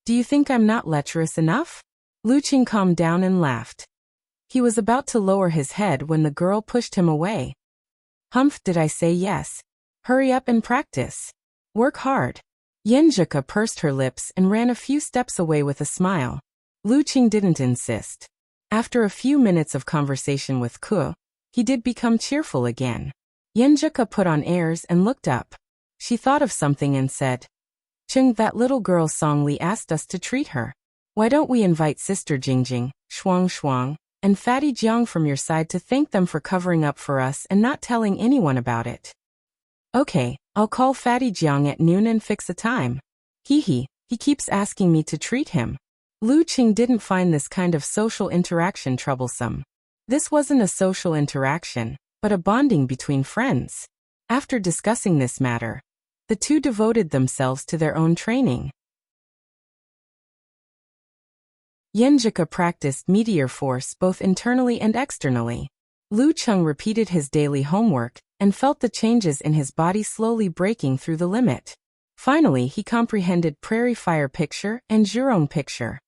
Do you think I'm not lecherous enough? Lu Qing calmed down and laughed. He was about to lower his head when the girl pushed him away. Humph, did I say yes? Hurry up and practice. Work hard. Yanjika pursed her lips and ran a few steps away with a smile. Lu Qing didn't insist. After a few minutes of conversation with Ke, he did become cheerful again. Yanjika put on airs and looked up. She thought of something and said, Qing, that little girl Song Li asked us to treat her. Why don't we invite Sister Jingjing, Shuang, and Fatty Jiang from your side to thank them for covering up for us and not telling anyone about it? Okay, I'll call Fatty Jiang at noon and fix a time. He keeps asking me to treat him. Lu Qing didn't find this kind of social interaction troublesome. This wasn't a social interaction, but a bonding between friends. After discussing this matter, the two devoted themselves to their own training. Yanjika practiced Meteor Force both internally and externally. Lu Qing repeated his daily homework and felt the changes in his body slowly breaking through the limit. Finally, he comprehended Prairie Fire Picture and Zhurong Picture.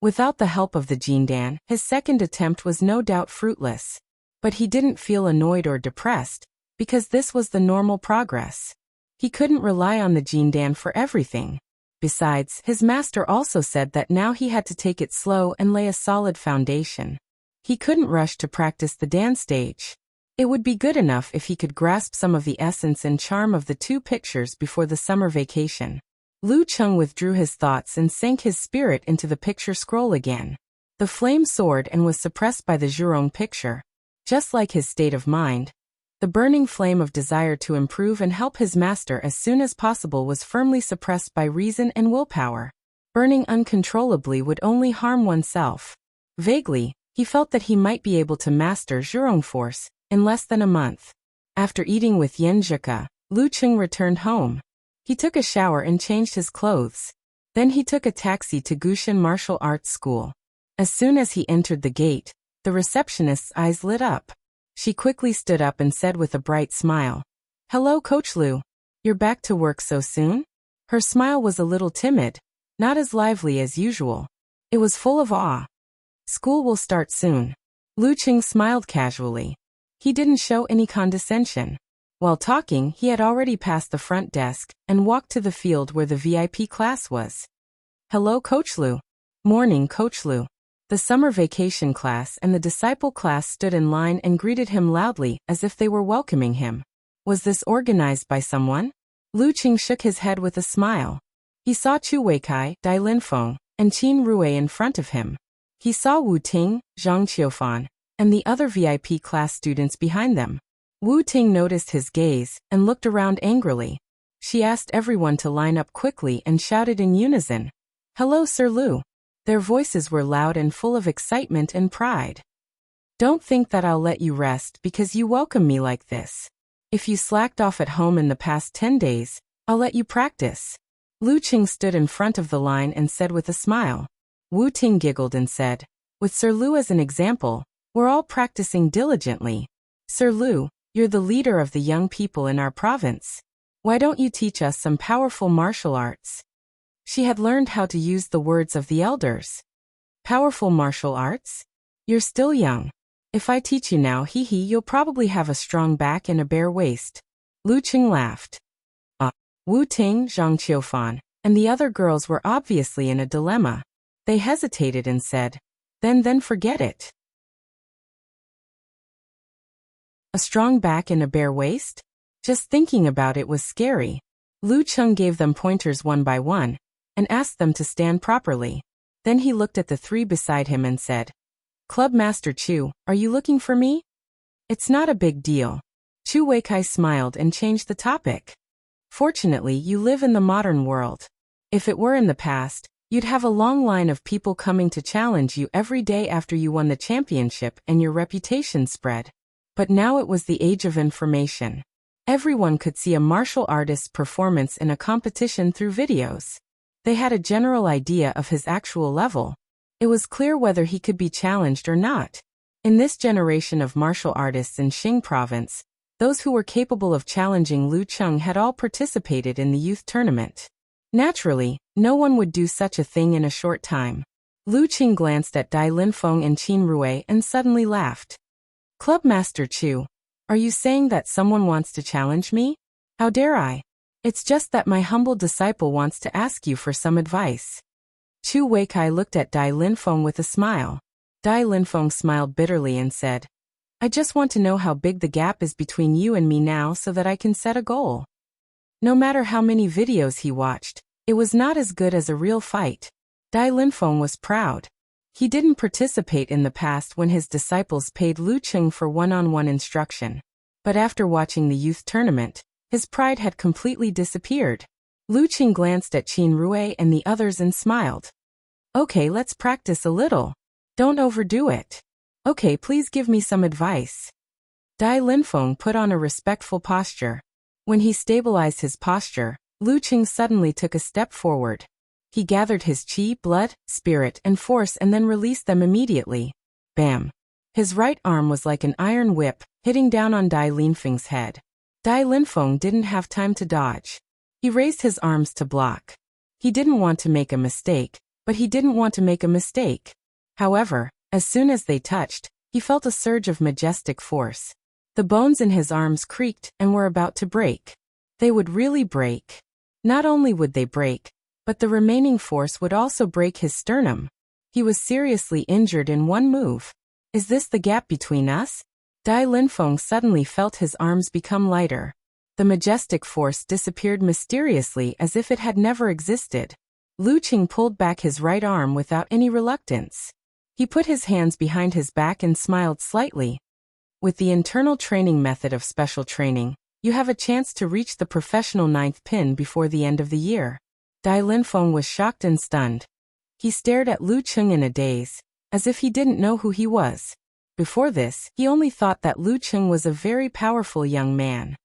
Without the help of the Jindan, his second attempt was no doubt fruitless. But he didn't feel annoyed or depressed, because this was the normal progress. He couldn't rely on the Jindan for everything. Besides, his master also said that now he had to take it slow and lay a solid foundation. He couldn't rush to practice the Dan stage. It would be good enough if he could grasp some of the essence and charm of the two pictures before the summer vacation. Lu Cheng withdrew his thoughts and sank his spirit into the picture scroll again. The flame soared and was suppressed by the Zhurong picture. Just like his state of mind, the burning flame of desire to improve and help his master as soon as possible was firmly suppressed by reason and willpower. Burning uncontrollably would only harm oneself. Vaguely, he felt that he might be able to master Zhurong force in less than a month. After eating with Yen Zhika, Lu Cheng returned home. He took a shower and changed his clothes. Then he took a taxi to Gushin Martial Arts School. As soon as he entered the gate, the receptionist's eyes lit up. She quickly stood up and said with a bright smile, "Hello, Coach Lu. You're back to work so soon?" Her smile was a little timid, not as lively as usual. It was full of awe. "School will start soon." Lu Cheng smiled casually. He didn't show any condescension. While talking, he had already passed the front desk and walked to the field where the VIP class was. "Hello, Coach Lu." "Morning, Coach Lu." The summer vacation class and the disciple class stood in line and greeted him loudly as if they were welcoming him. Was this organized by someone? Lu Cheng shook his head with a smile. He saw Chu Weikai, Dai Linfeng, and Qin Rue in front of him. He saw Wu Ting, Zhang Qiufan, and the other VIP class students behind them. Wu Ting noticed his gaze and looked around angrily. She asked everyone to line up quickly and shouted in unison, "Hello, Sir Lu." Their voices were loud and full of excitement and pride. "Don't think that I'll let you rest because you welcome me like this. If you slacked off at home in the past 10 days, I'll let you practice." Lu Cheng stood in front of the line and said with a smile. Wu Ting giggled and said, "With Sir Lu as an example, we're all practicing diligently. Sir Lu, you're the leader of the young people in our province. Why don't you teach us some powerful martial arts?" She had learned how to use the words of the elders. "Powerful martial arts? You're still young. If I teach you now, you'll probably have a strong back and a bare waist." Lu Cheng laughed. Wu Ting, Zhang Qiufan, and the other girls were obviously in a dilemma. They hesitated and said, Then forget it." A strong back and a bare waist? Just thinking about it was scary. Lu Cheng gave them pointers one by one, and asked them to stand properly. Then he looked at the three beside him and said, "Club Master Chu, are you looking for me?" "It's not a big deal." Chu Weikai smiled and changed the topic. "Fortunately, you live in the modern world. If it were in the past, you'd have a long line of people coming to challenge you every day after you won the championship and your reputation spread. But now it was the age of information. Everyone could see a martial artist's performance in a competition through videos. They had a general idea of his actual level. It was clear whether he could be challenged or not. In this generation of martial artists in Xing province, those who were capable of challenging Lu Cheng had all participated in the youth tournament. Naturally, no one would do such a thing in a short time. Lu Cheng glanced at Dai Linfeng and Qin Rue and suddenly laughed. "Club Master Chu, are you saying that someone wants to challenge me? How dare I? It's just that my humble disciple wants to ask you for some advice." Chu Weikai looked at Dai Linfeng with a smile. Dai Linfeng smiled bitterly and said, "I just want to know how big the gap is between you and me now so that I can set a goal." No matter how many videos he watched, it was not as good as a real fight. Dai Linfeng was proud. He didn't participate in the past when his disciples paid Lu Cheng for one-on-one instruction. But after watching the youth tournament, his pride had completely disappeared. Lu Cheng glanced at Qin Rue and the others and smiled. "Okay, let's practice a little. Don't overdo it. Okay, please give me some advice." Dai Linfeng put on a respectful posture. When he stabilized his posture, Lu Cheng suddenly took a step forward. He gathered his qi, blood, spirit, and force and then released them immediately. Bam! His right arm was like an iron whip, hitting down on Dai Linfeng's head. Dai Linfeng didn't have time to dodge. He raised his arms to block. He didn't want to make a mistake, but he didn't want to make a mistake. However, as soon as they touched, he felt a surge of majestic force. The bones in his arms creaked and were about to break. They would really break. Not only would they break, but the remaining force would also break his sternum. He was seriously injured in one move. Is this the gap between us? Dai Linfeng suddenly felt his arms become lighter. The majestic force disappeared mysteriously as if it had never existed. Lu Qing pulled back his right arm without any reluctance. He put his hands behind his back and smiled slightly. With the internal training method of special training, you have a chance to reach the professional 9th pin before the end of the year. Dai Linfeng was shocked and stunned. He stared at Lu Qing in a daze, as if he didn't know who he was. Before this, he only thought that Lu Qing was a very powerful young man.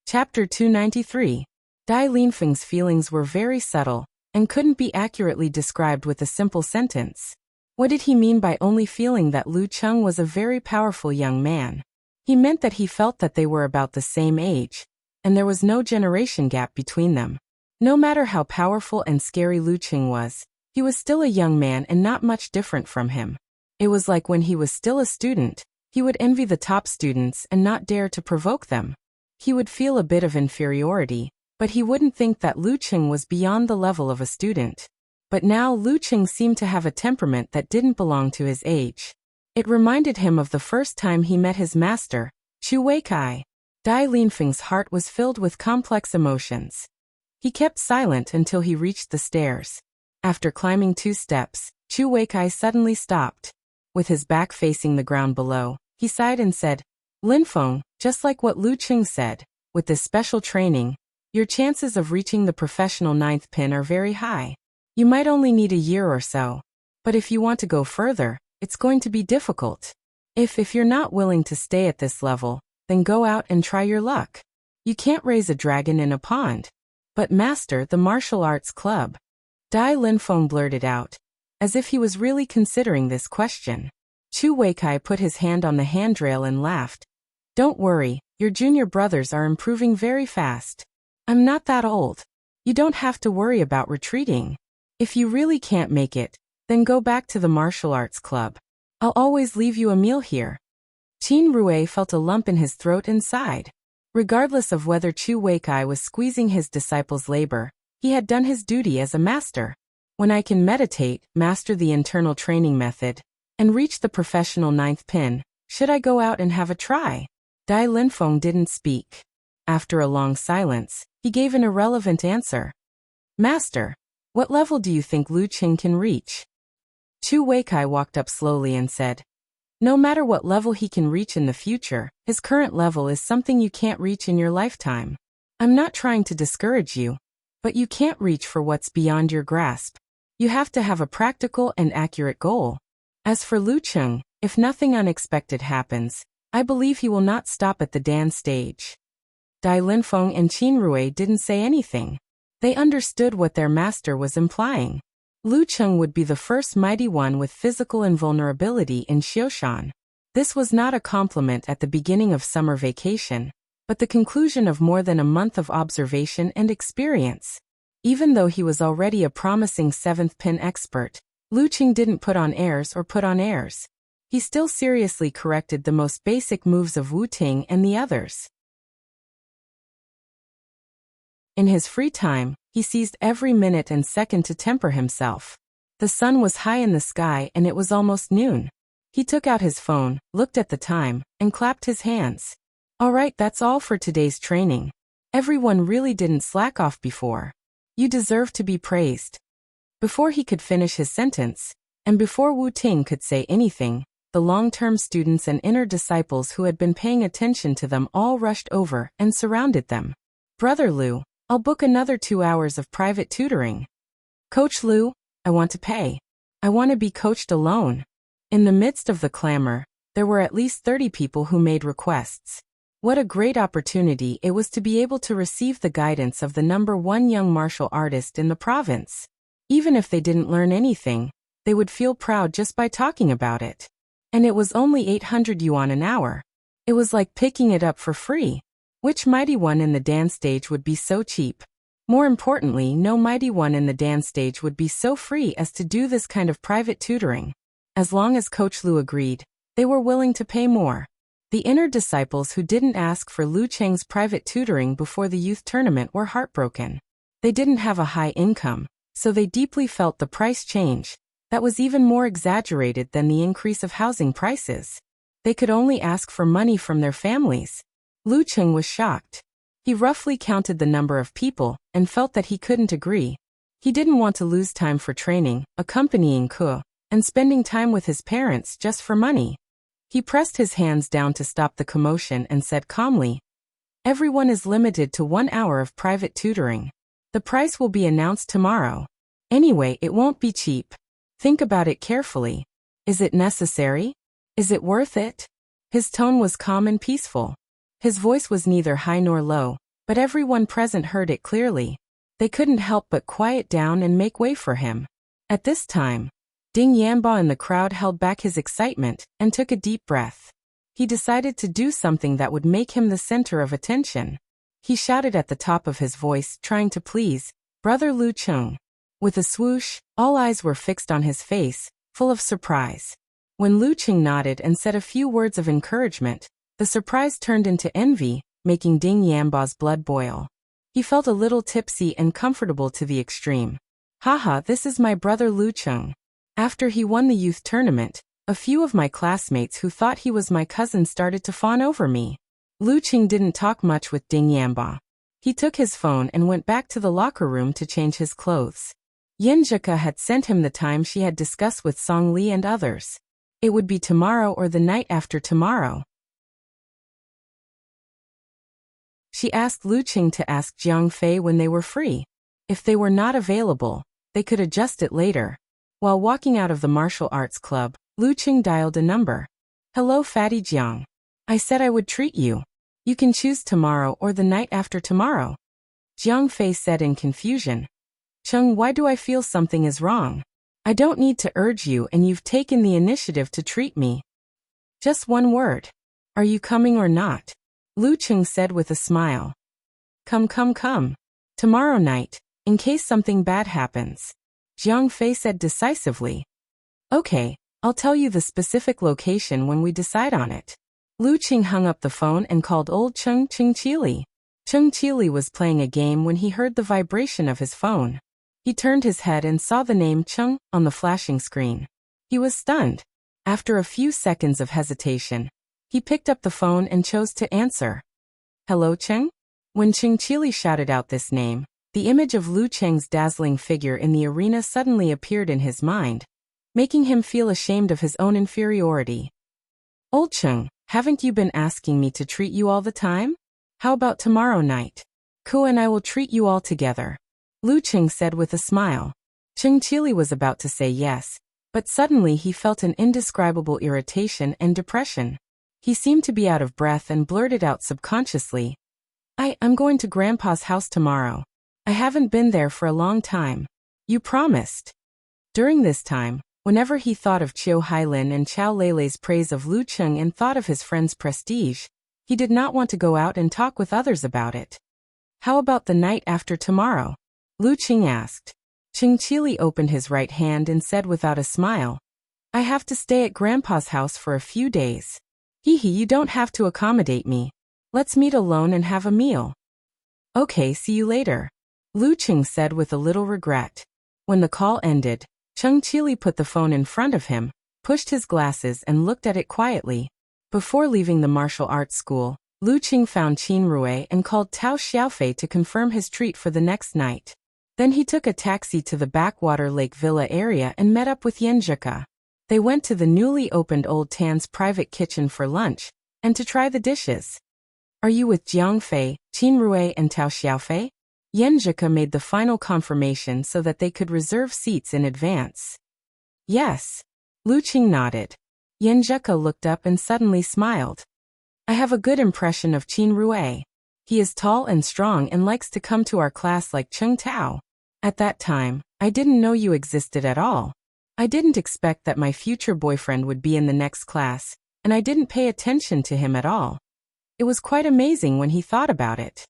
Chapter 293. Dai Linfeng's feelings were very subtle, and couldn't be accurately described with a simple sentence. What did he mean by only feeling that Lu Qing was a very powerful young man? He meant that he felt that they were about the same age, and there was no generation gap between them. No matter how powerful and scary Lu Qing was, he was still a young man and not much different from him. It was like when he was still a student, he would envy the top students and not dare to provoke them. He would feel a bit of inferiority, but he wouldn't think that Lu Qing was beyond the level of a student. But now Lu Qing seemed to have a temperament that didn't belong to his age. It reminded him of the first time he met his master, Chu Weikai. Dai Linfeng's heart was filled with complex emotions. He kept silent until he reached the stairs. After climbing 2 steps, Chu Weikai suddenly stopped. With his back facing the ground below, he sighed and said, Linfeng, just like what Lu Qing said, with this special training, your chances of reaching the professional 9th pin are very high. You might only need a year or so. But if you want to go further, it's going to be difficult. If you're not willing to stay at this level, then go out and try your luck. You can't raise a dragon in a pond. But master the martial arts club. Dai Linfeng blurted out, as if he was really considering this question. Chu Weikai put his hand on the handrail and laughed. Don't worry, your junior brothers are improving very fast. I'm not that old. You don't have to worry about retreating. If you really can't make it, then go back to the martial arts club. I'll always leave you a meal here. Qin Rue felt a lump in his throat and sighed. Regardless of whether Chu Weikai was squeezing his disciple's labor, he had done his duty as a master. When I can meditate, master the internal training method, and reach the professional 9th pin, should I go out and have a try? Dai Linfeng didn't speak. After a long silence, he gave an irrelevant answer. Master, what level do you think Lu Qing can reach? Chu Weikai walked up slowly and said, no matter what level he can reach in the future, his current level is something you can't reach in your lifetime. I'm not trying to discourage you, but you can't reach for what's beyond your grasp. You have to have a practical and accurate goal. As for Lu Qing, if nothing unexpected happens, I believe he will not stop at the Dan stage. Dai Linfeng and Qin Rue didn't say anything. They understood what their master was implying. Lu Qing would be the first mighty one with physical invulnerability in Xioshan. This was not a compliment at the beginning of summer vacation, but the conclusion of more than a month of observation and experience. Even though he was already a promising 7th pin expert, Lu Qing didn't put on airs. He still seriously corrected the most basic moves of Wu Ting and the others. In his free time, he seized every minute and second to temper himself. The sun was high in the sky and it was almost noon. He took out his phone, looked at the time, and clapped his hands. Alright, that's all for today's training. Everyone really didn't slack off before. You deserve to be praised. Before he could finish his sentence, and before Wu Ting could say anything, the long-term students and inner disciples who had been paying attention to them all rushed over and surrounded them. Brother Lu, I'll book another 2 hours of private tutoring. Coach Lu, I want to pay. I want to be coached alone. In the midst of the clamor, there were at least 30 people who made requests. What a great opportunity it was to be able to receive the guidance of the #1 young martial artist in the province. Even if they didn't learn anything, they would feel proud just by talking about it. And it was only 800 yuan an hour. It was like picking it up for free. Which mighty one in the dance stage would be so cheap? More importantly, no mighty one in the dance stage would be so free as to do this kind of private tutoring. As long as Coach Lu agreed, they were willing to pay more. The inner disciples who didn't ask for Lu Cheng's private tutoring before the youth tournament were heartbroken. They didn't have a high income, so they deeply felt the price change. That was even more exaggerated than the increase of housing prices. They could only ask for money from their families. Lu Cheng was shocked. He roughly counted the number of people and felt that he couldn't agree. He didn't want to lose time for training, accompanying Ke, and spending time with his parents just for money. He pressed his hands down to stop the commotion and said calmly, "Everyone is limited to 1 hour of private tutoring. The price will be announced tomorrow. Anyway, it won't be cheap. Think about it carefully. Is it necessary? Is it worth it?" His tone was calm and peaceful. His voice was neither high nor low, but everyone present heard it clearly. They couldn't help but quiet down and make way for him. At this time, Ding Yanba in the crowd held back his excitement and took a deep breath. He decided to do something that would make him the center of attention. He shouted at the top of his voice, trying to please, "Brother Lu Cheng." With a swoosh, all eyes were fixed on his face, full of surprise. When Lu Cheng nodded and said a few words of encouragement, the surprise turned into envy, making Ding Yanba's blood boil. He felt a little tipsy and comfortable to the extreme. "Haha, this is my brother Lu Cheng. After he won the youth tournament, a few of my classmates who thought he was my cousin started to fawn over me." Lu Cheng didn't talk much with Ding Yanba. He took his phone and went back to the locker room to change his clothes. Yenjika had sent him the time she had discussed with Song Li and others. It would be tomorrow or the night after tomorrow. She asked Lu Cheng to ask Jiang Fei when they were free. If they were not available, they could adjust it later. While walking out of the martial arts club, Lu Cheng dialed a number. "Hello, Fatty Jiang. I said I would treat you. You can choose tomorrow or the night after tomorrow." Jiang Fei said in confusion. "Cheng, why do I feel something is wrong? I don't need to urge you and you've taken the initiative to treat me. Just one word. Are you coming or not?" Lu Cheng said with a smile. Come. Tomorrow night, in case something bad happens." Jiang Fei said decisively. "Okay, I'll tell you the specific location when we decide on it." Lu Cheng hung up the phone and called old Cheng Chili. Cheng Chili was playing a game when he heard the vibration of his phone. He turned his head and saw the name Cheng on the flashing screen. He was stunned. After a few seconds of hesitation, he picked up the phone and chose to answer. "Hello, Cheng?" When Cheng Chili shouted out this name, the image of Lu Cheng's dazzling figure in the arena suddenly appeared in his mind, making him feel ashamed of his own inferiority. "Old Cheng, haven't you been asking me to treat you all the time? How about tomorrow night? Ku and I will treat you all together," Lu Cheng said with a smile. Cheng Chili was about to say yes, but suddenly he felt an indescribable irritation and depression. He seemed to be out of breath and blurted out subconsciously, I'm going to Grandpa's house tomorrow. I haven't been there for a long time. You promised." During this time, whenever he thought of Chiu Hailin and Chao Leilei's praise of Lu Cheng and thought of his friend's prestige, he did not want to go out and talk with others about it. "How about the night after tomorrow?" Lu Cheng asked. Cheng Chili opened his right hand and said without a smile, "I have to stay at Grandpa's house for a few days. You don't have to accommodate me. Let's meet alone and have a meal." "Okay, see you later," Lu Cheng said with a little regret. When the call ended, Cheng Chili put the phone in front of him, pushed his glasses and looked at it quietly. Before leaving the martial arts school, Lu Cheng found Qin Rui and called Tao Xiaofei to confirm his treat for the next night. Then he took a taxi to the backwater Lake Villa area and met up with Yenjika. They went to the newly opened Old Tan's private kitchen for lunch, and to try the dishes. "Are you with Jiang Fei, Qin Rui and Tao Xiaofei?" Yenjika made the final confirmation so that they could reserve seats in advance. "Yes." Lu Cheng nodded. Yenjika looked up and suddenly smiled. "I have a good impression of Qin Rui. He is tall and strong and likes to come to our class like Cheng Tao. At that time, I didn't know you existed at all. I didn't expect that my future boyfriend would be in the next class, and I didn't pay attention to him at all. It was quite amazing when he thought about it.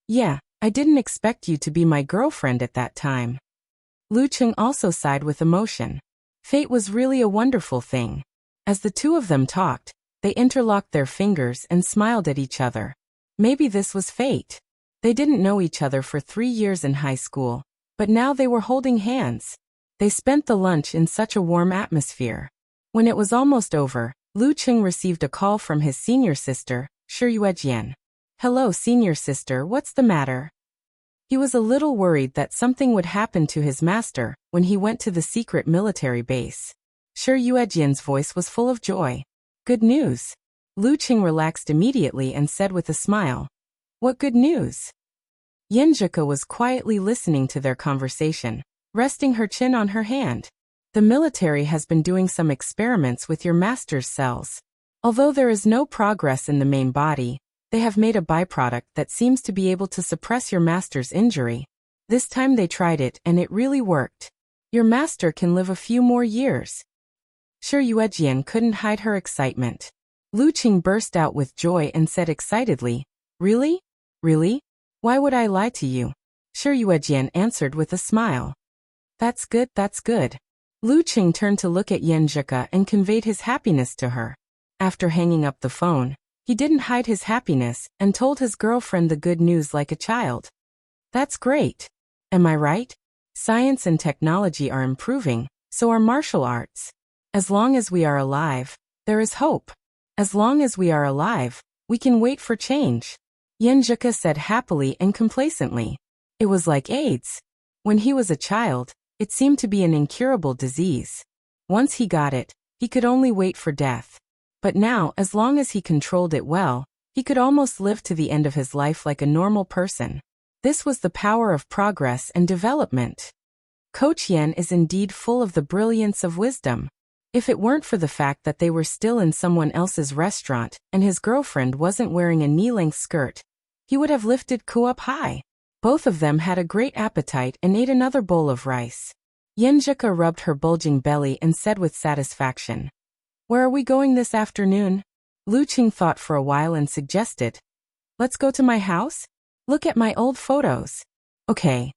Yeah, I didn't expect you to be my girlfriend at that time. Lu Cheng also sighed with emotion. Fate was really a wonderful thing. As the two of them talked, they interlocked their fingers and smiled at each other. Maybe this was fate. They didn't know each other for 3 years in high school, but now they were holding hands. They spent the lunch in such a warm atmosphere. When it was almost over, Lu Cheng received a call from his senior sister, Shi Yuejian. Hello, senior sister, what's the matter? He was a little worried that something would happen to his master when he went to the secret military base. Shi Yuejian's voice was full of joy. Good news. Lu Cheng relaxed immediately and said with a smile. What good news? Yenjika was quietly listening to their conversation, resting her chin on her hand. The military has been doing some experiments with your master's cells. Although there is no progress in the main body, they have made a byproduct that seems to be able to suppress your master's injury. This time they tried it and it really worked. Your master can live a few more years. Shi Yuejian couldn't hide her excitement. Lu Cheng burst out with joy and said excitedly, Really? Really? Why would I lie to you? Shi Yuejian answered with a smile. That's good, that's good. Lu Cheng turned to look at Yenjika and conveyed his happiness to her. After hanging up the phone, he didn't hide his happiness and told his girlfriend the good news like a child. That's great. Am I right? Science and technology are improving, so are martial arts. As long as we are alive, there is hope. As long as we are alive, we can wait for change. Yenjika said happily and complacently. It was like AIDS. When he was a child, it seemed to be an incurable disease. Once he got it, he could only wait for death. But now, as long as he controlled it well, he could almost live to the end of his life like a normal person. This was the power of progress and development. Coach Yen is indeed full of the brilliance of wisdom. If it weren't for the fact that they were still in someone else's restaurant and his girlfriend wasn't wearing a knee-length skirt, he would have lifted Ku up high. Both of them had a great appetite and ate another bowl of rice. Yenjika rubbed her bulging belly and said with satisfaction, Where are we going this afternoon? Lu Cheng thought for a while and suggested, Let's go to my house? Look at my old photos. Okay.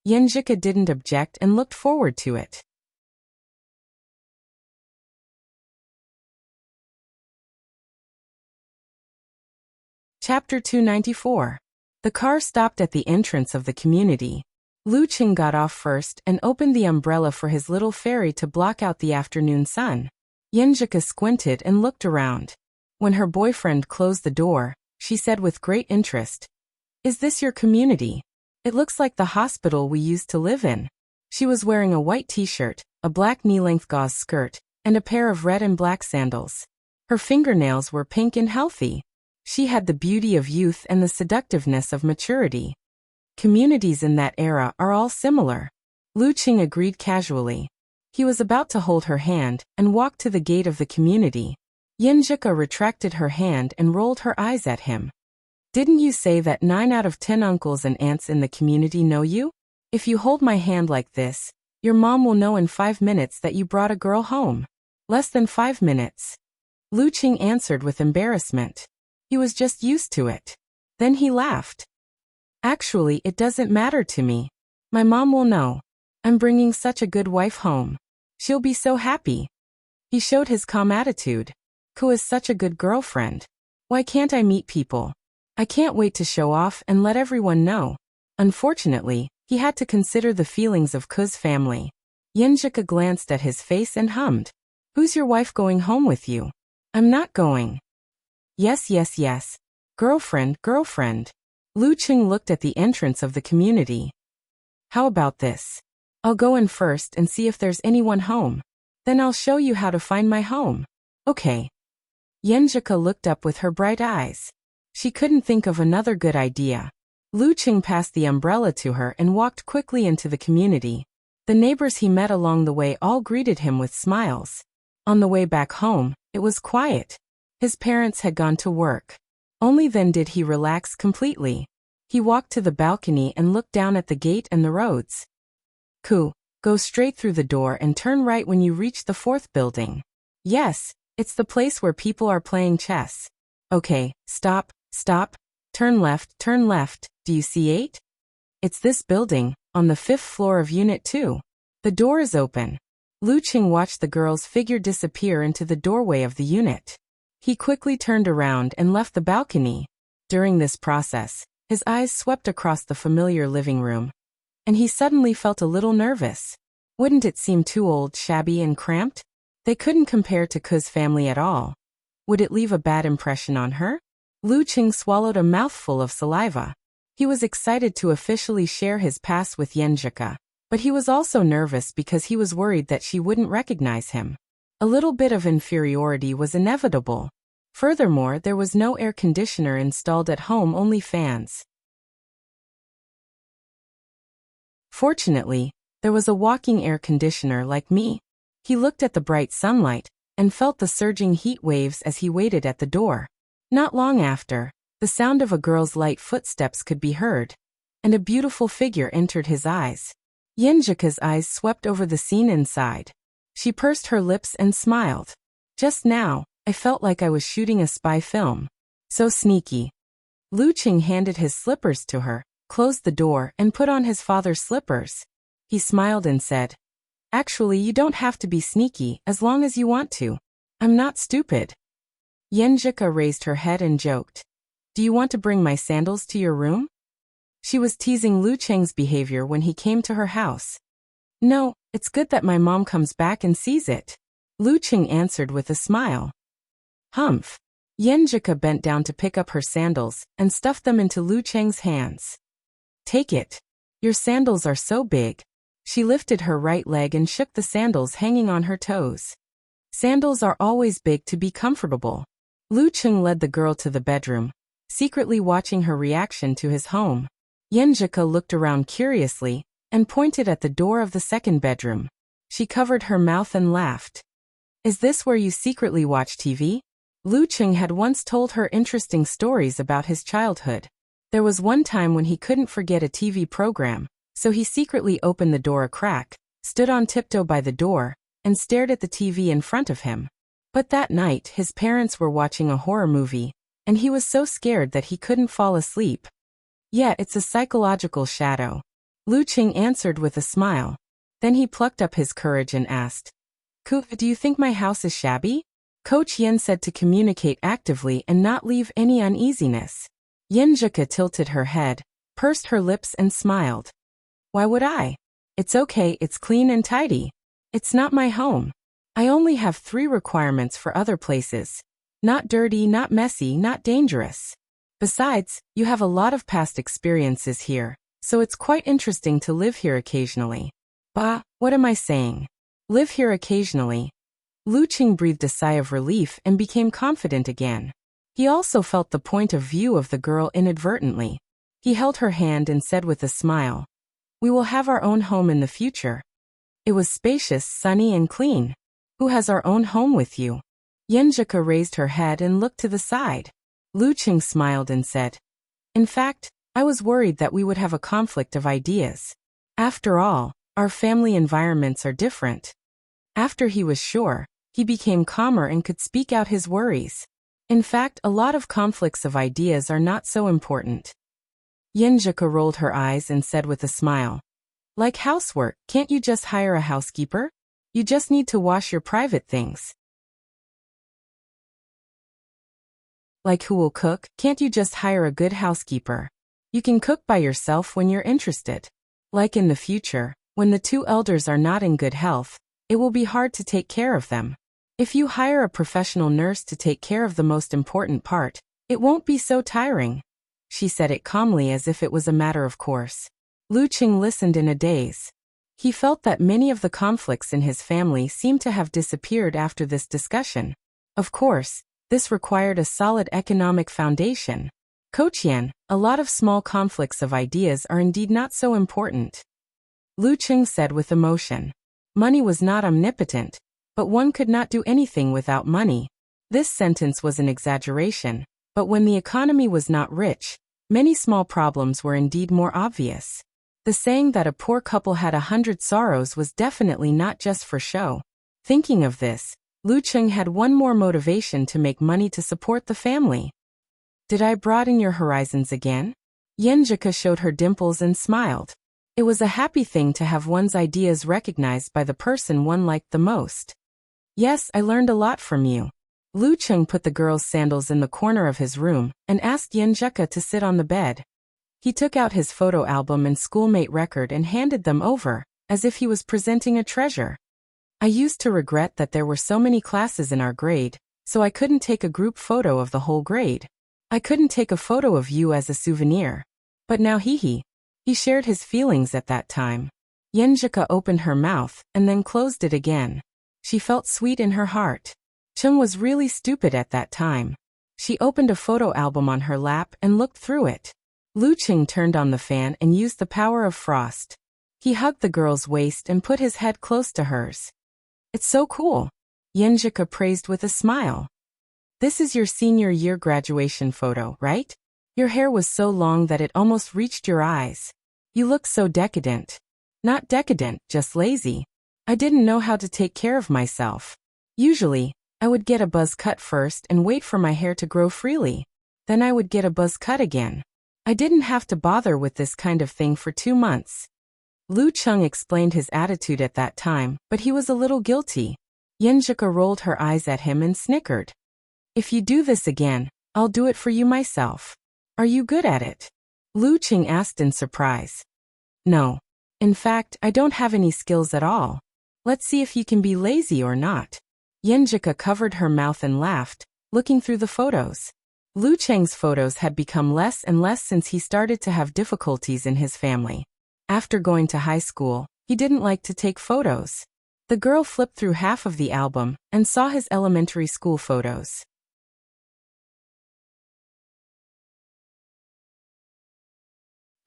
Yenjika didn't object and looked forward to it. Chapter 294. The car stopped at the entrance of the community. Lu Cheng got off first and opened the umbrella for his little fairy to block out the afternoon sun. Yenjika squinted and looked around. When her boyfriend closed the door, she said with great interest, Is this your community? It looks like the hospital we used to live in. She was wearing a white t-shirt, a black knee-length gauze skirt, and a pair of red and black sandals. Her fingernails were pink and healthy. She had the beauty of youth and the seductiveness of maturity. Communities in that era are all similar. Lu Cheng agreed casually. He was about to hold her hand and walk to the gate of the community. Yenjika retracted her hand and rolled her eyes at him. Didn't you say that 9 out of 10 uncles and aunts in the community know you? If you hold my hand like this, your mom will know in 5 minutes that you brought a girl home. Less than 5 minutes. Lu Cheng answered with embarrassment. He was just used to it. Then he laughed. Actually, it doesn't matter to me. My mom will know. I'm bringing such a good wife home. She'll be so happy. He showed his calm attitude. Ku is such a good girlfriend. Why can't I meet people? I can't wait to show off and let everyone know. Unfortunately, he had to consider the feelings of Ku's family. Yenjika glanced at his face and hummed. Who's your wife going home with you? I'm not going. Yes, yes, yes. Girlfriend, girlfriend. Lu Cheng looked at the entrance of the community. How about this? I'll go in first and see if there's anyone home. Then I'll show you how to find my home. Okay. Yenjika looked up with her bright eyes. She couldn't think of another good idea. Lu Cheng passed the umbrella to her and walked quickly into the community. The neighbors he met along the way all greeted him with smiles. On the way back home, it was quiet. His parents had gone to work. Only then did he relax completely. He walked to the balcony and looked down at the gate and the roads. Go straight through the door and turn right when you reach the 4th building. Yes, it's the place where people are playing chess. Okay, stop. Turn left, do you see 8? It's this building, on the 5th floor of Unit 2. The door is open. Lu Qing watched the girl's figure disappear into the doorway of the unit. He quickly turned around and left the balcony. During this process, his eyes swept across the familiar living room, and he suddenly felt a little nervous. Wouldn't it seem too old, shabby, and cramped? They couldn't compare to Ku's family at all. Would it leave a bad impression on her? Lu Qing swallowed a mouthful of saliva. He was excited to officially share his past with Yenjika, but he was also nervous because he was worried that she wouldn't recognize him. A little bit of inferiority was inevitable. Furthermore, there was no air conditioner installed at home, only fans. Fortunately, there was a walking air conditioner like me. He looked at the bright sunlight and felt the surging heat waves as he waited at the door. Not long after, the sound of a girl's light footsteps could be heard, and a beautiful figure entered his eyes. Yenjika's eyes swept over the scene inside. She pursed her lips and smiled. Just now, I felt like I was shooting a spy film. So sneaky. Lu Qing handed his slippers to her, closed the door, and put on his father's slippers. He smiled and said, "Actually, you don't have to be sneaky as long as you want to. I'm not stupid." Yenjika raised her head and joked, "Do you want to bring my sandals to your room?" She was teasing Lu Qing's behavior when he came to her house. "No, it's good that my mom comes back and sees it," Lu Qing answered with a smile. Humph. Yenjika bent down to pick up her sandals and stuffed them into Lu Qing's hands. "Take it. Your sandals are so big." She lifted her right leg and shook the sandals hanging on her toes. Sandals are always big to be comfortable. Lu Qing led the girl to the bedroom, secretly watching her reaction to his home. Yenjika looked around curiously and pointed at the door of the 2nd bedroom. She covered her mouth and laughed. "Is this where you secretly watch TV?" Lu Qing had once told her interesting stories about his childhood. There was one time when he couldn't forget a TV program, so he secretly opened the door a crack, stood on tiptoe by the door, and stared at the TV in front of him. But that night, his parents were watching a horror movie, and he was so scared that he couldn't fall asleep. "Yeah, it's a psychological shadow," Lu Qing answered with a smile. Then he plucked up his courage and asked, "Ku, do you think my house is shabby?" Coach Yen said to communicate actively and not leave any uneasiness. Yenjika tilted her head, pursed her lips and smiled. "Why would I? It's okay, it's clean and tidy. It's not my home. I only have 3 requirements for other places. Not dirty, not messy, not dangerous. Besides, you have a lot of past experiences here, so it's quite interesting to live here occasionally." "Bah, what am I saying? Live here occasionally." Lu Qing breathed a sigh of relief and became confident again. He also felt the point of view of the girl inadvertently. He held her hand and said with a smile, "We will have our own home in the future." It was spacious, sunny, and clean. "Who has our own home with you?" Yenjika raised her head and looked to the side. Lu Qing smiled and said, "In fact, I was worried that we would have a conflict of ideas. After all, our family environments are different." After he was sure, he became calmer and could speak out his worries. In fact, a lot of conflicts of ideas are not so important. Yenjika rolled her eyes and said with a smile, "Like housework, can't you just hire a housekeeper? You just need to wash your private things." Like who will cook, can't you just hire a good housekeeper? You can cook by yourself when you're interested. Like in the future, when the 2 elders are not in good health, it will be hard to take care of them. If you hire a professional nurse to take care of the most important part, it won't be so tiring. She said it calmly as if it was a matter of course. Lu Qing listened in a daze. He felt that many of the conflicts in his family seemed to have disappeared after this discussion. Of course, this required a solid economic foundation. Coach Yen, a lot of small conflicts of ideas are indeed not so important. Lu Qing said with emotion. Money was not omnipotent, but one could not do anything without money. This sentence was an exaggeration, but when the economy was not rich, Many small problems were indeed more obvious. The saying that a poor couple had 100 sorrows was definitely not just for show. Thinking of this, Lu Cheng had one more motivation to make money to support the family. Did I broaden your horizons again? Yenjika showed her dimples and smiled. It was a happy thing to have one's ideas recognized by the person one liked the most. Yes, I learned a lot from you. Lu Cheng put the girl's sandals in the corner of his room and asked Yenjika to sit on the bed. He took out his photo album and schoolmate record and handed them over, as if he was presenting a treasure. I used to regret that there were so many classes in our grade, so I couldn't take a group photo of the whole grade. I couldn't take a photo of you as a souvenir. But now he shared his feelings at that time. Yenjika opened her mouth and then closed it again. She felt sweet in her heart. Chung was really stupid at that time. She opened a photo album on her lap and looked through it. Lu Cheng turned on the fan and used the power of frost. He hugged the girl's waist and put his head close to hers. It's so cool, Yenjika praised with a smile. This is your senior year graduation photo, right? Your hair was so long that it almost reached your eyes. You look so decadent. Not decadent, just lazy. I didn't know how to take care of myself. Usually, I would get a buzz cut first and wait for my hair to grow freely. Then I would get a buzz cut again. I didn't have to bother with this kind of thing for 2 months. Lu Cheng explained his attitude at that time, but he was a little guilty. Yenjika rolled her eyes at him and snickered. If you do this again, I'll do it for you myself. Are you good at it? Lu Cheng asked in surprise. No. In fact, I don't have any skills at all. Let's see if you can be lazy or not. Yenjika covered her mouth and laughed, looking through the photos. Lu Cheng's photos had become less and less since he started to have difficulties in his family. After going to high school, he didn't like to take photos. The girl flipped through half of the album and saw his elementary school photos.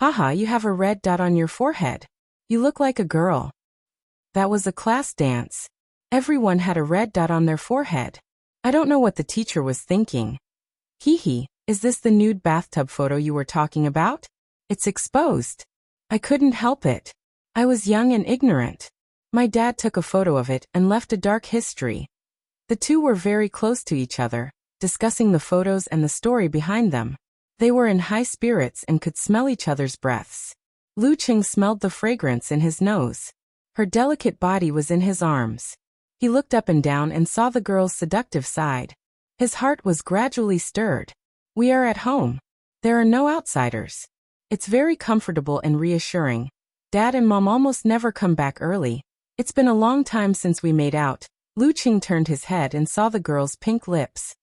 Haha, you have a red dot on your forehead. You look like a girl. That was a class dance. Everyone had a red dot on their forehead. I don't know what the teacher was thinking. Is this the nude bathtub photo you were talking about? It's exposed. I couldn't help it. I was young and ignorant. My dad took a photo of it and left a dark history. The two were very close to each other, discussing the photos and the story behind them. They were in high spirits and could smell each other's breaths. Lu Cheng smelled the fragrance in his nose. Her delicate body was in his arms. He looked up and down and saw the girl's seductive side. His heart was gradually stirred. We are at home. There are no outsiders. It's very comfortable and reassuring. Dad and Mom almost never come back early. It's been a long time since we made out. Lu Cheng turned his head and saw the girl's pink lips.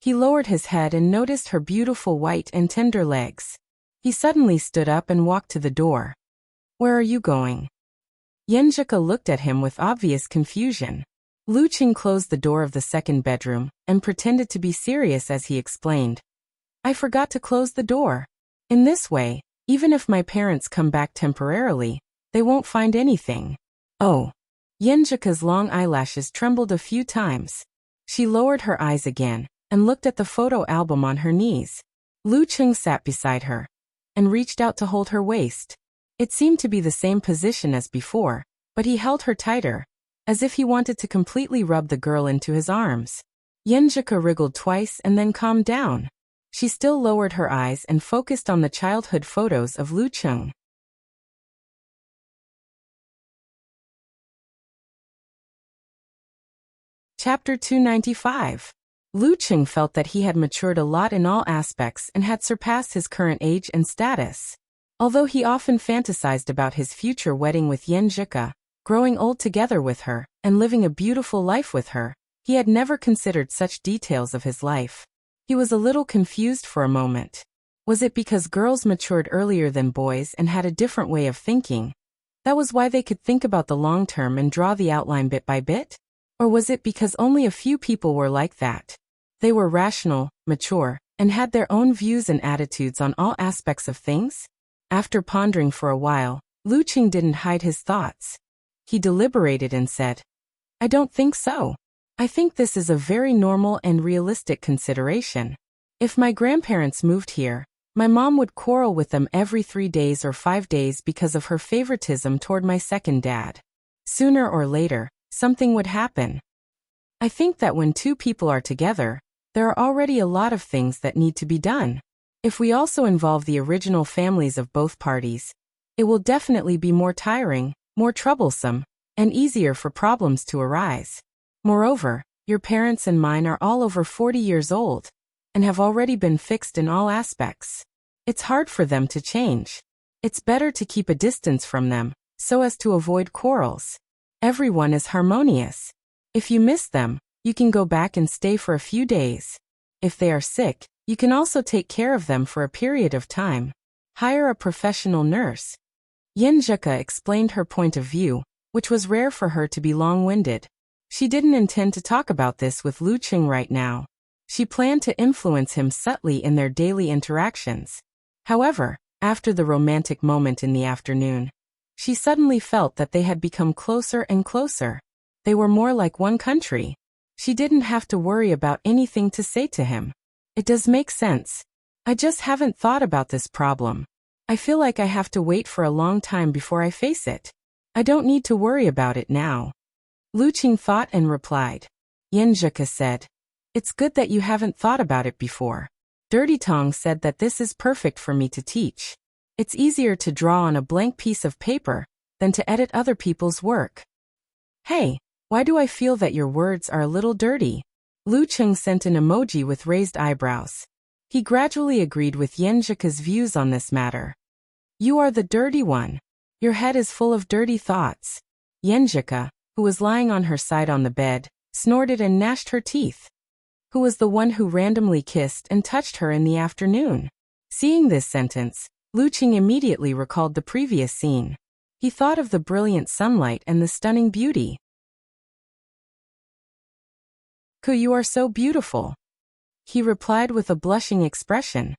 He lowered his head and noticed her beautiful white and tender legs. He suddenly stood up and walked to the door. Where are you going? Yenjika looked at him with obvious confusion. Lu Cheng closed the door of the second bedroom and pretended to be serious as he explained. I forgot to close the door. In this way, even if my parents come back temporarily, they won't find anything. Oh. Yenjika's long eyelashes trembled a few times. She lowered her eyes again and looked at the photo album on her knees. Lu Cheng sat beside her and reached out to hold her waist. It seemed to be the same position as before, but he held her tighter, as if he wanted to completely rub the girl into his arms. Yenjika wriggled twice and then calmed down. She still lowered her eyes and focused on the childhood photos of Lu Cheng. Chapter 295. Lu Cheng felt that he had matured a lot in all aspects and had surpassed his current age and status. Although he often fantasized about his future wedding with Yenjika, growing old together with her, and living a beautiful life with her, he had never considered such details of his life. He was a little confused for a moment. Was it because girls matured earlier than boys and had a different way of thinking? That was why they could think about the long term and draw the outline bit by bit? Or was it because only a few people were like that? They were rational, mature, and had their own views and attitudes on all aspects of things? After pondering for a while, Lu Cheng didn't hide his thoughts. He deliberated and said, I don't think so. I think this is a very normal and realistic consideration. If my grandparents moved here, My mom would quarrel with them every 3 days or 5 days because of her favoritism toward my second dad. Sooner or later, something would happen. I think that when two people are together, there are already a lot of things that need to be done. If we also involve the original families of both parties, it will definitely be more tiring, more troublesome, and easier for problems to arise. Moreover, your parents and mine are all over 40 years old, and have already been fixed in all aspects. It's hard for them to change. It's better to keep a distance from them, so as to avoid quarrels. Everyone is harmonious. If you miss them, you can go back and stay for a few days. If they are sick, you can also take care of them for a period of time. Hire a professional nurse. Yenjika explained her point of view, which was rare for her to be long-winded. She didn't intend to talk about this with Lu Qing right now. She planned to influence him subtly in their daily interactions. However, after the romantic moment in the afternoon, she suddenly felt that they had become closer and closer. They were more like one country. She didn't have to worry about anything to say to him. It does make sense. I just haven't thought about this problem. I feel like I have to wait for a long time before I face it. I don't need to worry about it now. Lu Qing thought and replied. Yenjika said, "It's good that you haven't thought about it before. Dirty Tong said that this is perfect for me to teach. It's easier to draw on a blank piece of paper than to edit other people's work." Hey, why do I feel that your words are a little dirty? Lu Qing sent an emoji with raised eyebrows. He gradually agreed with Yenjika's views on this matter. You are the dirty one. Your head is full of dirty thoughts. Yenjika, who was lying on her side on the bed, snorted and gnashed her teeth. Who was the one who randomly kissed and touched her in the afternoon? Seeing this sentence, Lu Qing immediately recalled the previous scene. He thought of the brilliant sunlight and the stunning beauty. "Ku, you are so beautiful," he replied with a blushing expression.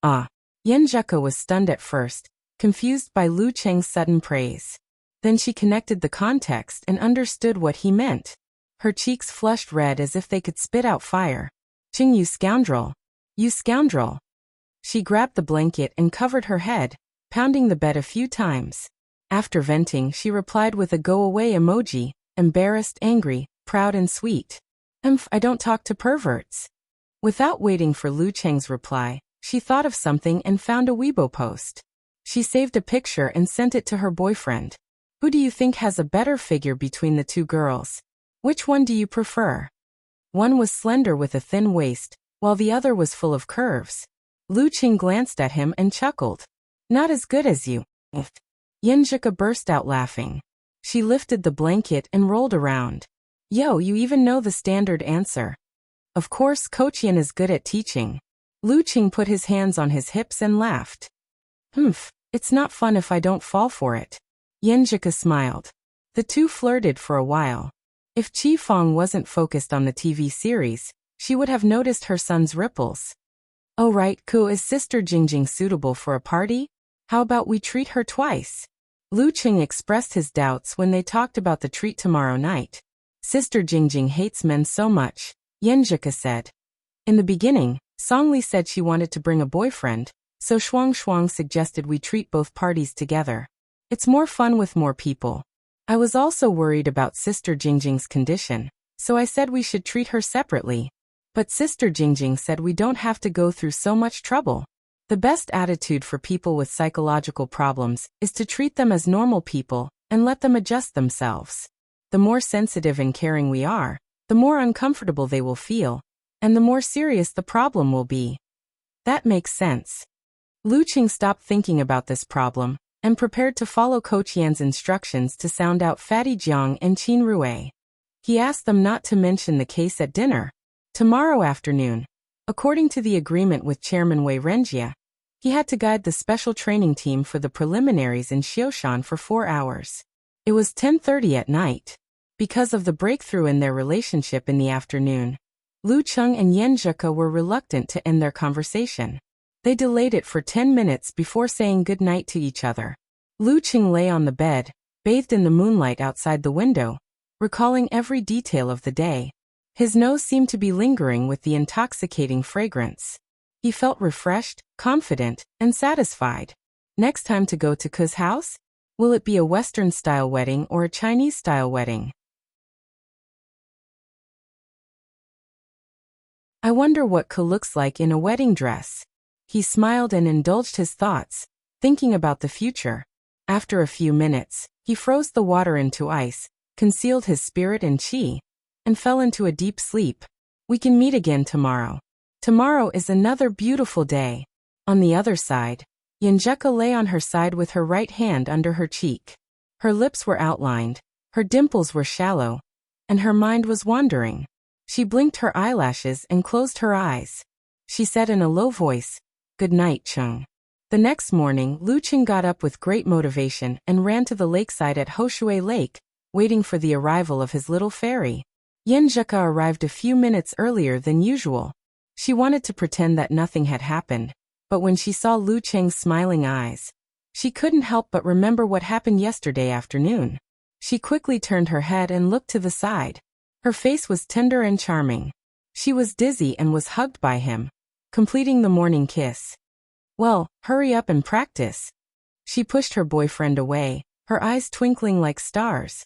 Ah. Yenjika was stunned at first, confused by Lu Qing's sudden praise. Then she connected the context and understood what he meant. Her cheeks flushed red as if they could spit out fire. "Qing, you scoundrel! You scoundrel!" She grabbed the blanket and covered her head, pounding the bed a few times. After venting, she replied with a go-away emoji, embarrassed, angry, proud and sweet. I don't talk to perverts." Without waiting for Lu Qing's reply, she thought of something and found a Weibo post. She saved a picture and sent it to her boyfriend. "Who do you think has a better figure between the two girls? Which one do you prefer?" One was slender with a thin waist, while the other was full of curves. Lu Qing glanced at him and chuckled. "Not as good as you." Yenjika burst out laughing. She lifted the blanket and rolled around. "Yo, you even know the standard answer." Of course, Kochian is good at teaching. Lu Qing put his hands on his hips and laughed. It's not fun if I don't fall for it." Yenjika smiled. The two flirted for a while. If Qi Fong wasn't focused on the TV series, she would have noticed her son's ripples. "Oh right, Ku, is Sister Jingjing suitable for a party? How about we treat her twice?" Lu Qing expressed his doubts when they talked about the treat tomorrow night. "Sister Jingjing hates men so much," Yenjika said. In the beginning, Songli said she wanted to bring a boyfriend, so Shuang suggested we treat both parties together. It's more fun with more people. I was also worried about Sister Jingjing's condition, so I said we should treat her separately. But Sister Jingjing said we don't have to go through so much trouble. The best attitude for people with psychological problems is to treat them as normal people and let them adjust themselves. The more sensitive and caring we are, the more uncomfortable they will feel, and the more serious the problem will be. That makes sense. Lu Qing stopped thinking about this problem and prepared to follow Kochian's instructions to sound out Fatty Jiang and Qin Rue. He asked them not to mention the case at dinner. Tomorrow afternoon, according to the agreement with Chairman Wei Renjia, he had to guide the special training team for the preliminaries in Xioshan for 4 hours. It was 10:30 at night. Because of the breakthrough in their relationship in the afternoon, Lu Qing and Yenjika were reluctant to end their conversation. They delayed it for 10 minutes before saying good night to each other. Lu Qing lay on the bed, bathed in the moonlight outside the window, recalling every detail of the day. His nose seemed to be lingering with the intoxicating fragrance. He felt refreshed, confident, and satisfied. Next time to go to Ku's house? Will it be a Western-style wedding or a Chinese-style wedding? I wonder what Ku looks like in a wedding dress. He smiled and indulged his thoughts, thinking about the future. After a few minutes, he froze the water into ice, concealed his spirit and chi, and fell into a deep sleep. We can meet again tomorrow. Tomorrow is another beautiful day. On the other side, Yenjeka lay on her side with her right hand under her cheek. Her lips were outlined, her dimples were shallow, and her mind was wandering. She blinked her eyelashes and closed her eyes. She said in a low voice, "Good night, Chung." The next morning, Lu Qing got up with great motivation and ran to the lakeside at Hoshui Lake, waiting for the arrival of his little fairy. Yenjeka arrived a few minutes earlier than usual. She wanted to pretend that nothing had happened, but when she saw Lu Qing's smiling eyes, she couldn't help but remember what happened yesterday afternoon. She quickly turned her head and looked to the side. Her face was tender and charming. She was dizzy and was hugged by him, completing the morning kiss. "Well, hurry up and practice." She pushed her boyfriend away, her eyes twinkling like stars.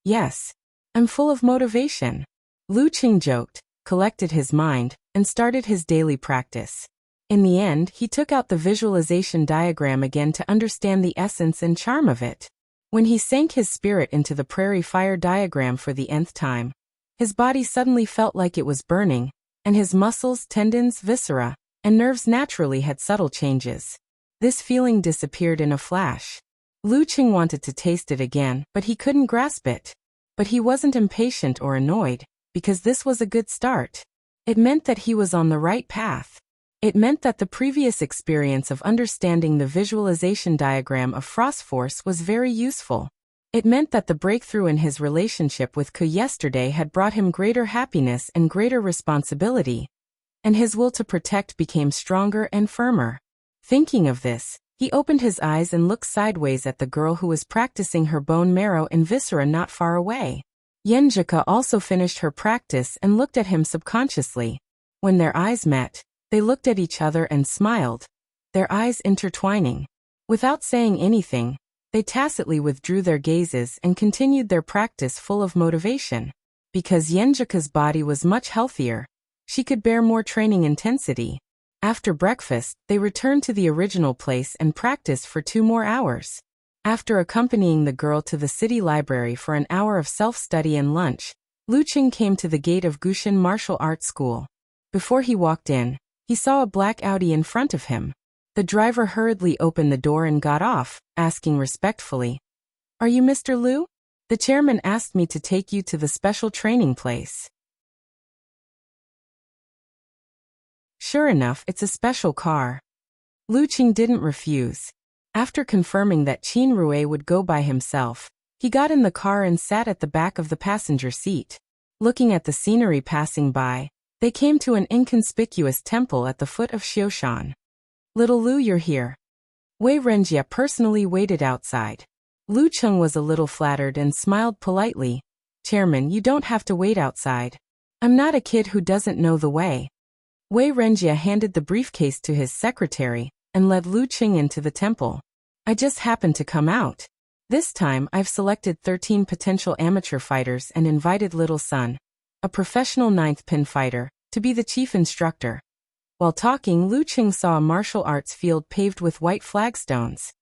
"Yes, I'm full of motivation." Lu Qing joked, collected his mind, and started his daily practice. In the end, he took out the visualization diagram again to understand the essence and charm of it. When he sank his spirit into the prairie fire diagram for the nth time, his body suddenly felt like it was burning, and his muscles, tendons, viscera, and nerves naturally had subtle changes. This feeling disappeared in a flash. Lu Qing wanted to taste it again, but he couldn't grasp it. But he wasn't impatient or annoyed, because this was a good start. It meant that he was on the right path. It meant that the previous experience of understanding the visualization diagram of Frost Force was very useful. It meant that the breakthrough in his relationship with Ku yesterday had brought him greater happiness and greater responsibility, and his will to protect became stronger and firmer. Thinking of this, he opened his eyes and looked sideways at the girl who was practicing her bone marrow and viscera not far away. Yenjika also finished her practice and looked at him subconsciously. When their eyes met, they looked at each other and smiled, their eyes intertwining. Without saying anything, they tacitly withdrew their gazes and continued their practice full of motivation. Because Yenjika's body was much healthier, she could bear more training intensity. After breakfast, they returned to the original place and practiced for 2 more hours. After accompanying the girl to the city library for an hour of self-study and lunch, Lu Qing came to the gate of Gushin Martial Arts School. Before he walked in, he saw a black Audi in front of him. The driver hurriedly opened the door and got off, asking respectfully, "Are you Mr. Liu? The chairman asked me to take you to the special training place." Sure enough, it's a special car. Lu Qing didn't refuse. After confirming that Qin Rue would go by himself, he got in the car and sat at the back of the passenger seat. Looking at the scenery passing by, they came to an inconspicuous temple at the foot of Xiushan. "Little Lu, you're here." Wei Renjia personally waited outside. Lu Qing was a little flattered and smiled politely. "Chairman, you don't have to wait outside. I'm not a kid who doesn't know the way." Wei Renjia handed the briefcase to his secretary and led Lu Qing into the temple. "I just happened to come out. This time I've selected 13 potential amateur fighters and invited Little Sun, a professional 9th pin fighter, to be the chief instructor." While talking, Lu Qing saw a martial arts field paved with white flagstones.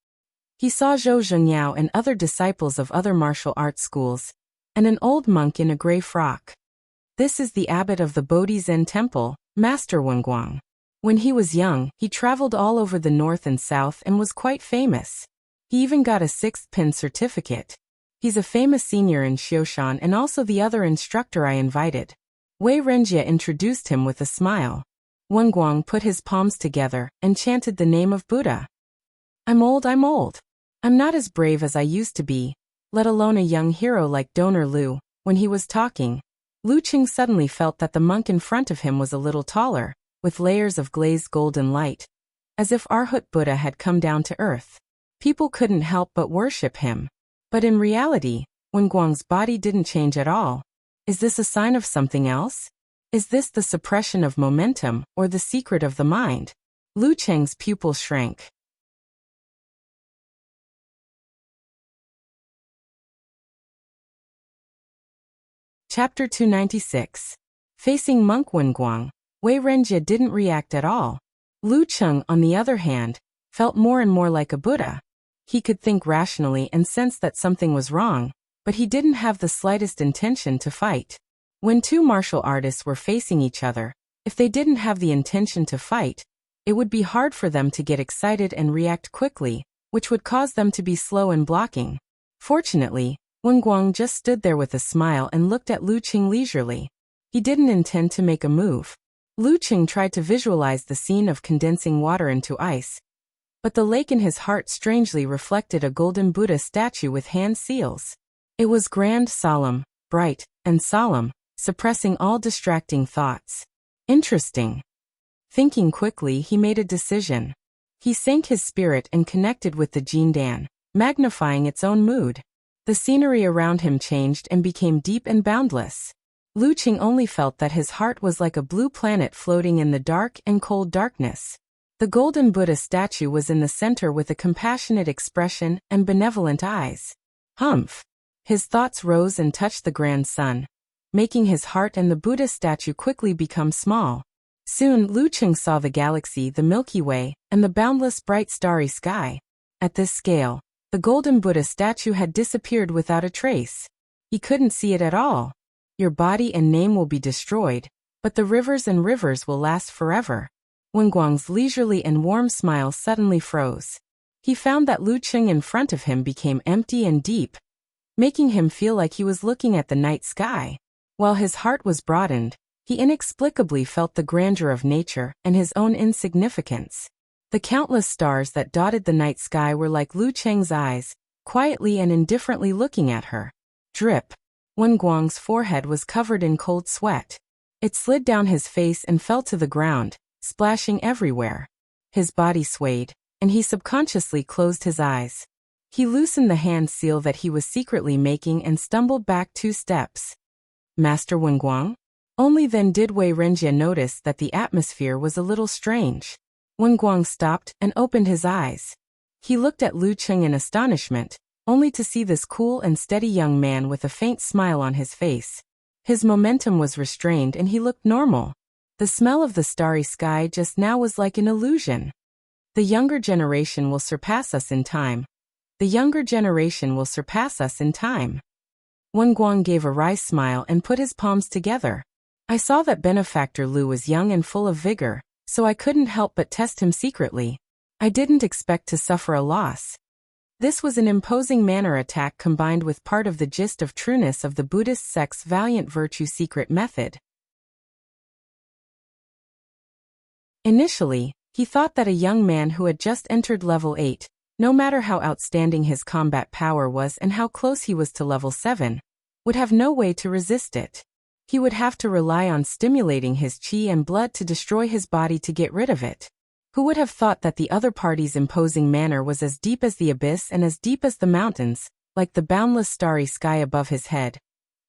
He saw Zhou Zhengyao and other disciples of other martial arts schools, and an old monk in a gray frock. "This is the abbot of the Bodhi Zen Temple, Master Wenguang. When he was young, he traveled all over the north and south and was quite famous. He even got a 6th pin certificate. He's a famous senior in Xiushan and also the other instructor I invited." Wei Renjia introduced him with a smile. Wenguang put his palms together and chanted the name of Buddha. I'm old. I'm not as brave as I used to be, let alone a young hero like Donor Lu." When he was talking, Lu Qing suddenly felt that the monk in front of him was a little taller, with layers of glazed golden light, as if Arhat Buddha had come down to earth. People couldn't help but worship him. But in reality, Wenguang's body didn't change at all. Is this a sign of something else? Is this the suppression of momentum or the secret of the mind? Lu Cheng's pupil shrank. Chapter 296. Facing Monk Wenguang, Wei Renjie didn't react at all. Lu Cheng, on the other hand, felt more and more like a Buddha. He could think rationally and sense that something was wrong, but he didn't have the slightest intention to fight. When two martial artists were facing each other, if they didn't have the intention to fight, it would be hard for them to get excited and react quickly, which would cause them to be slow in blocking. Fortunately, Wenguang just stood there with a smile and looked at Lu Cheng leisurely. He didn't intend to make a move. Lu Cheng tried to visualize the scene of condensing water into ice, but the lake in his heart strangely reflected a golden Buddha statue with hand seals. It was grand, solemn, bright, and solemn, suppressing all distracting thoughts. Interesting. Thinking quickly, he made a decision. He sank his spirit and connected with the Jindan, magnifying its own mood. The scenery around him changed and became deep and boundless. Lu Cheng only felt that his heart was like a blue planet floating in the dark and cold darkness. The golden Buddha statue was in the center with a compassionate expression and benevolent eyes. Humph! His thoughts rose and touched the grand sun, making his heart and the Buddha statue quickly become small. Soon Lu Cheng saw the galaxy, the Milky Way, and the boundless bright starry sky. At this scale, the golden Buddha statue had disappeared without a trace. He couldn't see it at all. Your body and name will be destroyed, but the rivers and rivers will last forever. Wenguang's leisurely and warm smile suddenly froze. He found that Lu Cheng in front of him became empty and deep, making him feel like he was looking at the night sky. While his heart was broadened, he inexplicably felt the grandeur of nature and his own insignificance. The countless stars that dotted the night sky were like Lu Cheng's eyes, quietly and indifferently looking at her. Drip. Wenguang's forehead was covered in cold sweat. It slid down his face and fell to the ground, splashing everywhere. His body swayed, and he subconsciously closed his eyes. He loosened the hand seal that he was secretly making and stumbled back 2 steps. Master Wenguang? Only then did Wei Renjie notice that the atmosphere was a little strange. Wenguang stopped and opened his eyes. He looked at Lu Cheng in astonishment, only to see this cool and steady young man with a faint smile on his face. His momentum was restrained and he looked normal. The smell of the starry sky just now was like an illusion. The younger generation will surpass us in time. The younger generation will surpass us in time. Wenguang gave a wry smile and put his palms together. I saw that Benefactor Lu was young and full of vigor, so I couldn't help but test him secretly. I didn't expect to suffer a loss. This was an imposing manner attack combined with part of the gist of trueness of the Buddhist sect's valiant virtue secret method. Initially, he thought that a young man who had just entered level 8, no matter how outstanding his combat power was and how close he was to level 7, would have no way to resist it. He would have to rely on stimulating his qi and blood to destroy his body to get rid of it. Who would have thought that the other party's imposing manner was as deep as the abyss and as deep as the mountains, like the boundless starry sky above his head,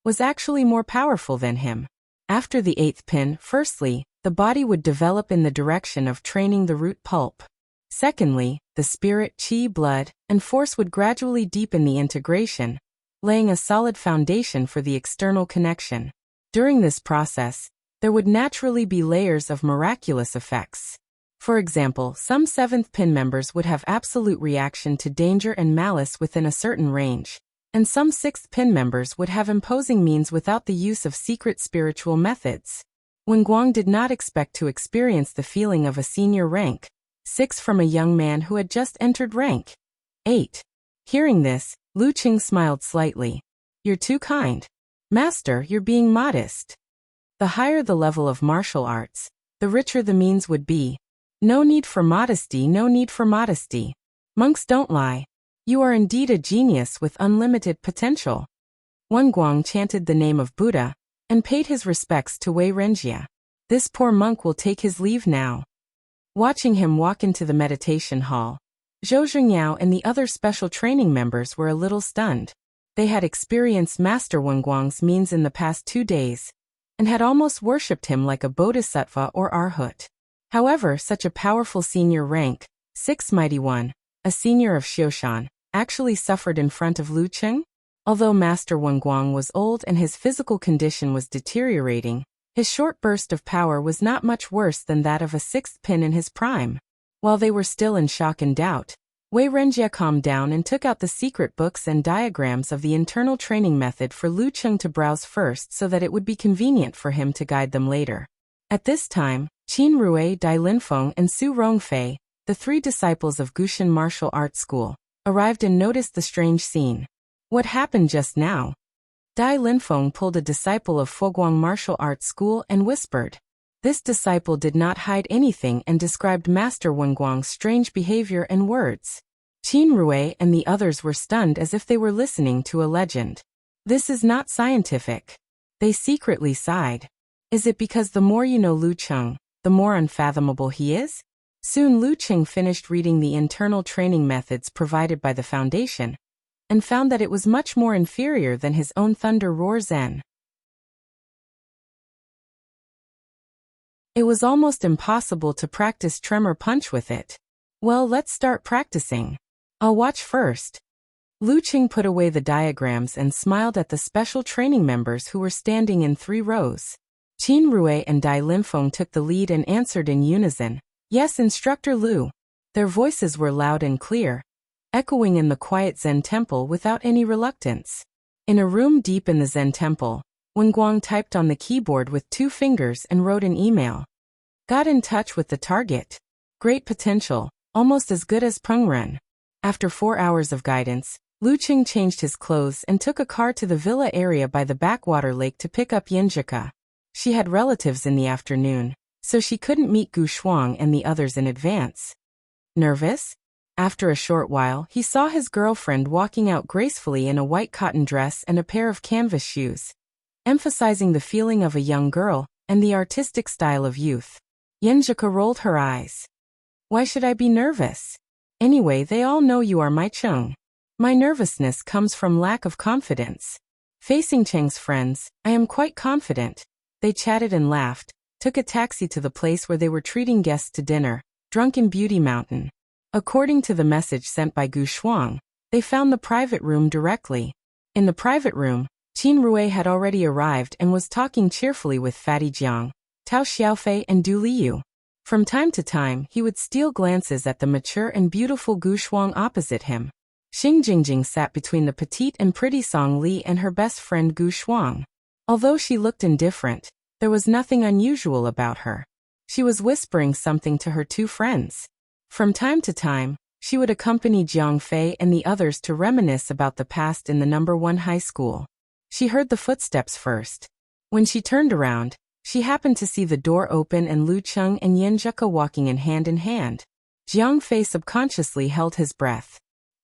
was actually more powerful than him. After the 8th pin, firstly, the body would develop in the direction of training the root pulp. Secondly, the spirit, qi, blood, and force would gradually deepen the integration, laying a solid foundation for the external connection. During this process, there would naturally be layers of miraculous effects. For example, some 7th pin members would have absolute reaction to danger and malice within a certain range, and some 6th pin members would have imposing means without the use of secret spiritual methods. Wenguang did not expect to experience the feeling of a senior rank 6 from a young man who had just entered rank 8. Hearing this, Lu Cheng smiled slightly. "You're too kind. Master, you're being modest. The higher the level of martial arts, the richer the means would be. No need for modesty, no need for modesty. Monks don't lie. You are indeed a genius with unlimited potential." Wenguang chanted the name of Buddha and paid his respects to Wei Renjie. This poor monk will take his leave now. Watching him walk into the meditation hall, Zhou Zhengyao and the other special training members were a little stunned. They had experienced Master Wenguang's means in the past 2 days, and had almost worshipped him like a bodhisattva or arhat. However, such a powerful senior rank, 6 mighty one, a senior of Xiushan, actually suffered in front of Lu Cheng? Although Master Wenguang was old and his physical condition was deteriorating, his short burst of power was not much worse than that of a sixth pin in his prime. While they were still in shock and doubt, Wei Renjie calmed down and took out the secret books and diagrams of the internal training method for Lu Cheng to browse first so that it would be convenient for him to guide them later. At this time, Qin Rui, Dai Linfeng, and Su Rongfei, the three disciples of Gushan Martial Arts School, arrived and noticed the strange scene. What happened just now? Dai Linfeng pulled a disciple of Foguang Martial Arts School and whispered. This disciple did not hide anything and described Master Wenguang's strange behavior and words. Qin Rui and the others were stunned as if they were listening to a legend. This is not scientific. They secretly sighed. Is it because the more you know Lu Cheng, the more unfathomable he is? Soon Lu Cheng finished reading the internal training methods provided by the Foundation, and found that it was much more inferior than his own Thunder Roar Zen. It was almost impossible to practice Tremor Punch with it. Well, let's start practicing. I'll watch first. Lu Cheng put away the diagrams and smiled at the special training members who were standing in 3 rows. Qin Rui and Dai Linfeng took the lead and answered in unison, "Yes, Instructor Lu." Their voices were loud and clear, echoing in the quiet Zen temple without any reluctance. In a room deep in the Zen temple, Wenguang typed on the keyboard with 2 fingers and wrote an email. Got in touch with the target. Great potential, almost as good as Pengren. After 4 hours of guidance, Lu Cheng changed his clothes and took a car to the villa area by the backwater lake to pick up Yinjika. She had relatives in the afternoon, so she couldn't meet Gu Shuang and the others in advance. Nervous? After a short while, he saw his girlfriend walking out gracefully in a white cotton dress and a pair of canvas shoes, emphasizing the feeling of a young girl and the artistic style of youth. Yinjika rolled her eyes. Why should I be nervous? Anyway, they all know you are my Cheng. My nervousness comes from lack of confidence. Facing Cheng's friends, I am quite confident. They chatted and laughed, took a taxi to the place where they were treating guests to dinner, Drunken Beauty Mountain. According to the message sent by Gu Shuang, they found the private room directly. In the private room, Qin Rui had already arrived and was talking cheerfully with Fatty Jiang, Tao Xiaofei and Du Liu. From time to time, he would steal glances at the mature and beautiful Gu Shuang opposite him. Xing Jingjing sat between the petite and pretty Song Li and her best friend Gu Shuang. Although she looked indifferent, there was nothing unusual about her. She was whispering something to her 2 friends. From time to time, she would accompany Jiang Fei and the others to reminisce about the past in the No. 1 high school. She heard the footsteps first. When she turned around, she happened to see the door open and Lu Cheng and Yinjika walking in hand. Jiang Fei subconsciously held his breath.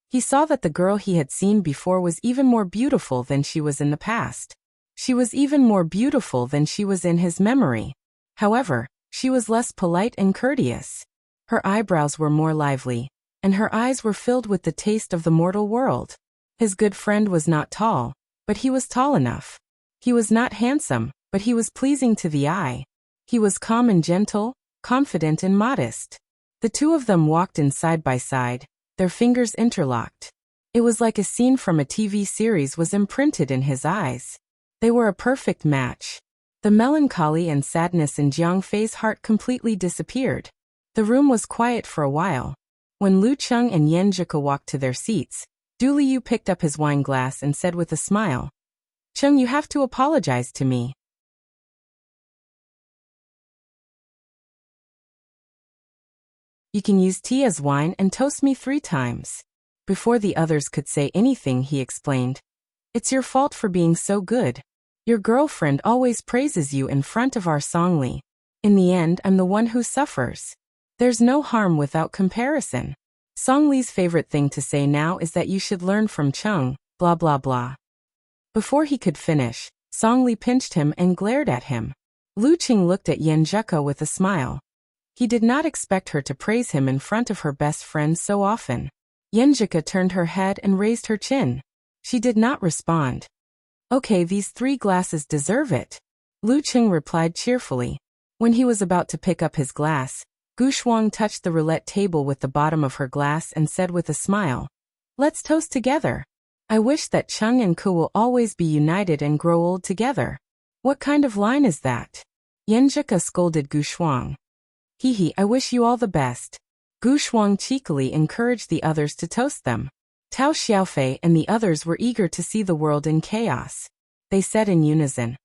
He saw that the girl he had seen before was even more beautiful than she was in the past. She was even more beautiful than she was in his memory. However, she was less polite and courteous. Her eyebrows were more lively, and her eyes were filled with the taste of the mortal world. His good friend was not tall, but he was tall enough. He was not handsome, but he was pleasing to the eye. He was calm and gentle, confident and modest. The 2 of them walked in side by side, their fingers interlocked. It was like a scene from a TV series was imprinted in his eyes. They were a perfect match. The melancholy and sadness in Jiang Fei's heart completely disappeared. The room was quiet for a while. When Lu Cheng and Yinjika walked to their seats, Du Liu picked up his wine glass and said with a smile, "Cheng, you have to apologize to me. You can use tea as wine and toast me 3 times. Before the others could say anything, he explained, "It's your fault for being so good. Your girlfriend always praises you in front of our Songli. In the end, I'm the one who suffers. There's no harm without comparison. Songli's favorite thing to say now is that you should learn from Cheng, blah blah blah." Before he could finish, Songli pinched him and glared at him. Lu Cheng looked at Yinjika with a smile. He did not expect her to praise him in front of her best friend so often. Yinjika turned her head and raised her chin. She did not respond. "Okay, these 3 glasses deserve it," Lu Cheng replied cheerfully. When he was about to pick up his glass, Gu Shuang touched the roulette table with the bottom of her glass and said with a smile, "Let's toast together. I wish that Cheng and Ke will always be united and grow old together." "What kind of line is that?" Yanjika scolded Gu Shuang. "Hee, I wish you all the best." Gu Shuang cheekily encouraged the others to toast them. Tao Xiaofei and the others were eager to see the world in chaos. They said in unison,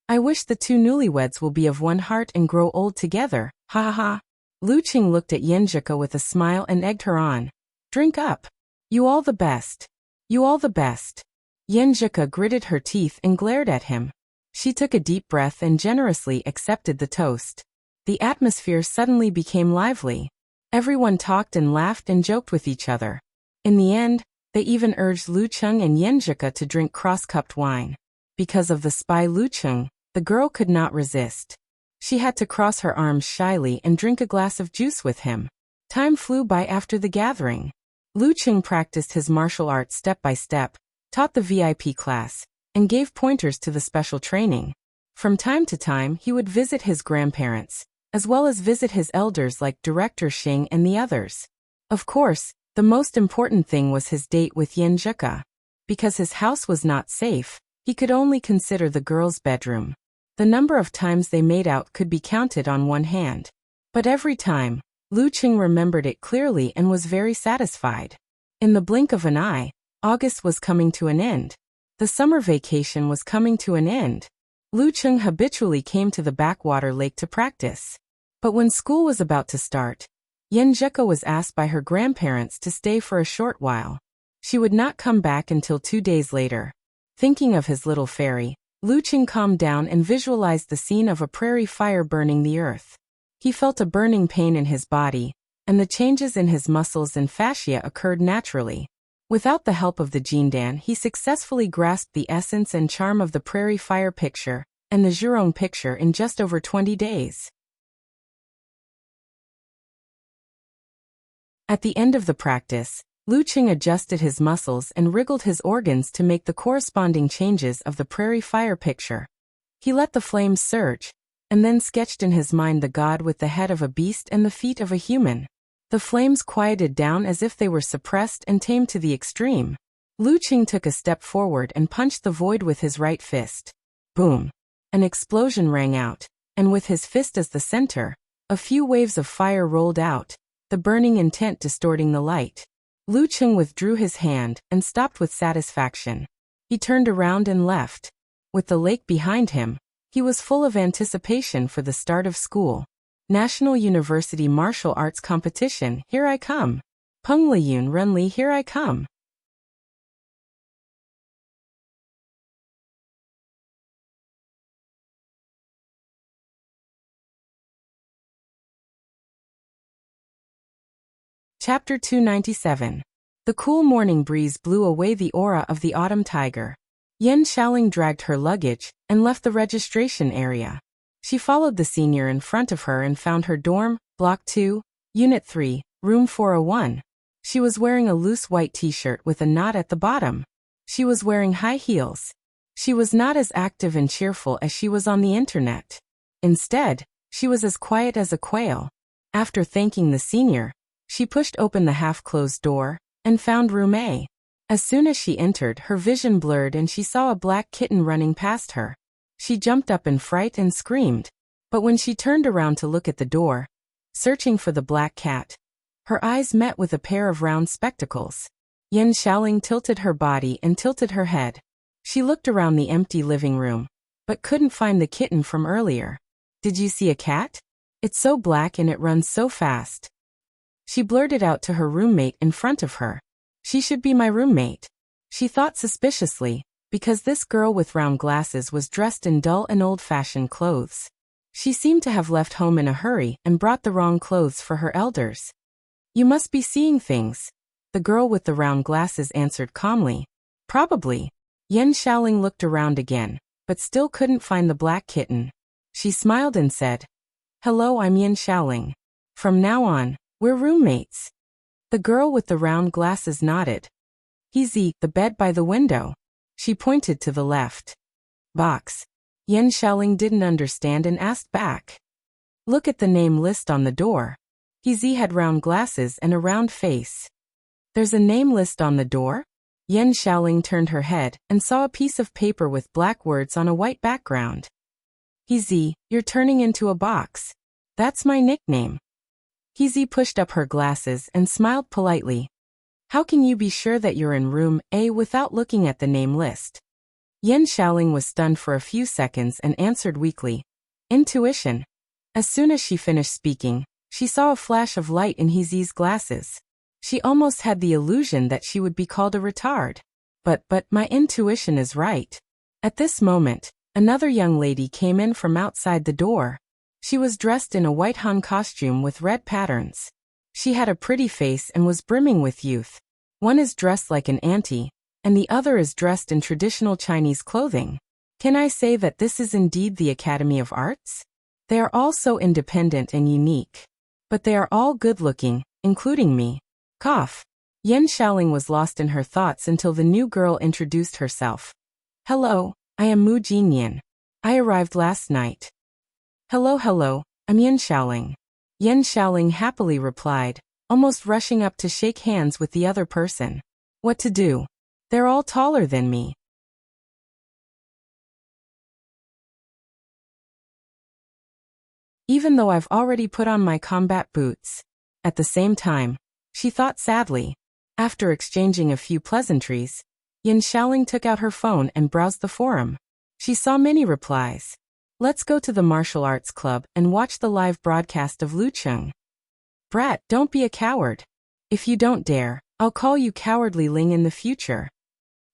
"I wish the two newlyweds will be of one heart and grow old together, ha ha ha." Lu Qing looked at Yanjika with a smile and egged her on. "Drink up. You all the best. You all the best." Yanjika gritted her teeth and glared at him. She took a deep breath and generously accepted the toast. The atmosphere suddenly became lively. Everyone talked and laughed and joked with each other. In the end, they even urged Lu Qing and Yanjika to drink cross-cupped wine. Because of the spy Lu Qing, the girl could not resist. She had to cross her arms shyly and drink a glass of juice with him. Time flew by after the gathering. Lu Qing practiced his martial arts step by step, taught the VIP class, and gave pointers to the special training. From time to time he would visit his grandparents, as well as visit his elders like Director Xing and the others. Of course, the most important thing was his date with Yanjika. Because his house was not safe, he could only consider the girl's bedroom. The number of times they made out could be counted on one hand. But every time, Lu Qing remembered it clearly and was very satisfied. In the blink of an eye, August was coming to an end. The summer vacation was coming to an end. Lu Qing habitually came to the backwater lake to practice. But when school was about to start, Yanjika was asked by her grandparents to stay for a short while. She would not come back until 2 days later. Thinking of his little fairy, Lu Qing calmed down and visualized the scene of a prairie fire burning the earth. He felt a burning pain in his body, and the changes in his muscles and fascia occurred naturally. Without the help of the Jindan, he successfully grasped the essence and charm of the prairie fire picture and the Zhurong picture in just over 20 days. At the end of the practice, Lu Qing adjusted his muscles and wriggled his organs to make the corresponding changes of the prairie fire picture. He let the flames surge, and then sketched in his mind the god with the head of a beast and the feet of a human. The flames quieted down as if they were suppressed and tamed to the extreme. Lu Qing took a step forward and punched the void with his right fist. Boom! An explosion rang out, and with his fist as the center, a few waves of fire rolled out, the burning intent distorting the light. Lu Qing withdrew his hand and stopped with satisfaction. He turned around and left. With the lake behind him, he was full of anticipation for the start of school. National University Martial Arts Competition, here I come. Peng Liyun Renli, here I come. Chapter 297. The cool morning breeze blew away the aura of the autumn tiger. Yan Shaoling dragged her luggage and left the registration area. She followed the senior in front of her and found her dorm, Block 2, Unit 3, Room 401. She was wearing a loose white t-shirt with a knot at the bottom. She was wearing high heels. She was not as active and cheerful as she was on the internet. Instead, she was as quiet as a quail. After thanking the senior, she pushed open the half-closed door and found Room A. As soon as she entered, her vision blurred and she saw a black kitten running past her. She jumped up in fright and screamed. But when she turned around to look at the door, searching for the black cat, her eyes met with a pair of round spectacles. Yan Shaoling tilted her body and tilted her head. She looked around the empty living room, but couldn't find the kitten from earlier. "Did you see a cat? It's so black and it runs so fast." She blurted out to her roommate in front of her. "She should be my roommate," she thought suspiciously, because this girl with round glasses was dressed in dull and old-fashioned clothes. She seemed to have left home in a hurry and brought the wrong clothes for her elders. "You must be seeing things," the girl with the round glasses answered calmly. "Probably." Yan Shaoling looked around again, but still couldn't find the black kitten. She smiled and said, "Hello, I'm Yan Shaoling. From now on, we're roommates." The girl with the round glasses nodded. "He's the bed by the window." She pointed to the left. "Box." Yan Shaoling didn't understand and asked back. "Look at the name list on the door." He had round glasses and a round face. There's a name list on the door? Yan Xiaoling turned her head and saw a piece of paper with black words on a white background. He, you're turning into a box. That's my nickname. He pushed up her glasses and smiled politely. How can you be sure that you're in room A without looking at the name list? Yan Xiaoling was stunned for a few seconds and answered weakly. Intuition. As soon as she finished speaking, she saw a flash of light in He's glasses. She almost had the illusion that she would be called a retard. But my intuition is right. At this moment, another young lady came in from outside the door. She was dressed in a white Han costume with red patterns. She had a pretty face and was brimming with youth. One is dressed like an auntie, and the other is dressed in traditional Chinese clothing. Can I say that this is indeed the Academy of Arts? They are all so independent and unique. But they are all good-looking, including me. Cough. Yan Xiaoling was lost in her thoughts until the new girl introduced herself. Hello, I am Mu Jinyan. I arrived last night. Hello, I'm Yan Xiaoling. Yan Xiaoling happily replied, almost rushing up to shake hands with the other person. What to do? They're all taller than me. Even though I've already put on my combat boots. At the same time, she thought sadly. After exchanging a few pleasantries, Yan Xiaoling took out her phone and browsed the forum. She saw many replies. Let's go to the martial arts club and watch the live broadcast of Lucheng. Brat, don't be a coward. If you don't dare, I'll call you Cowardly Ling in the future.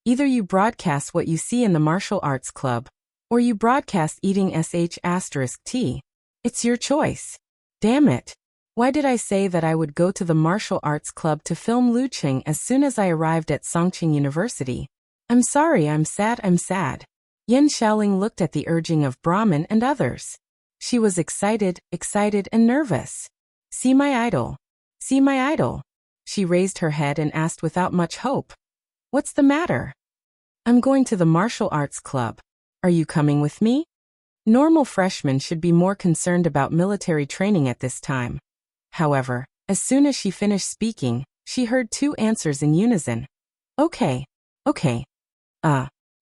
Either you broadcast what you see in the martial arts club, or you broadcast eating sh*t. It's your choice. Damn it. Why did I say that I would go to the martial arts club to film Lucheng as soon as I arrived at Songqing University? I'm sorry, I'm sad. Yan Xiaoling looked at the urging of Brahmin and others. She was excited and nervous. See my idol. See my idol. She raised her head and asked without much hope. What's the matter? I'm going to the martial arts club. Are you coming with me? Normal freshmen should be more concerned about military training at this time. However, as soon as she finished speaking, she heard two answers in unison. Okay.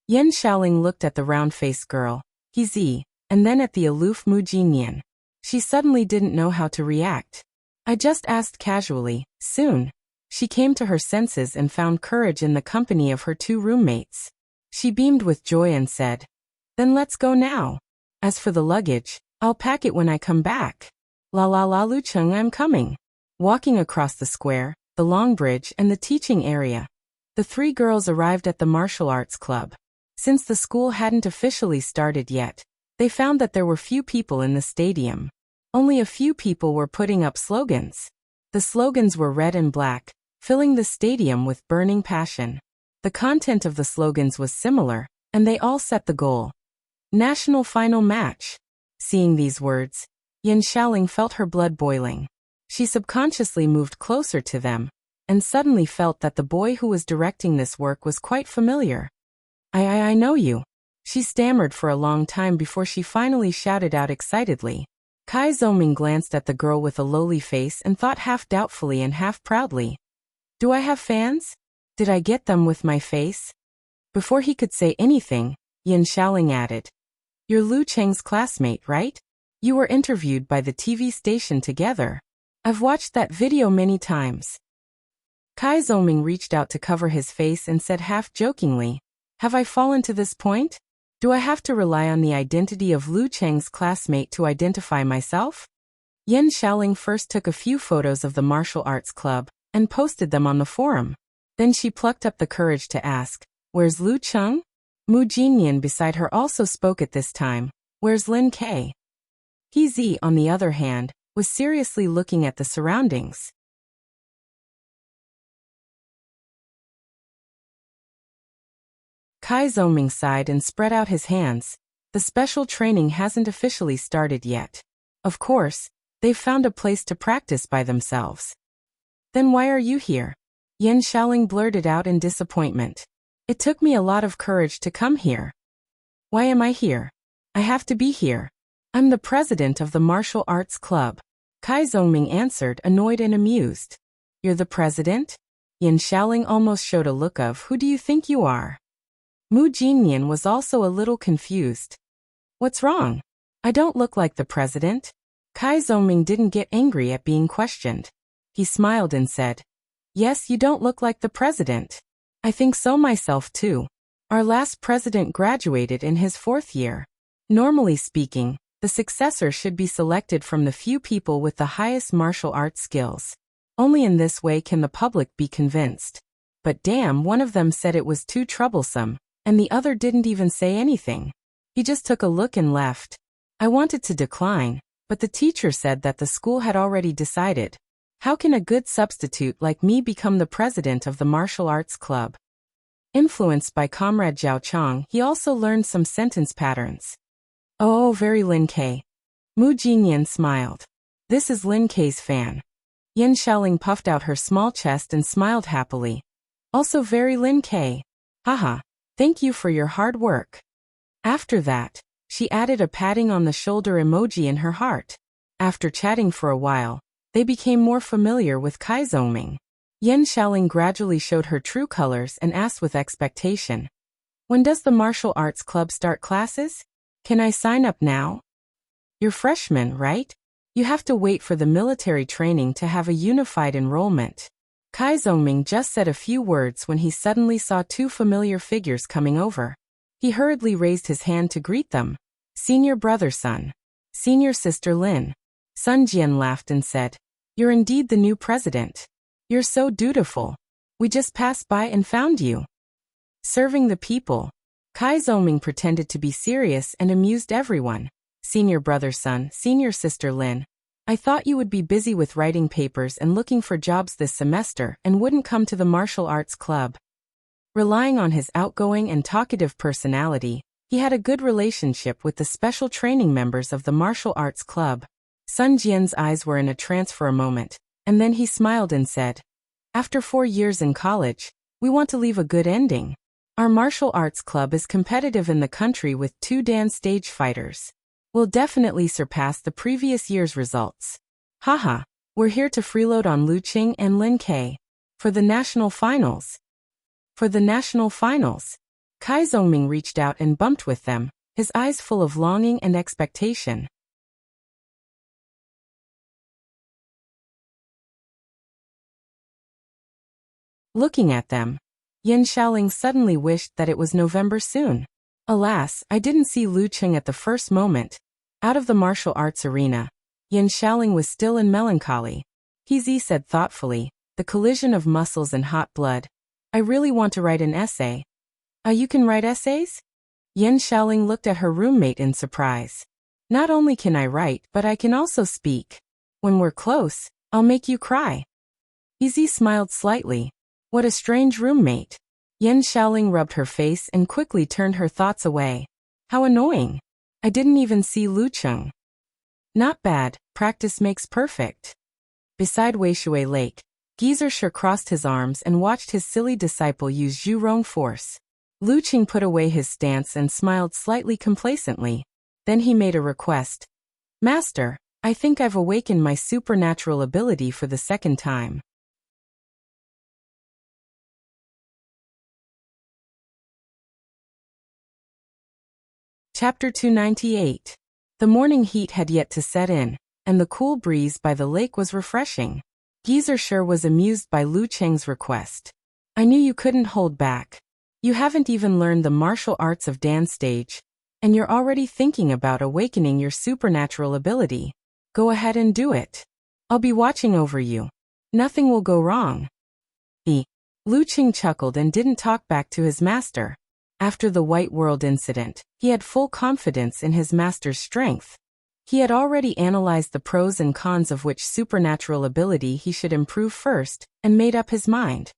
Yan Xiaoling looked at the round-faced girl, He, and then at the aloof Mu Jinyan. She suddenly didn't know how to react. I just asked casually, soon. She came to her senses and found courage in the company of her two roommates. She beamed with joy and said, Then let's go now. As for the luggage, I'll pack it when I come back. La Lucheng, I'm coming. Walking across the square, the long bridge and the teaching area, the three girls arrived at the martial arts club. Since the school hadn't officially started yet, they found that there were few people in the stadium. Only a few people were putting up slogans. The slogans were red and black, filling the stadium with burning passion. The content of the slogans was similar, and they all set the goal. National final match. Seeing these words, Yan Xiaoling felt her blood boiling. She subconsciously moved closer to them, and suddenly felt that the boy who was directing this work was quite familiar. I know you. She stammered for a long time before she finally shouted out excitedly. Kai Zoming glanced at the girl with a lowly face and thought half doubtfully and half proudly. Do I have fans? Did I get them with my face? Before he could say anything, Yan Xiaoling added. You're Lu Cheng's classmate, right? You were interviewed by the TV station together. I've watched that video many times. Kai Zoming reached out to cover his face and said half jokingly, Have I fallen to this point? Do I have to rely on the identity of Lu Cheng's classmate to identify myself? Yan Xiaoling first took a few photos of the martial arts club and posted them on the forum. Then she plucked up the courage to ask, Where's Lu Cheng? Mu Jinyan beside her also spoke at this time. Where's Lin Ke? He, on the other hand, was seriously looking at the surroundings. Kai Zoming sighed and spread out his hands. The special training hasn't officially started yet. Of course, they've found a place to practice by themselves. Then why are you here? Yan Xiaoling blurted out in disappointment. It took me a lot of courage to come here. Why am I here? I have to be here. I'm the president of the martial arts club. Kai Zongming answered, annoyed and amused. You're the president? Yan Xiaoling almost showed a look of, who do you think you are? Mu Jinyan was also a little confused. What's wrong? I don't look like the president. Kai Zongming didn't get angry at being questioned. He smiled and said, yes, you don't look like the president. I think so myself too. Our last president graduated in his 4th year. Normally speaking, the successor should be selected from the few people with the highest martial arts skills. Only in this way can the public be convinced. But damn, one of them said it was too troublesome, and the other didn't even say anything. He just took a look and left. I wanted to decline, but the teacher said that the school had already decided. How can a good substitute like me become the president of the martial arts club? Influenced by Comrade Zhao Chong, he also learned some sentence patterns. Oh, very Lin K. Mu Jinyan smiled. This is Lin K's fan. Yan Xiaoling puffed out her small chest and smiled happily. Also very Lin K. Haha, thank you for your hard work. After that, she added a patting on the shoulder emoji in her heart. After chatting for a while, they became more familiar with Kai Zongming. Yan Xiaoling gradually showed her true colors and asked with expectation. When does the martial arts club start classes? Can I sign up now? You're freshmen, right? You have to wait for the military training to have a unified enrollment. Kai Zongming just said a few words when he suddenly saw 2 familiar figures coming over. He hurriedly raised his hand to greet them. Senior brother Sun. Senior sister Lin. Sun Jian laughed and said, you're indeed the new president. You're so dutiful. We just passed by and found you. Serving the people. Kai Zongming pretended to be serious and amused everyone. Senior brother Sun, senior sister Lin. I thought you would be busy with writing papers and looking for jobs this semester and wouldn't come to the martial arts club. Relying on his outgoing and talkative personality, he had a good relationship with the special training members of the martial arts club. Sun Jian's eyes were in a trance for a moment, and then he smiled and said, after 4 years in college, we want to leave a good ending. Our martial arts club is competitive in the country with 2 dance stage fighters. We'll definitely surpass the previous year's results. Haha, we're here to freeload on Lu Qing and Lin K. For the national finals. For the national finals. Kai Zongming reached out and bumped with them, his eyes full of longing and expectation. Looking at them, Yan Xiaoling suddenly wished that it was November soon. Alas, I didn't see Lu Qing at the first moment. Out of the martial arts arena, Yan Xiaoling was still in melancholy. He said thoughtfully, the collision of muscles and hot blood. I really want to write an essay. You can write essays? Yan Xiaoling looked at her roommate in surprise. Not only can I write, but I can also speak. When we're close, I'll make you cry. Izzy smiled slightly. What a strange roommate. Yan Xiaoling rubbed her face and quickly turned her thoughts away. How annoying. I didn't even see Lu Qing. Not bad, practice makes perfect. Beside Weishui Lake, Geyser crossed his arms and watched his silly disciple use Zhurong force. Lu Qing put away his stance and smiled slightly complacently. Then he made a request. Master, I think I've awakened my supernatural ability for the 2nd time. Chapter 298. The morning heat had yet to set in, and the cool breeze by the lake was refreshing. Geyser was amused by Lu Qing's request. I knew you couldn't hold back. You haven't even learned the martial arts of dance stage, and you're already thinking about awakening your supernatural ability. Go ahead and do it. I'll be watching over you. Nothing will go wrong. Lu Qing chuckled and didn't talk back to his master. After the White World incident, he had full confidence in his master's strength. He had already analyzed the pros and cons of which supernatural ability he should improve first, and made up his mind.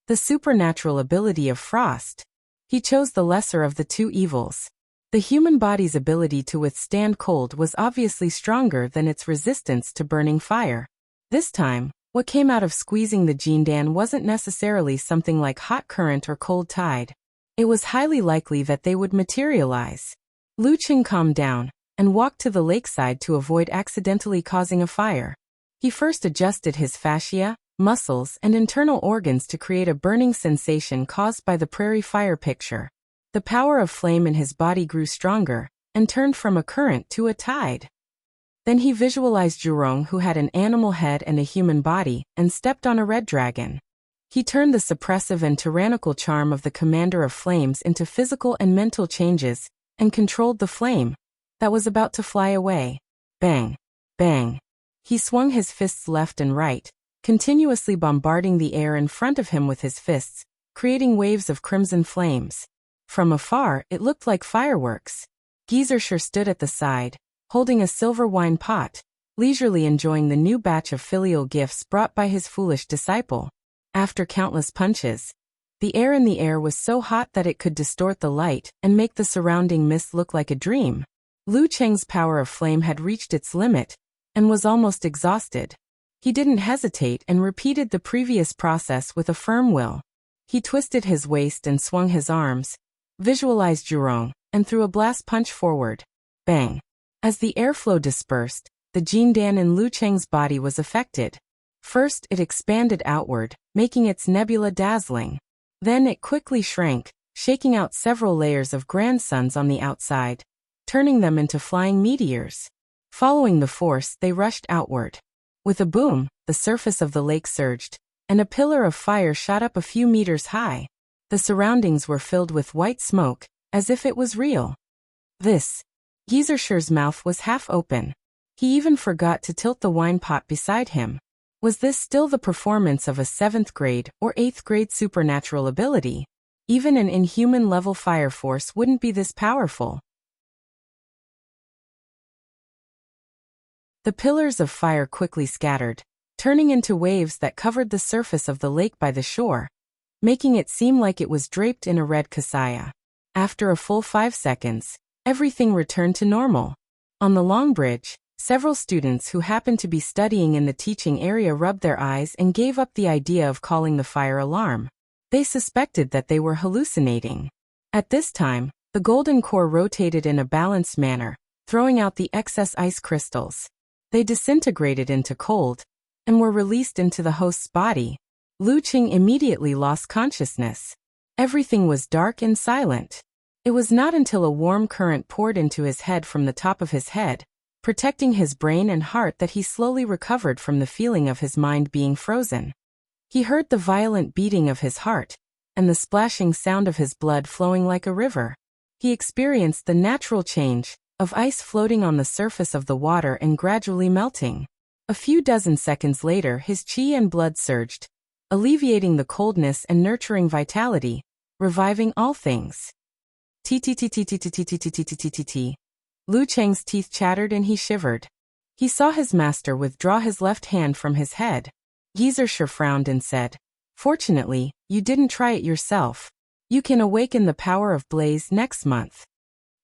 The supernatural ability of frost. He chose the lesser of the 2 evils. The human body's ability to withstand cold was obviously stronger than its resistance to burning fire. This time, what came out of squeezing the Jindan wasn't necessarily something like hot current or cold tide. It was highly likely that they would materialize. Lu Qing calmed down and walked to the lakeside to avoid accidentally causing a fire. He first adjusted his fascia, muscles, and internal organs to create a burning sensation caused by the prairie fire picture. The power of flame in his body grew stronger, and turned from a current to a tide. Then he visualized Zhurong, who had an animal head and a human body, and stepped on a red dragon. He turned the suppressive and tyrannical charm of the commander of flames into physical and mental changes, and controlled the flame that was about to fly away. Bang! Bang! He swung his fists left and right, continuously bombarding the air in front of him with his fists, creating waves of crimson flames. From afar, it looked like fireworks. Geysershire stood at the side, holding a silver wine pot, leisurely enjoying the new batch of filial gifts brought by his foolish disciple. After countless punches, the air in the air was so hot that it could distort the light and make the surrounding mist look like a dream. Lu Cheng's power of flame had reached its limit, and was almost exhausted. He didn't hesitate and repeated the previous process with a firm will. He twisted his waist and swung his arms, visualized Zhurong, and threw a blast punch forward. Bang! As the airflow dispersed, the Jindan in Lu Cheng's body was affected. First, it expanded outward, making its nebula dazzling. Then it quickly shrank, shaking out several layers of grandsuns on the outside, turning them into flying meteors. Following the force, they rushed outward. With a boom, the surface of the lake surged, and a pillar of fire shot up a few meters high. The surroundings were filled with white smoke, as if it was real. Geysershire's mouth was half open. He even forgot to tilt the wine pot beside him. Was this still the performance of a 7th grade or 8th grade supernatural ability? Even an inhuman-level fire force wouldn't be this powerful. The pillars of fire quickly scattered, turning into waves that covered the surface of the lake by the shore, making it seem like it was draped in a red kassaya. After a full 5 seconds, everything returned to normal. On the long bridge, several students who happened to be studying in the teaching area rubbed their eyes and gave up the idea of calling the fire alarm. They suspected that they were hallucinating. At this time, the golden core rotated in a balanced manner, throwing out the excess ice crystals. They disintegrated into cold, and were released into the host's body. Lu Cheng immediately lost consciousness. Everything was dark and silent. It was not until a warm current poured into his head from the top of his head, protecting his brain and heart, that he slowly recovered from the feeling of his mind being frozen. He heard the violent beating of his heart, and the splashing sound of his blood flowing like a river. He experienced the natural change of ice floating on the surface of the water and gradually melting. A few dozen seconds later, his qi and blood surged, alleviating the coldness and nurturing vitality, reviving all things. T. Lu Cheng's teeth chattered and he shivered. He saw his master withdraw his left hand from his head. Geysershire frowned and said, "Fortunately, you didn't try it yourself. You can awaken the power of blaze next month."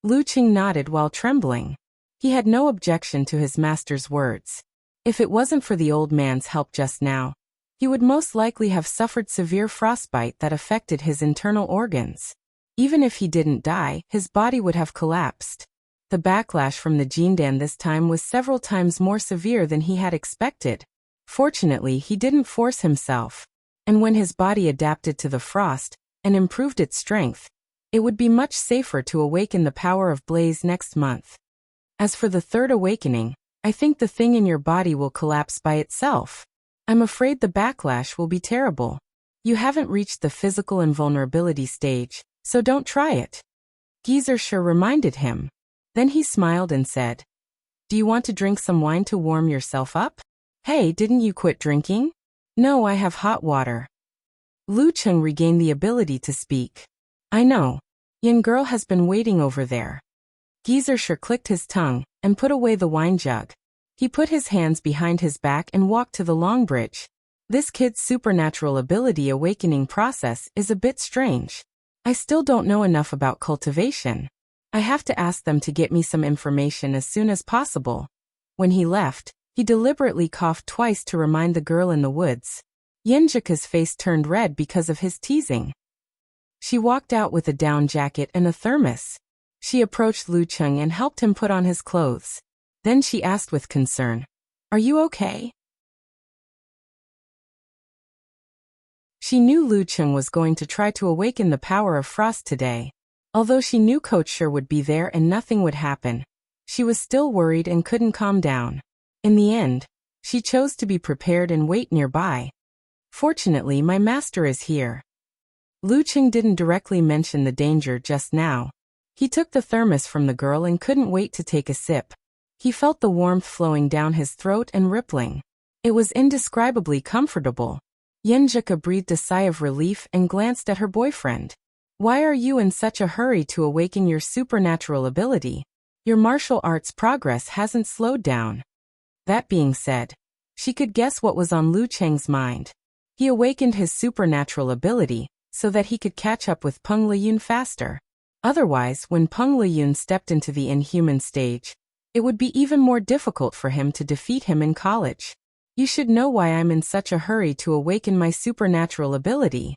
Lu Cheng nodded while trembling. He had no objection to his master's words. If it wasn't for the old man's help just now, he would most likely have suffered severe frostbite that affected his internal organs. Even if he didn't die, his body would have collapsed. The backlash from the Jindan this time was several times more severe than he had expected. Fortunately, he didn't force himself, and when his body adapted to the frost and improved its strength, it would be much safer to awaken the power of blaze next month. As for the third awakening, I think the thing in your body will collapse by itself. I'm afraid the backlash will be terrible. You haven't reached the physical invulnerability stage, so don't try it. Geysershire reminded him. Then he smiled and said, "Do you want to drink some wine to warm yourself up? Hey, didn't you quit drinking?" "No, I have hot water." Lu Cheng regained the ability to speak. "I know. Yin girl has been waiting over there." Geysershire clicked his tongue and put away the wine jug. He put his hands behind his back and walked to the long bridge. This kid's supernatural ability awakening process is a bit strange. I still don't know enough about cultivation. I have to ask them to get me some information as soon as possible. When he left, he deliberately coughed twice to remind the girl in the woods. Yenjika's face turned red because of his teasing. She walked out with a down jacket and a thermos. She approached Lu Cheng and helped him put on his clothes. Then she asked with concern, "Are you okay?" She knew Lu Cheng was going to try to awaken the power of frost today. Although she knew Coach Sure would be there and nothing would happen, she was still worried and couldn't calm down. In the end, she chose to be prepared and wait nearby. Fortunately, my master is here. Lu Cheng didn't directly mention the danger just now. He took the thermos from the girl and couldn't wait to take a sip. He felt the warmth flowing down his throat and rippling. It was indescribably comfortable. Yenjika breathed a sigh of relief and glanced at her boyfriend. Why are you in such a hurry to awaken your supernatural ability? Your martial arts progress hasn't slowed down. That being said, she could guess what was on Lu Cheng's mind. He awakened his supernatural ability so that he could catch up with Peng Liyun faster. Otherwise, when Peng Liyun stepped into the inhuman stage, it would be even more difficult for him to defeat him in college. You should know why I'm in such a hurry to awaken my supernatural ability.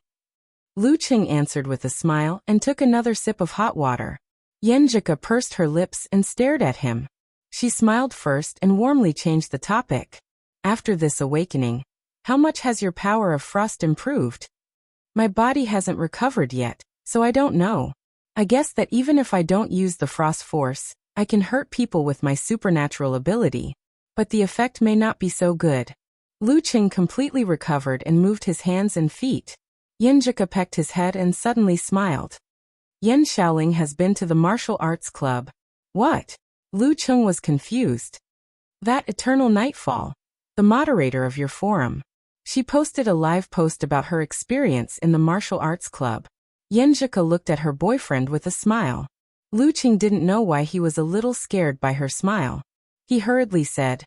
Lu Cheng answered with a smile and took another sip of hot water. Yenjika pursed her lips and stared at him. She smiled first and warmly changed the topic. After this awakening, how much has your power of frost improved? My body hasn't recovered yet, so I don't know. I guess that even if I don't use the frost force, I can hurt people with my supernatural ability, but the effect may not be so good. Lu Cheng completely recovered and moved his hands and feet. Yenjika pecked his head and suddenly smiled. Yen Shaoling has been to the martial arts club. What? Lu Cheng was confused. That Eternal Nightfall, the moderator of your forum. She posted a live post about her experience in the martial arts club. Yenjika looked at her boyfriend with a smile. Lu Cheng didn't know why he was a little scared by her smile. He hurriedly said,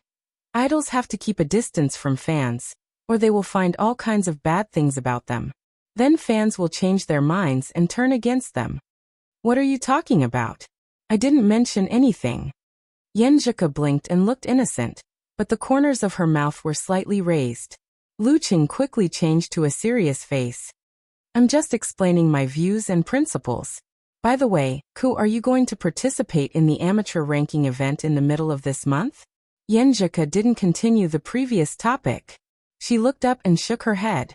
"Idols have to keep a distance from fans, or they will find all kinds of bad things about them. Then fans will change their minds and turn against them." What are you talking about? I didn't mention anything. Yenjika blinked and looked innocent, but the corners of her mouth were slightly raised. Lu Cheng quickly changed to a serious face. I'm just explaining my views and principles. By the way, Ku, are you going to participate in the amateur ranking event in the middle of this month? Yenjika didn't continue the previous topic. She looked up and shook her head.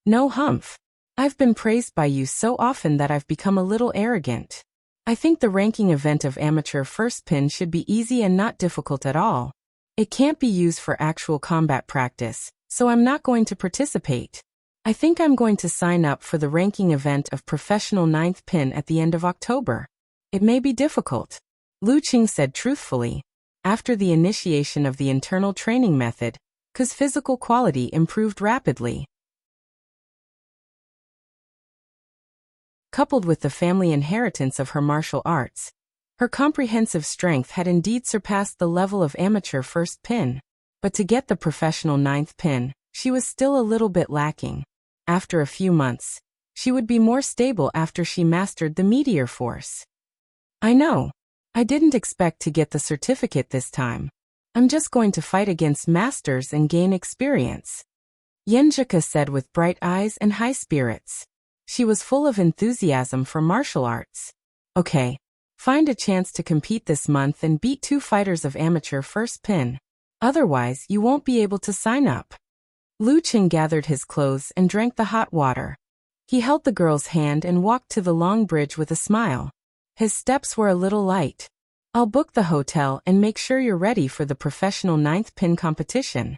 No, Humph. I've been praised by you so often that I've become a little arrogant. I think the ranking event of amateur first pin should be easy and not difficult at all. It can't be used for actual combat practice, so I'm not going to participate. I think I'm going to sign up for the ranking event of professional 9th pin at the end of October. It may be difficult, Lu Cheng said truthfully. After the initiation of the internal training method, Ku's physical quality improved rapidly. Coupled with the family inheritance of her martial arts, her comprehensive strength had indeed surpassed the level of amateur first pin. But to get the professional 9th pin, she was still a little bit lacking. After a few months, she would be more stable after she mastered the meteor force. I know. I didn't expect to get the certificate this time. I'm just going to fight against masters and gain experience, Yenjika said with bright eyes and high spirits. She was full of enthusiasm for martial arts. Okay. Find a chance to compete this month and beat 2 fighters of amateur first pin. Otherwise, you won't be able to sign up. Lu Cheng gathered his clothes and drank the hot water. He held the girl's hand and walked to the long bridge with a smile. His steps were a little light. I'll book the hotel and make sure you're ready for the professional 9th pin competition.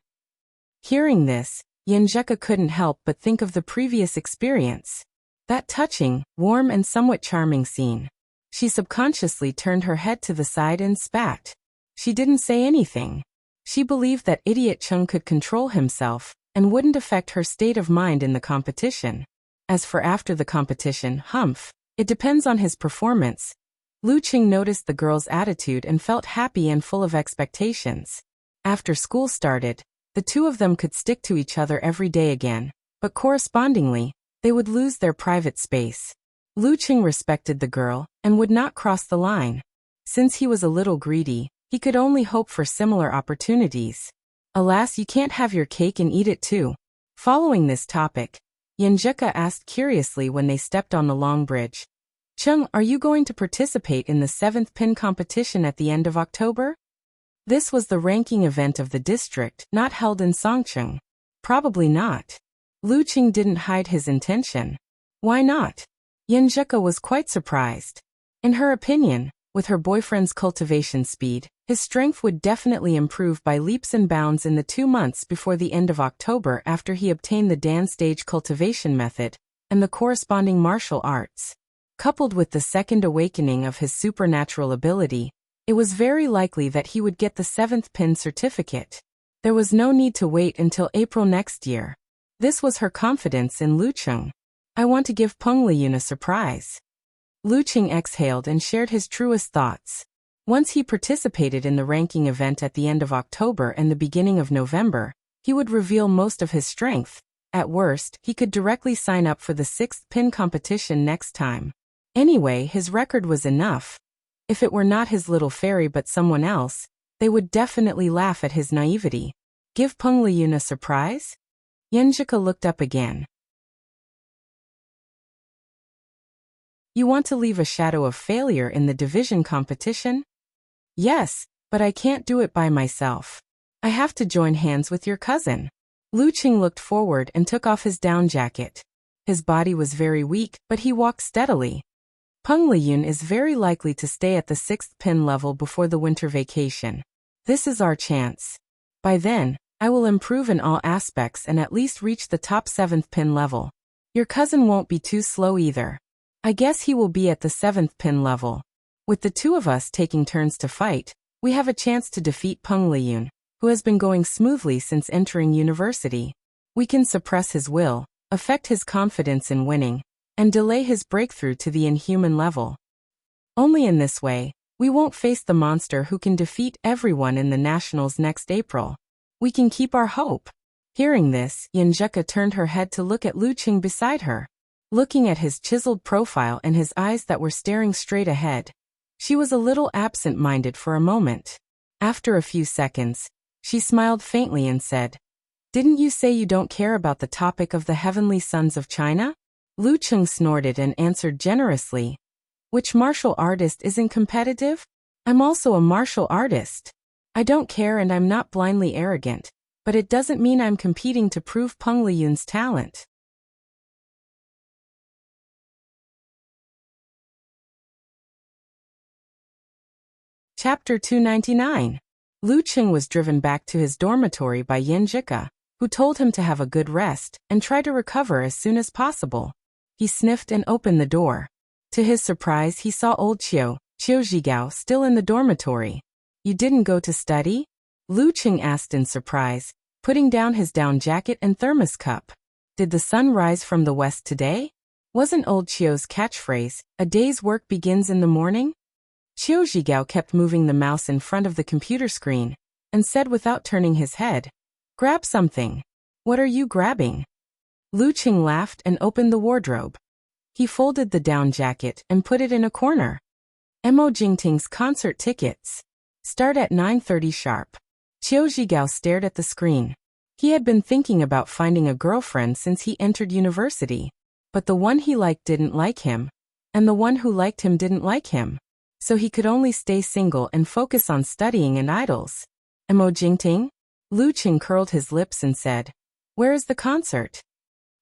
Hearing this, Yenjika couldn't help but think of the previous experience. That touching, warm and somewhat charming scene. She subconsciously turned her head to the side and spat. She didn't say anything. She believed that idiot Chung could control himself and wouldn't affect her state of mind in the competition. As for after the competition, Humph, it depends on his performance. Lu Cheng noticed the girl's attitude and felt happy and full of expectations. After school started, the two of them could stick to each other every day again, but correspondingly, they would lose their private space. Lu Cheng respected the girl and would not cross the line. Since he was a little greedy, he could only hope for similar opportunities. Alas, you can't have your cake and eat it too. Following this topic, Yenjika asked curiously when they stepped on the long bridge. Chung, are you going to participate in the 7th pin competition at the end of October? This was the ranking event of the district, not held in Songcheng. Probably not. Lu Qing didn't hide his intention. Why not? Yanjika was quite surprised. In her opinion, with her boyfriend's cultivation speed, his strength would definitely improve by leaps and bounds in the 2 months before the end of October after he obtained the Dan stage cultivation method and the corresponding martial arts. Coupled with the second awakening of his supernatural ability, it was very likely that he would get the 7th pin certificate. There was no need to wait until April next year. This was her confidence in Lu Qing. I want to give Peng Liyun a surprise. Lu Qing exhaled and shared his truest thoughts. Once he participated in the ranking event at the end of October and the beginning of November, he would reveal most of his strength. At worst, he could directly sign up for the 6th pin competition next time. Anyway, his record was enough. If it were not his little fairy but someone else, they would definitely laugh at his naivety. Give Peng Liyun a surprise? Yanjika looked up again. You want to leave a shadow of failure in the division competition? Yes, but I can't do it by myself. I have to join hands with your cousin. Lu Qing looked forward and took off his down jacket. His body was very weak, but he walked steadily. Peng Liyun is very likely to stay at the 6th pin level before the winter vacation. This is our chance. By then, I will improve in all aspects and at least reach the top 7th pin level. Your cousin won't be too slow either. I guess he will be at the 7th pin level. With the two of us taking turns to fight, we have a chance to defeat Peng Liyun, who has been going smoothly since entering university. We can suppress his will, affect his confidence in winning, and delay his breakthrough to the inhuman level. Only in this way, we won't face the monster who can defeat everyone in the nationals next April. We can keep our hope. Hearing this, Yanjika turned her head to look at Lu Qing beside her. Looking at his chiseled profile and his eyes that were staring straight ahead, she was a little absent-minded for a moment. After a few seconds, she smiled faintly and said, "Didn't you say you don't care about the topic of the heavenly sons of China?" Lu Qing snorted and answered generously, "Which martial artist isn't competitive? I'm also a martial artist. I don't care and I'm not blindly arrogant, but it doesn't mean I'm competing to prove Peng Liyun's talent." Chapter 299. Lu Qing was driven back to his dormitory by Yanjika, who told him to have a good rest and try to recover as soon as possible. He sniffed and opened the door. To his surprise, he saw old Qiu Zhigao, still in the dormitory. "You didn't go to study?" Lu Qing asked in surprise, putting down his down jacket and thermos cup. Did the sun rise from the west today? Wasn't old Qiu's catchphrase, "A day's work begins in the morning"? Qiu Zhigao kept moving the mouse in front of the computer screen and said without turning his head, "Grab something." "What are you grabbing?" Lu Qing laughed and opened the wardrobe. He folded the down jacket and put it in a corner. Mo Jingting's concert tickets. Start at 9:30 sharp. Qiu Zhigao stared at the screen. He had been thinking about finding a girlfriend since he entered university. But the one he liked didn't like him, and the one who liked him didn't like him. So he could only stay single and focus on studying and idols. Mo Jingting? Lu Qing curled his lips and said, "Where is the concert?"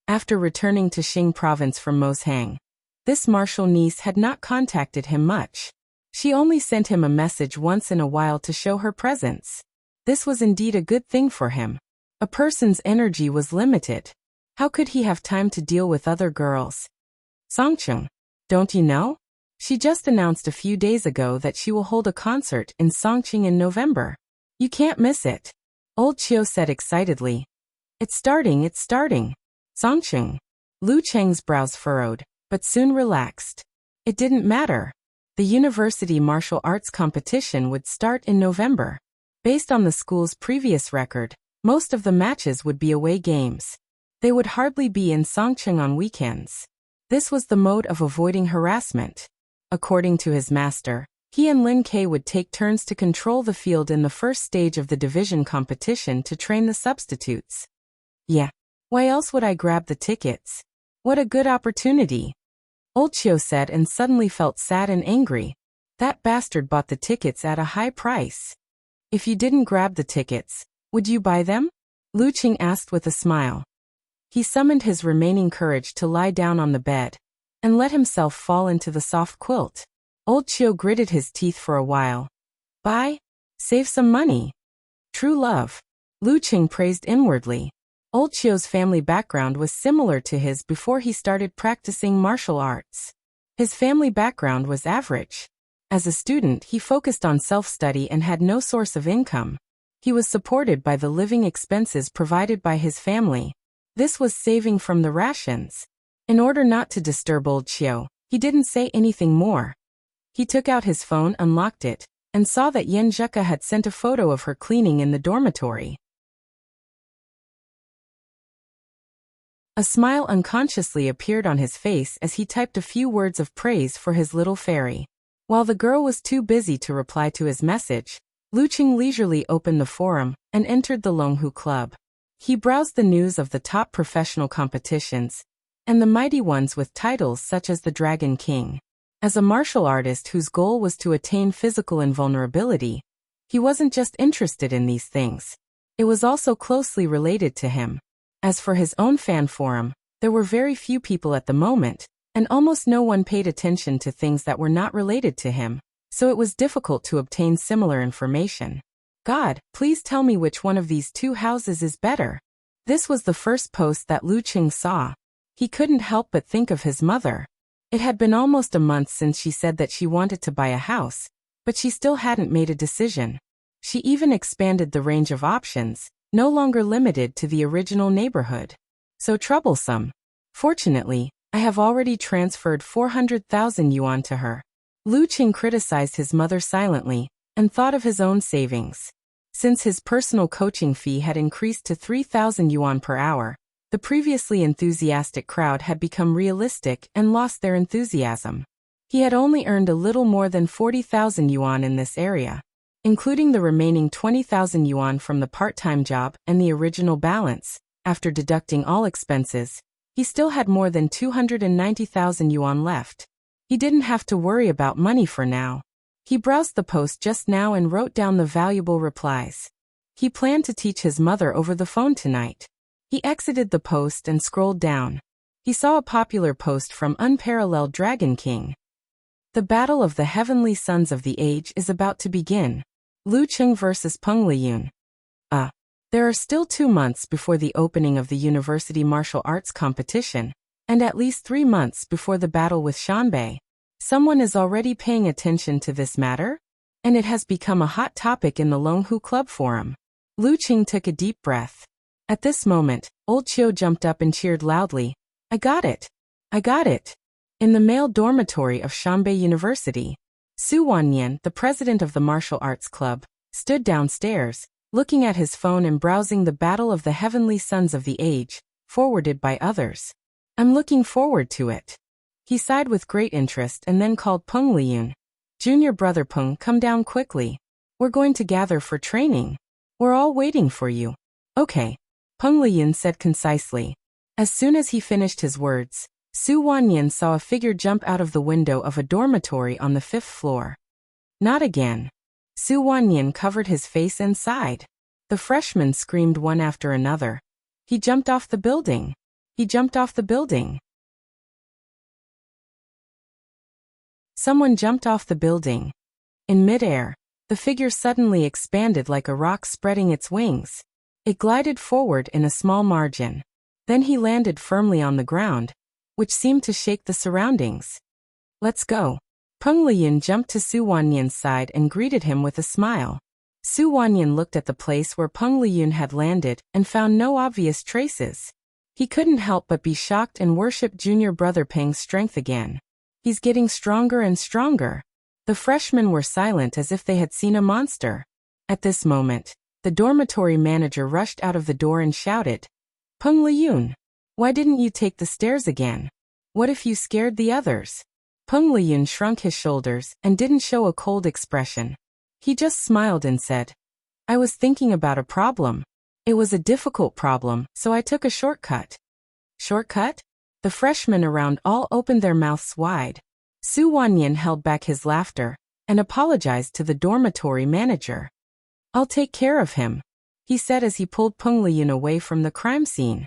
After returning to Xing province from Moshang, this martial niece had not contacted him much. She only sent him a message once in a while to show her presence. This was indeed a good thing for him. A person's energy was limited. How could he have time to deal with other girls? Songcheng, don't you know? She just announced a few days ago that she will hold a concert in Songqing in November. You can't miss it. Old Qiu said excitedly. It's starting. Songqing. Lu Cheng's brows furrowed, but soon relaxed. It didn't matter. The university martial arts competition would start in November. Based on the school's previous record, most of the matches would be away games. They would hardly be in Songqing on weekends. This was the mode of avoiding harassment. According to his master, he and Lin Ke would take turns to control the field in the first stage of the division competition to train the substitutes. Yeah. Why else would I grab the tickets? What a good opportunity. Old Qiu said and suddenly felt sad and angry. That bastard bought the tickets at a high price. If you didn't grab the tickets, would you buy them? Lu Qing asked with a smile. He summoned his remaining courage to lie down on the bed and let himself fall into the soft quilt. Old Chio gritted his teeth for a while. Buy? Save some money. True love. Lu Qing praised inwardly. Old Chio's family background was similar to his before he started practicing martial arts. His family background was average. As a student, he focused on self-study and had no source of income. He was supported by the living expenses provided by his family. This was saving from the rations. In order not to disturb old Chio, he didn't say anything more. He took out his phone, unlocked it, and saw that Yen Zheka had sent a photo of her cleaning in the dormitory. A smile unconsciously appeared on his face as he typed a few words of praise for his little fairy. While the girl was too busy to reply to his message, Lu Qing leisurely opened the forum and entered the Longhu Club. He browsed the news of the top professional competitions and the mighty ones with titles such as the Dragon King. As a martial artist whose goal was to attain physical invulnerability, he wasn't just interested in these things. It was also closely related to him. As for his own fan forum, there were very few people at the moment, and almost no one paid attention to things that were not related to him, so it was difficult to obtain similar information. God, please tell me which one of these two houses is better. This was the first post that Lu Qing saw. He couldn't help but think of his mother. It had been almost a month since she said that she wanted to buy a house, but she still hadn't made a decision. She even expanded the range of options, no longer limited to the original neighborhood. So troublesome. Fortunately, I have already transferred 400,000 yuan to her. Lu Qing criticized his mother silently and thought of his own savings. Since his personal coaching fee had increased to 3,000 yuan per hour, the previously enthusiastic crowd had become realistic and lost their enthusiasm. He had only earned a little more than 40,000 yuan in this area. Including the remaining 20,000 yuan from the part-time job and the original balance, after deducting all expenses, he still had more than 290,000 yuan left. He didn't have to worry about money for now. He browsed the post just now and wrote down the valuable replies. He planned to teach his mother over the phone tonight. He exited the post and scrolled down. He saw a popular post from Unparalleled Dragon King. The battle of the heavenly sons of the age is about to begin. Lu Qing versus Peng Liyun. There are still 2 months before the opening of the university martial arts competition, and at least 3 months before the battle with Shanbei. Someone is already paying attention to this matter, and it has become a hot topic in the Longhu Club forum. Lu Qing took a deep breath. At this moment, old Chio jumped up and cheered loudly. I got it! I got it! In the male dormitory of Shanbei University, Su Wanyan, the president of the martial arts club, stood downstairs, looking at his phone and browsing the Battle of the Heavenly Sons of the Age, forwarded by others. I'm looking forward to it. He sighed with great interest and then called Peng Liyun. Junior brother Peng, come down quickly. We're going to gather for training. We're all waiting for you. Okay. Peng Liyun said concisely. As soon as he finished his words, Su Wanyan saw a figure jump out of the window of a dormitory on the 5th floor. Not again. Su Wanyan covered his face and sighed. The freshmen screamed one after another. He jumped off the building. He jumped off the building. Someone jumped off the building. In midair, the figure suddenly expanded like a rock spreading its wings. It glided forward in a small margin. Then he landed firmly on the ground, which seemed to shake the surroundings. Let's go. Peng Liyun jumped to Su Wanyan's side and greeted him with a smile. Su Wanyan looked at the place where Peng Liyun had landed and found no obvious traces. He couldn't help but be shocked and worship junior brother Peng's strength again. He's getting stronger and stronger. The freshmen were silent as if they had seen a monster. At this moment, the dormitory manager rushed out of the door and shouted, Peng Liyun, why didn't you take the stairs again? What if you scared the others? Peng Liyun shrunk his shoulders and didn't show a cold expression. He just smiled and said, I was thinking about a problem. It was a difficult problem, so I took a shortcut. Shortcut? The freshmen around all opened their mouths wide. Su Wanyan held back his laughter and apologized to the dormitory manager. I'll take care of him, he said as he pulled Peng Liyun away from the crime scene.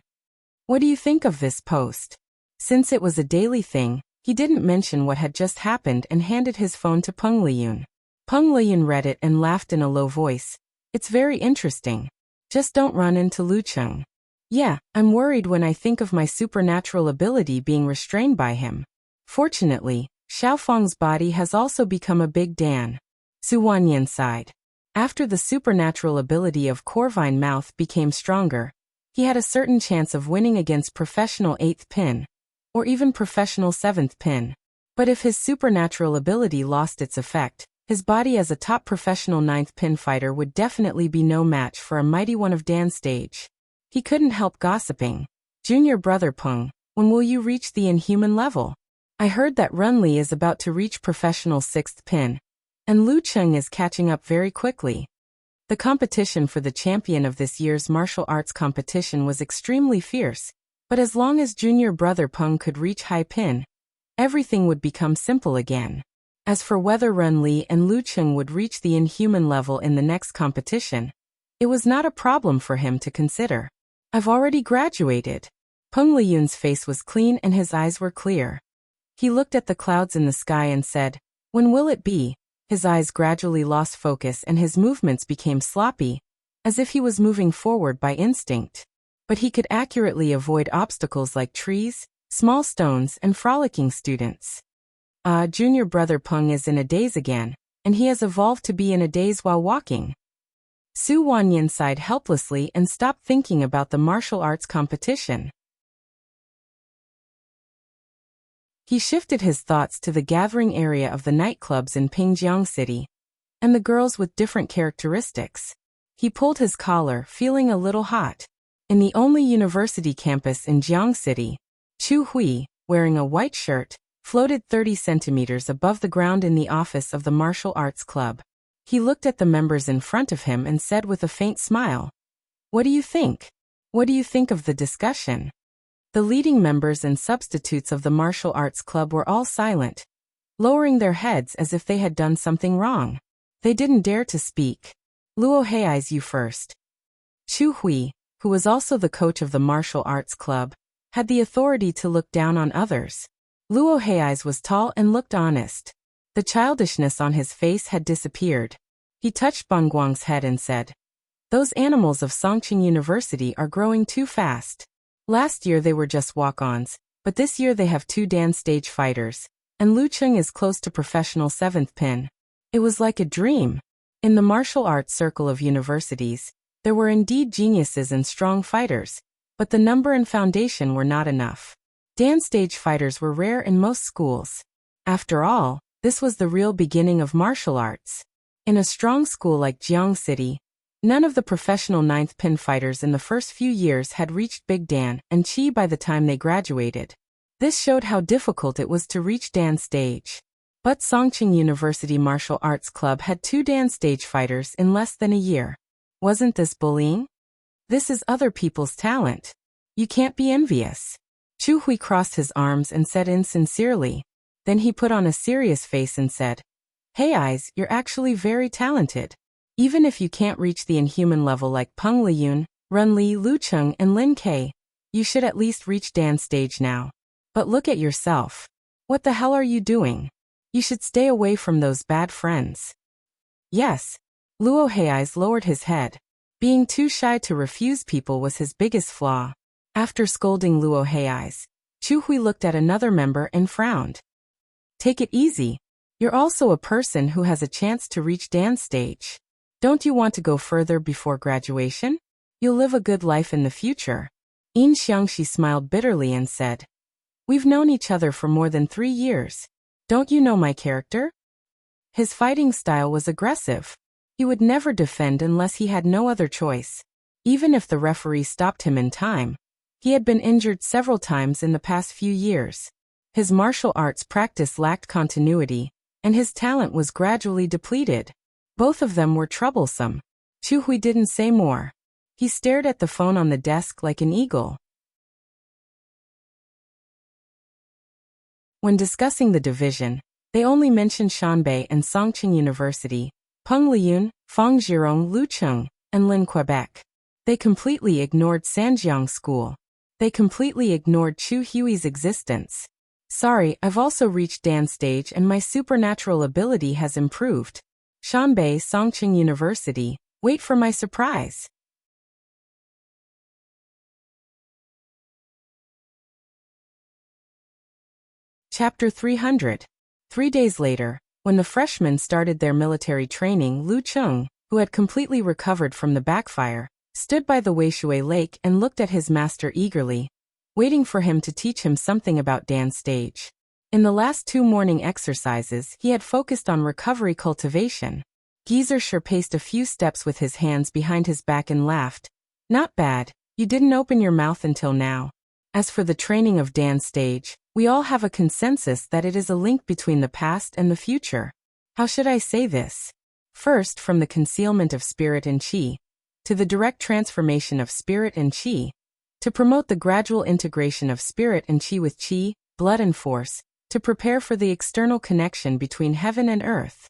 What do you think of this post? Since it was a daily thing, he didn't mention what had just happened and handed his phone to Peng Liyun. Peng Liyun read it and laughed in a low voice. It's very interesting. Just don't run into Lu Cheng. Yeah, I'm worried when I think of my supernatural ability being restrained by him. Fortunately, Xiaofeng's body has also become a big Dan. Su Wanyan sighed. After the supernatural ability of Corvine Mouth became stronger, he had a certain chance of winning against professional 8th pin, or even professional 7th pin. But if his supernatural ability lost its effect, his body as a top professional 9th pin fighter would definitely be no match for a mighty one of Dan's stage. He couldn't help gossiping. Junior brother Peng, when will you reach the inhuman level? I heard that Runli is about to reach professional 6th pin, and Lu Cheng is catching up very quickly. The competition for the champion of this year's martial arts competition was extremely fierce, but as long as junior brother Peng could reach high pin, everything would become simple again. As for whether Ren Li and Lu Cheng would reach the inhuman level in the next competition, it was not a problem for him to consider. I've already graduated. Peng Liyun's face was clean and his eyes were clear. He looked at the clouds in the sky and said, "When will it be?" His eyes gradually lost focus and his movements became sloppy, as if he was moving forward by instinct. But he could accurately avoid obstacles like trees, small stones, and frolicking students. Junior brother Peng is in a daze again, and he has evolved to be in a daze while walking. Su Wanyan sighed helplessly and stopped thinking about the martial arts competition. He shifted his thoughts to the gathering area of the nightclubs in Pingjiang City, and the girls with different characteristics. He pulled his collar, feeling a little hot. In the only university campus in Jiang City, Chu Hui, wearing a white shirt, floated 30 centimeters above the ground in the office of the martial arts club. He looked at the members in front of him and said with a faint smile, "What do you think? What do you think of the discussion?" The leading members and substitutes of the martial arts club were all silent, lowering their heads as if they had done something wrong. They didn't dare to speak. "Luo Hei's you first." Chu Hui, who was also the coach of the martial arts club, had the authority to look down on others. Luo Hei's was tall and looked honest. The childishness on his face had disappeared. He touched Bangguang's head and said, "Those animals of Songqing University are growing too fast. Last year they were just walk-ons, but this year they have 2 Dan stage fighters, and Lu Cheng is close to professional 7th pin." It was like a dream. In the martial arts circle of universities, there were indeed geniuses and strong fighters, but the number and foundation were not enough. Dan stage fighters were rare in most schools. After all, this was the real beginning of martial arts. In a strong school like Jiang City, none of the professional 9th pin fighters in the first few years had reached Big Dan and Chi by the time they graduated. This showed how difficult it was to reach Dan stage. But Songqing University Martial Arts Club had 2 Dan stage fighters in less than a year. Wasn't this bullying? This is other people's talent. You can't be envious. Chu Hui crossed his arms and said insincerely. Then he put on a serious face and said, "Hey eyes, you're actually very talented. Even if you can't reach the inhuman level like Peng Liyun, Ren Li, Lu Cheng, and Lin Kei, you should at least reach Dan's stage now. But look at yourself. What the hell are you doing? You should stay away from those bad friends." Yes. Luo Hei's lowered his head. Being too shy to refuse people was his biggest flaw. After scolding Luo Hei's, Chu Hui looked at another member and frowned. "Take it easy. You're also a person who has a chance to reach Dan's stage. Don't you want to go further before graduation? You'll live a good life in the future." Yin Xiangxi smiled bitterly and said, "We've known each other for more than 3 years. Don't you know my character?" His fighting style was aggressive. He would never defend unless he had no other choice. Even if the referee stopped him in time, he had been injured several times in the past few years. His martial arts practice lacked continuity, and his talent was gradually depleted. Both of them were troublesome. Chu Hui didn't say more. He stared at the phone on the desk like an eagle. When discussing the division, they only mentioned Shanbei and Songqing University, Peng Liyun, Fang Zhirong, Lu Cheng, and Lin Quebec. They completely ignored Sanjiang School. They completely ignored Chu Hui's existence. Sorry, I've also reached Dan's stage and my supernatural ability has improved. Shanbei Songqing University, wait for my surprise. Chapter 300. 3 days later, when the freshmen started their military training, Lu Cheng, who had completely recovered from the backfire, stood by the Weishui Lake and looked at his master eagerly, waiting for him to teach him something about Dan's stage. In the last 2 morning exercises, he had focused on recovery cultivation. Geyser paced a few steps with his hands behind his back and laughed. Not bad, you didn't open your mouth until now. As for the training of Dan's stage, we all have a consensus that it is a link between the past and the future. How should I say this? First, from the concealment of spirit and qi, to the direct transformation of spirit and qi, to promote the gradual integration of spirit and qi with qi, blood and force, to prepare for the external connection between heaven and earth.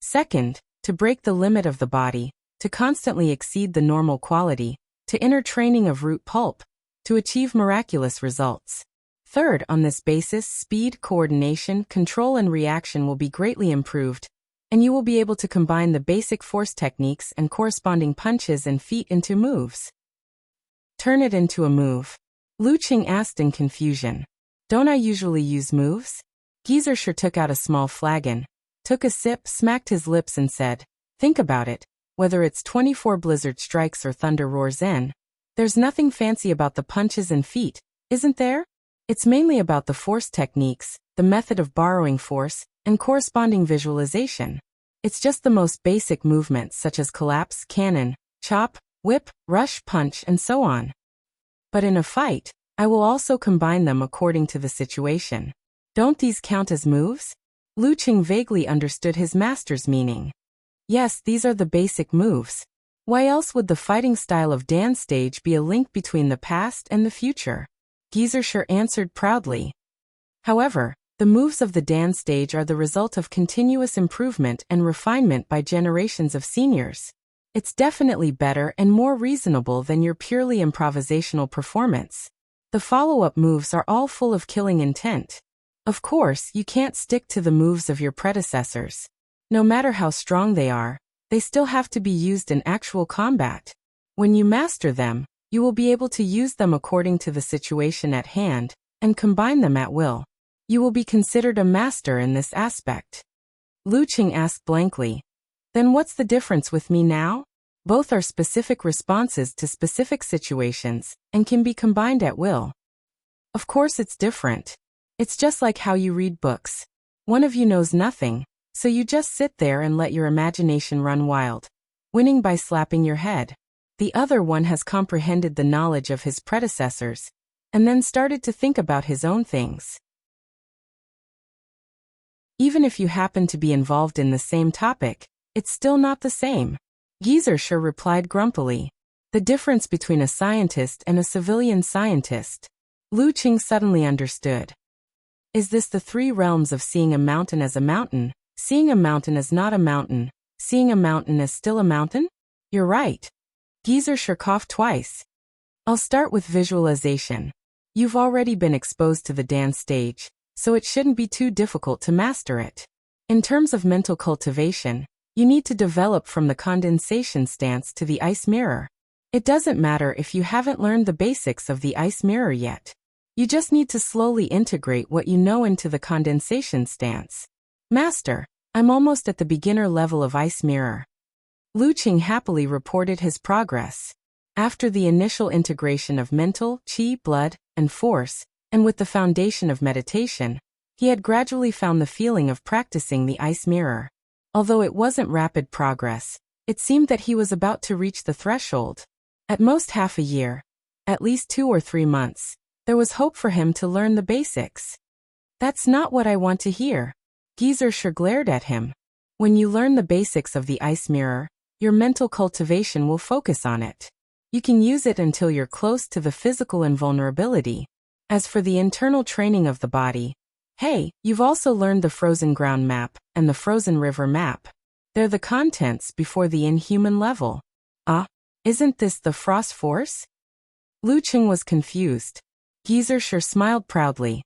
Second, to break the limit of the body, to constantly exceed the normal quality, to inner training of root pulp, to achieve miraculous results. Third, on this basis, speed, coordination, control and reaction will be greatly improved, and you will be able to combine the basic force techniques and corresponding punches and feet into moves. Turn it into a move. Lu Qing asked in confusion. Don't I usually use moves? Geyser took out a small flagon, took a sip, smacked his lips and said, think about it, whether it's 24 blizzard strikes or thunder roar zen, there's nothing fancy about the punches and feet, isn't there? It's mainly about the force techniques, the method of borrowing force, and corresponding visualization. It's just the most basic movements such as collapse, cannon, chop, whip, rush, punch, and so on. But in a fight, I will also combine them according to the situation. Don't these count as moves? Lu Qing vaguely understood his master's meaning. Yes, these are the basic moves. Why else would the fighting style of Dan's stage be a link between the past and the future? Geyser answered proudly. However, the moves of the Dan stage are the result of continuous improvement and refinement by generations of seniors. It's definitely better and more reasonable than your purely improvisational performance. The follow-up moves are all full of killing intent. Of course, you can't stick to the moves of your predecessors. No matter how strong they are, they still have to be used in actual combat. When you master them, you will be able to use them according to the situation at hand, and combine them at will. You will be considered a master in this aspect. Lu Qing asked blankly. Then what's the difference with me now? Both are specific responses to specific situations, and can be combined at will. Of course it's different. It's just like how you read books. One of you knows nothing, so you just sit there and let your imagination run wild, winning by slapping your head. The other one has comprehended the knowledge of his predecessors, and then started to think about his own things. Even if you happen to be involved in the same topic, it's still not the same. Geyser replied grumpily. The difference between a scientist and a civilian scientist. Lu Qing suddenly understood. Is this the 3 realms of seeing a mountain as a mountain, seeing a mountain as not a mountain, seeing a mountain as still a mountain? You're right. Geyser coughed twice. I'll start with visualization. You've already been exposed to the dance stage, so it shouldn't be too difficult to master it. In terms of mental cultivation, you need to develop from the condensation stance to the ice mirror. It doesn't matter if you haven't learned the basics of the ice mirror yet. You just need to slowly integrate what you know into the condensation stance. Master, I'm almost at the beginner level of ice mirror. Lu Qing happily reported his progress. After the initial integration of mental, qi, blood, and force, and with the foundation of meditation, he had gradually found the feeling of practicing the ice mirror. Although it wasn't rapid progress, it seemed that he was about to reach the threshold. At most half a year, at least 2 or 3 months, there was hope for him to learn the basics. That's not what I want to hear. Geyser glared at him. When you learn the basics of the ice mirror, your mental cultivation will focus on it. You can use it until you're close to the physical invulnerability. As for the internal training of the body, hey, you've also learned the frozen ground map and the frozen river map. They're the contents before the inhuman level. Isn't this the frost force? Lu Qing was confused. Geezer sure smiled proudly.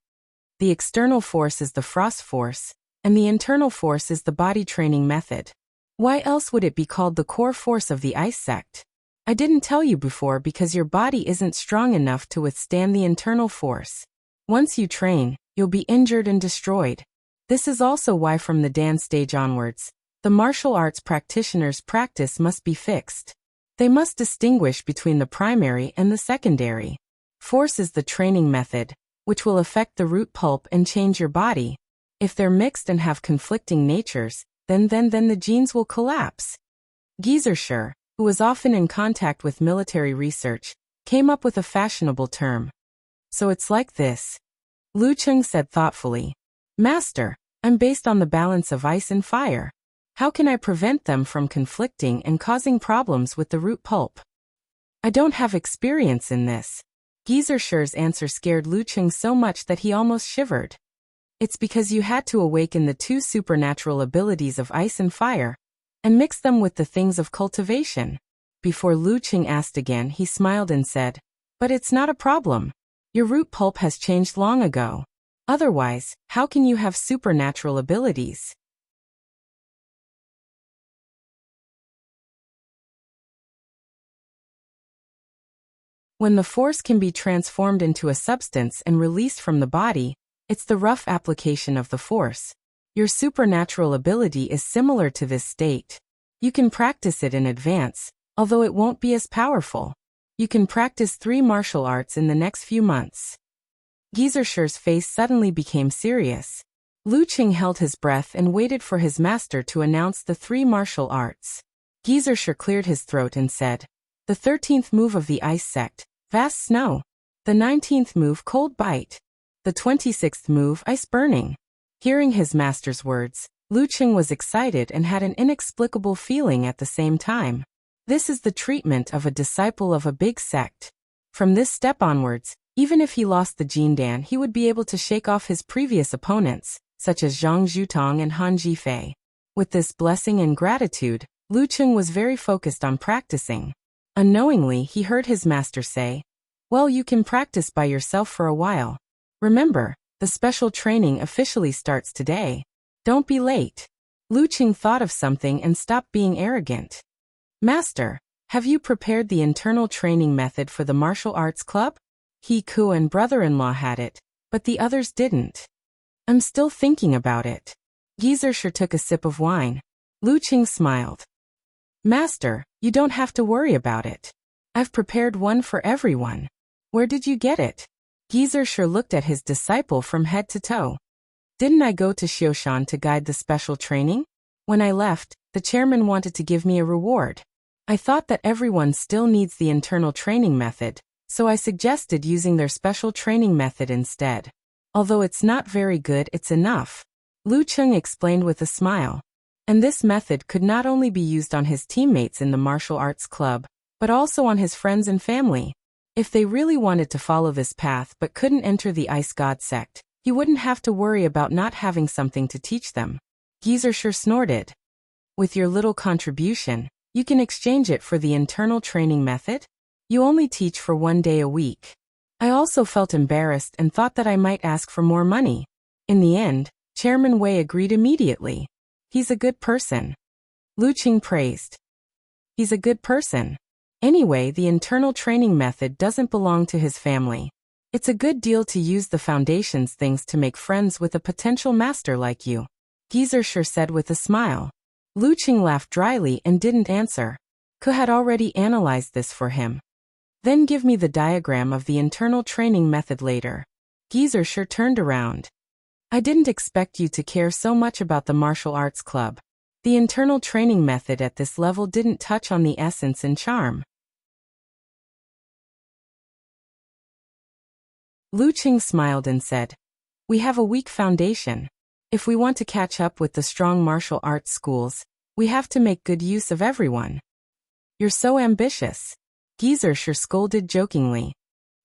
The external force is the frost force, and the internal force is the body training method. Why else would it be called the core force of the ice sect? I didn't tell you before because your body isn't strong enough to withstand the internal force. Once you train, you'll be injured and destroyed. This is also why from the Dan stage onwards, the martial arts practitioner's practice must be fixed. They must distinguish between the primary and the secondary. Force is the training method, which will affect the root pulp and change your body. If they're mixed and have conflicting natures, then the genes will collapse. Geezer, who was often in contact with military research, came up with a fashionable term. So it's like this. Lu Qing said thoughtfully. Master, I'm based on the balance of ice and fire. How can I prevent them from conflicting and causing problems with the root pulp? I don't have experience in this. Geezer's answer scared Lu Qing so much that he almost shivered. It's because you had to awaken the two supernatural abilities of ice and fire, and mix them with the things of cultivation. Before Lu Qing asked again, he smiled and said, But it's not a problem. Your root pulp has changed long ago. Otherwise, how can you have supernatural abilities? When the force can be transformed into a substance and released from the body, it's the rough application of the force. Your supernatural ability is similar to this state. You can practice it in advance, although it won't be as powerful. You can practice 3 martial arts in the next few months. Geezer's face suddenly became serious. Lu Qing held his breath and waited for his master to announce the 3 martial arts. Geezer cleared his throat and said, The 13th move of the ice sect, Vast Snow. The 19th move, Cold Bite. The 26th move, Ice Burning. Hearing his master's words, Lu Qing was excited and had an inexplicable feeling at the same time. This is the treatment of a disciple of a big sect. From this step onwards, even if he lost the Jindan, he would be able to shake off his previous opponents, such as Zhang Zhutong and Han Jifei. With this blessing and gratitude, Lu Qing was very focused on practicing. Unknowingly, he heard his master say, Well, you can practice by yourself for a while. Remember, the special training officially starts today. Don't be late. Lu Qing thought of something and stopped being arrogant. Master, have you prepared the internal training method for the martial arts club? He Ku and brother-in-law had it, but the others didn't. I'm still thinking about it. Geezer took a sip of wine. Lu Qing smiled. Master, you don't have to worry about it. I've prepared one for everyone. Where did you get it? Geezer looked at his disciple from head to toe. Didn't I go to Xioshan to guide the special training? When I left, the chairman wanted to give me a reward. I thought that everyone still needs the internal training method, so I suggested using their special training method instead. Although it's not very good, it's enough. Lu Qing explained with a smile. And this method could not only be used on his teammates in the martial arts club, but also on his friends and family. If they really wanted to follow this path but couldn't enter the Ice God sect, he wouldn't have to worry about not having something to teach them. Geezer snorted. With your little contribution, you can exchange it for the internal training method? You only teach for 1 day a week. I also felt embarrassed and thought that I might ask for more money. In the end, Chairman Wei agreed immediately. He's a good person. Lu Qing praised. He's a good person. Anyway, the internal training method doesn't belong to his family. It's a good deal to use the foundation's things to make friends with a potential master like you. Geezer said with a smile. Lu Qing laughed dryly and didn't answer. Ku had already analyzed this for him. Then give me the diagram of the internal training method later. Geezer turned around. I didn't expect you to care so much about the martial arts club. The internal training method at this level didn't touch on the essence and charm. Lu Qing smiled and said, We have a weak foundation. If we want to catch up with the strong martial arts schools, we have to make good use of everyone. You're so ambitious. Geezer scolded jokingly.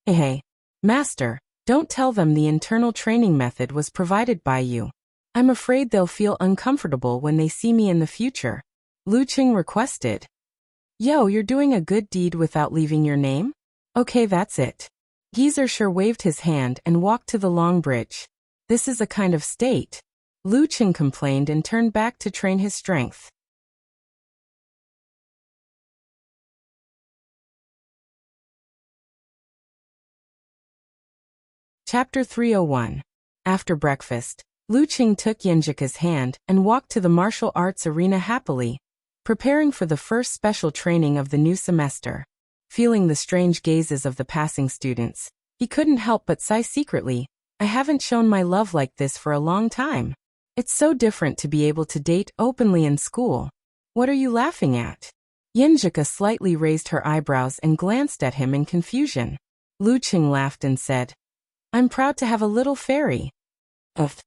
Hey, master, don't tell them the internal training method was provided by you. I'm afraid they'll feel uncomfortable when they see me in the future. Lu Qing requested. Yo, you're doing a good deed without leaving your name? Okay, that's it. Geezer sure waved his hand and walked to the long bridge. This is a kind of state. Lu Cheng complained and turned back to train his strength. Chapter 301. After breakfast, Lu Cheng took Yenjika's hand and walked to the martial arts arena happily, preparing for the first special training of the new semester. Feeling the strange gazes of the passing students, he couldn't help but sigh secretly. I haven't shown my love like this for a long time. It's so different to be able to date openly in school. What are you laughing at? Yenjika slightly raised her eyebrows and glanced at him in confusion. Lu Cheng laughed and said, I'm proud to have a little fairy. Ugh.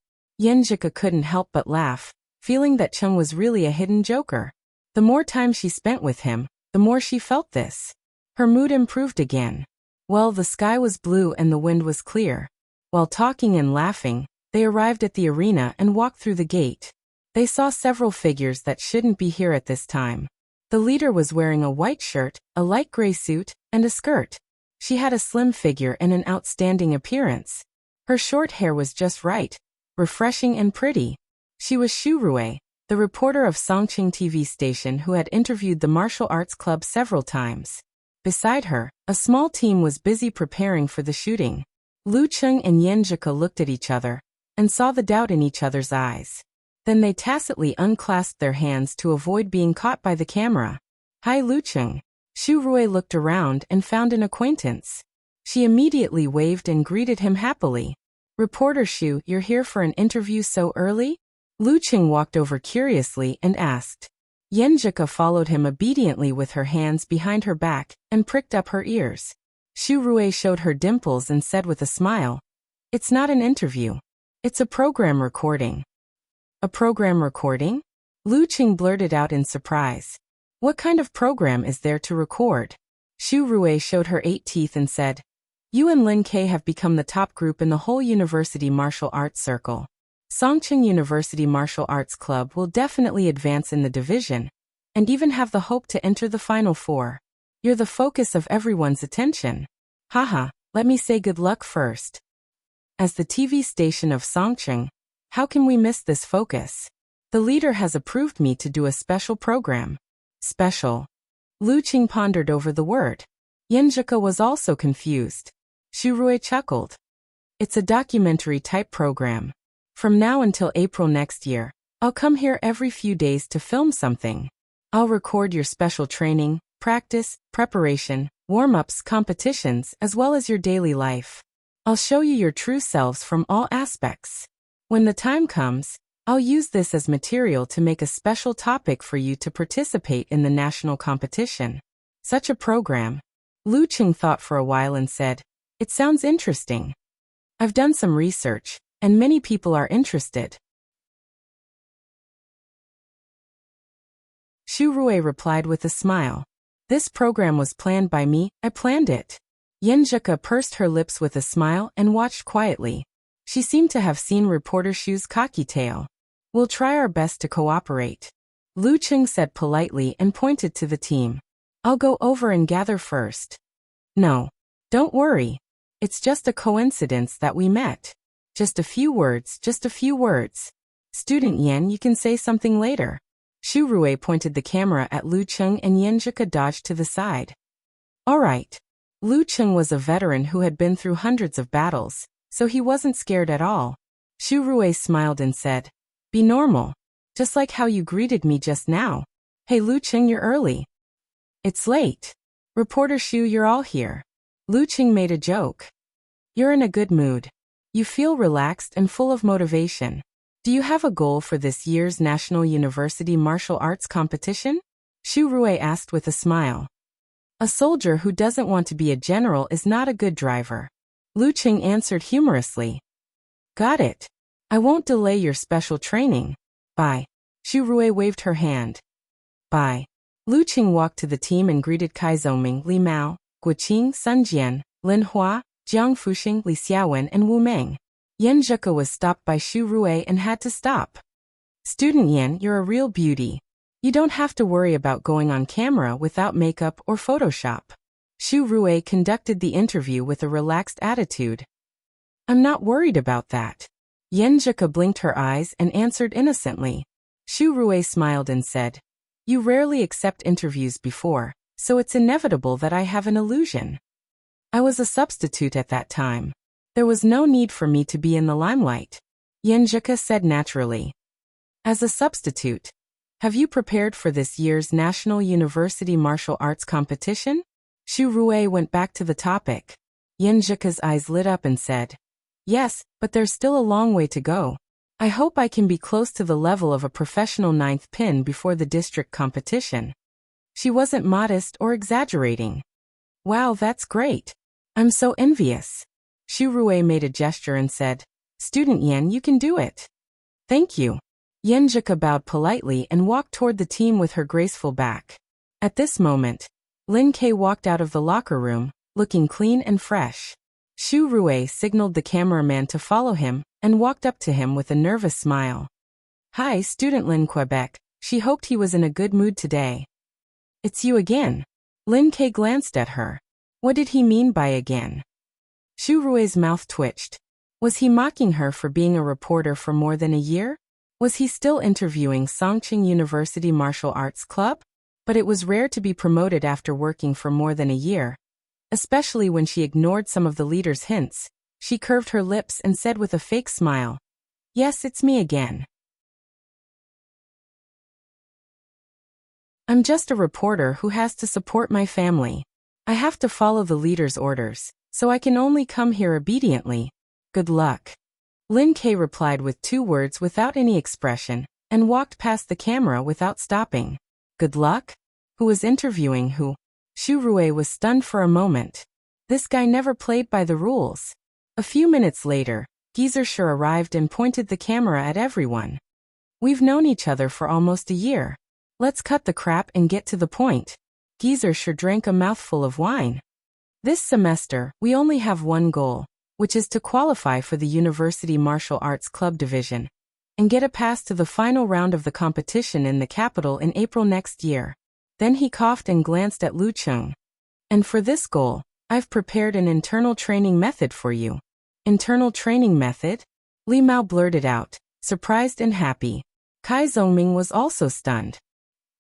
Yenjika couldn't help but laugh, feeling that Cheng was really a hidden joker. The more time she spent with him, the more she felt this. Her mood improved again. Well, the sky was blue and the wind was clear. While talking and laughing, they arrived at the arena and walked through the gate. They saw several figures that shouldn't be here at this time. The leader was wearing a white shirt, a light gray suit, and a skirt. She had a slim figure and an outstanding appearance. Her short hair was just right, refreshing and pretty. She was Xu Rui, the reporter of Songqing TV station who had interviewed the martial arts club several times. Beside her, a small team was busy preparing for the shooting. Lu Cheng and Yenjika looked at each other and saw the doubt in each other's eyes. Then they tacitly unclasped their hands to avoid being caught by the camera. Hi Lu Cheng. Xu Rui looked around and found an acquaintance. She immediately waved and greeted him happily. Reporter Xu, you're here for an interview so early? Lu Cheng walked over curiously and asked. Yenjika followed him obediently with her hands behind her back and pricked up her ears. Xu Rui showed her dimples and said with a smile, It's not an interview. It's a program recording. A program recording? Lu Cheng blurted out in surprise. What kind of program is there to record? Xu Rui showed her 8 teeth and said, You and Lin Ke have become the top group in the whole university martial arts circle. Songqing University Martial Arts Club will definitely advance in the division, and even have the hope to enter the Final Four. You're the focus of everyone's attention. Haha, let me say good luck first. As the TV station of Songqing, how can we miss this focus? The leader has approved me to do a special program. Special. Lu Cheng pondered over the word. Yenjika was also confused. Xu Rui chuckled. It's a documentary-type program. From now until April next year, I'll come here every few days to film something. I'll record your special training, practice, preparation, warm-ups, competitions, as well as your daily life. I'll show you your true selves from all aspects. When the time comes, I'll use this as material to make a special topic for you to participate in the national competition. Such a program. Lu Cheng thought for a while and said, It sounds interesting. I've done some research, and many people are interested. Xu Rui replied with a smile. This program was planned by me, I planned it. Yenjika pursed her lips with a smile and watched quietly. She seemed to have seen reporter Xu's cocky tail. We'll try our best to cooperate. Lu Cheng said politely and pointed to the team. I'll go over and gather first. No. Don't worry. It's just a coincidence that we met. Just a few words, just a few words. Student Yen, you can say something later. Xu Rui pointed the camera at Lu Cheng and Yenjika dodged to the side. All right. Lu Cheng was a veteran who had been through hundreds of battles, so he wasn't scared at all. Xu Rui smiled and said, Be normal. Just like how you greeted me just now. Hey Lu Cheng, you're early. It's late. Reporter Xu, you're all here. Lu Cheng made a joke. You're in a good mood. You feel relaxed and full of motivation. Do you have a goal for this year's National University Martial Arts Competition? Xu Rui asked with a smile. A soldier who doesn't want to be a general is not a good driver. Lu Cheng answered humorously. Got it. I won't delay your special training. Bye. Xu Rui waved her hand. Bye. Lu Cheng walked to the team and greeted Kai Zhongming, Li Mao, Guoqing, Sun Jian, Lin Hua, Jiang Fuxing, Li Xiaowen, and Wu Meng. Yenjika was stopped by Xu Rui and had to stop. Student Yen, you're a real beauty. You don't have to worry about going on camera without makeup or Photoshop. Xu Rui conducted the interview with a relaxed attitude. I'm not worried about that. Yen Zhika blinked her eyes and answered innocently. Xu Rui smiled and said, You rarely accept interviews before, so it's inevitable that I have an illusion. I was a substitute at that time. There was no need for me to be in the limelight. Yen Zhika said naturally. As a substitute, have you prepared for this year's National University Martial Arts Competition? Xu Rui went back to the topic. Yen Zhika's eyes lit up and said, Yes, but there's still a long way to go. I hope I can be close to the level of a professional ninth pin before the district competition. She wasn't modest or exaggerating. Wow, that's great. I'm so envious. Xu Rui made a gesture and said, Student Yen, you can do it. Thank you. Yen Zhika bowed politely and walked toward the team with her graceful back. At this moment, Lin Kei walked out of the locker room, looking clean and fresh. Xu Rui signaled the cameraman to follow him and walked up to him with a nervous smile. Hi, Student Lin Quebec. She hoped he was in a good mood today. It's you again. Lin Kei glanced at her. What did he mean by again? Xu Rui's mouth twitched. Was he mocking her for being a reporter for more than a year? Was he still interviewing Songqing University Martial Arts Club? But it was rare to be promoted after working for more than a year. Especially when she ignored some of the leader's hints, she curved her lips and said with a fake smile, Yes, it's me again. I'm just a reporter who has to support my family. I have to follow the leader's orders, so I can only come here obediently. Good luck. Lin Kei replied with 2 words without any expression, and walked past the camera without stopping. Good luck? Who was interviewing who? Xu Rui was stunned for a moment. This guy never played by the rules. A few minutes later, Geezer arrived and pointed the camera at everyone. We've known each other for almost a year. Let's cut the crap and get to the point. Geezer drank a mouthful of wine. This semester, we only have one goal, which is to qualify for the University Martial Arts Club division, and get a pass to the final round of the competition in the capital in April next year. Then he coughed and glanced at Lu Cheng. And for this goal, I've prepared an internal training method for you. Internal training method? Li Mao blurted out, surprised and happy. Kai Zhongming was also stunned.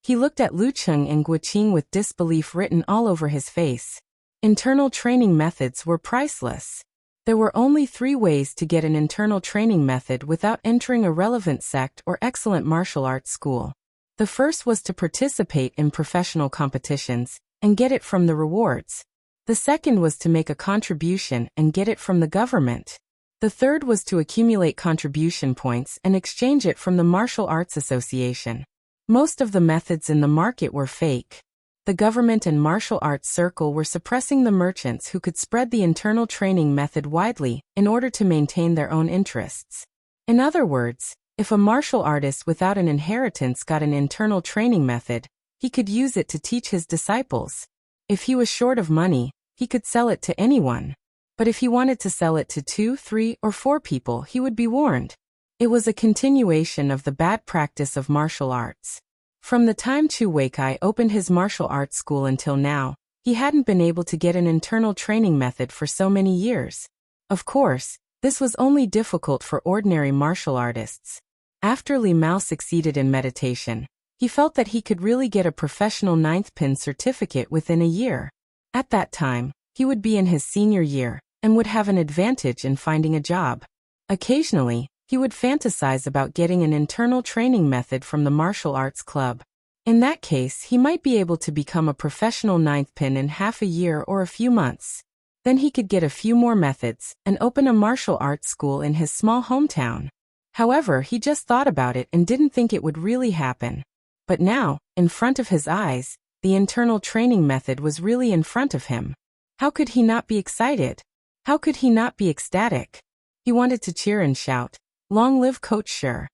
He looked at Lu Cheng and Guoqing with disbelief written all over his face. Internal training methods were priceless. There were only 3 ways to get an internal training method without entering a relevant sect or excellent martial arts school. The first was to participate in professional competitions and get it from the rewards. The second was to make a contribution and get it from the government. The third was to accumulate contribution points and exchange it from the Martial Arts Association. Most of the methods in the market were fake. The government and martial arts circle were suppressing the merchants who could spread the internal training method widely in order to maintain their own interests. In other words, if a martial artist without an inheritance got an internal training method, he could use it to teach his disciples. If he was short of money, he could sell it to anyone. But if he wanted to sell it to 2, 3, or 4 people, he would be warned. It was a continuation of the bad practice of martial arts. From the time Chu Weikai opened his martial arts school until now, he hadn't been able to get an internal training method for so many years. Of course, this was only difficult for ordinary martial artists. After Li Mao succeeded in meditation, he felt that he could really get a professional 9th pin certificate within a year. At that time, he would be in his senior year and would have an advantage in finding a job. Occasionally, he would fantasize about getting an internal training method from the martial arts club. In that case, he might be able to become a professional 9th pin in half a year or a few months. Then he could get a few more methods and open a martial arts school in his small hometown. However, he just thought about it and didn't think it would really happen. But now, in front of his eyes, the internal training method was really in front of him. How could he not be excited? How could he not be ecstatic? He wanted to cheer and shout, "Long live Coach Sher."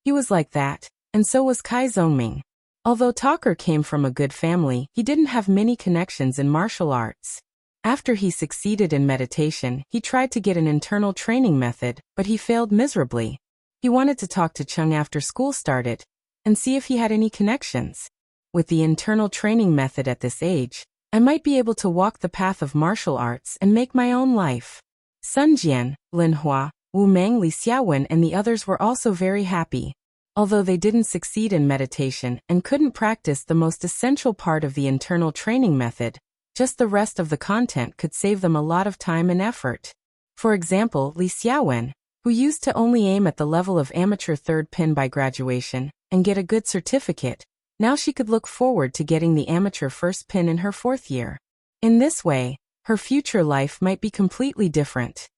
He was like that, and so was Kai Zhongming. Although Talker came from a good family, he didn't have many connections in martial arts. After he succeeded in meditation, he tried to get an internal training method, but he failed miserably. He wanted to talk to Chung after school started, and see if he had any connections. With the internal training method at this age, I might be able to walk the path of martial arts and make my own life. Sun Jian, Lin Hua, Wu Meng, Li Xiaowen and the others were also very happy. Although they didn't succeed in meditation and couldn't practice the most essential part of the internal training method, just the rest of the content could save them a lot of time and effort. For example, Li Xiaowen, who used to only aim at the level of amateur third pin by graduation and get a good certificate, now she could look forward to getting the amateur first pin in her 4th year. In this way, her future life might be completely different.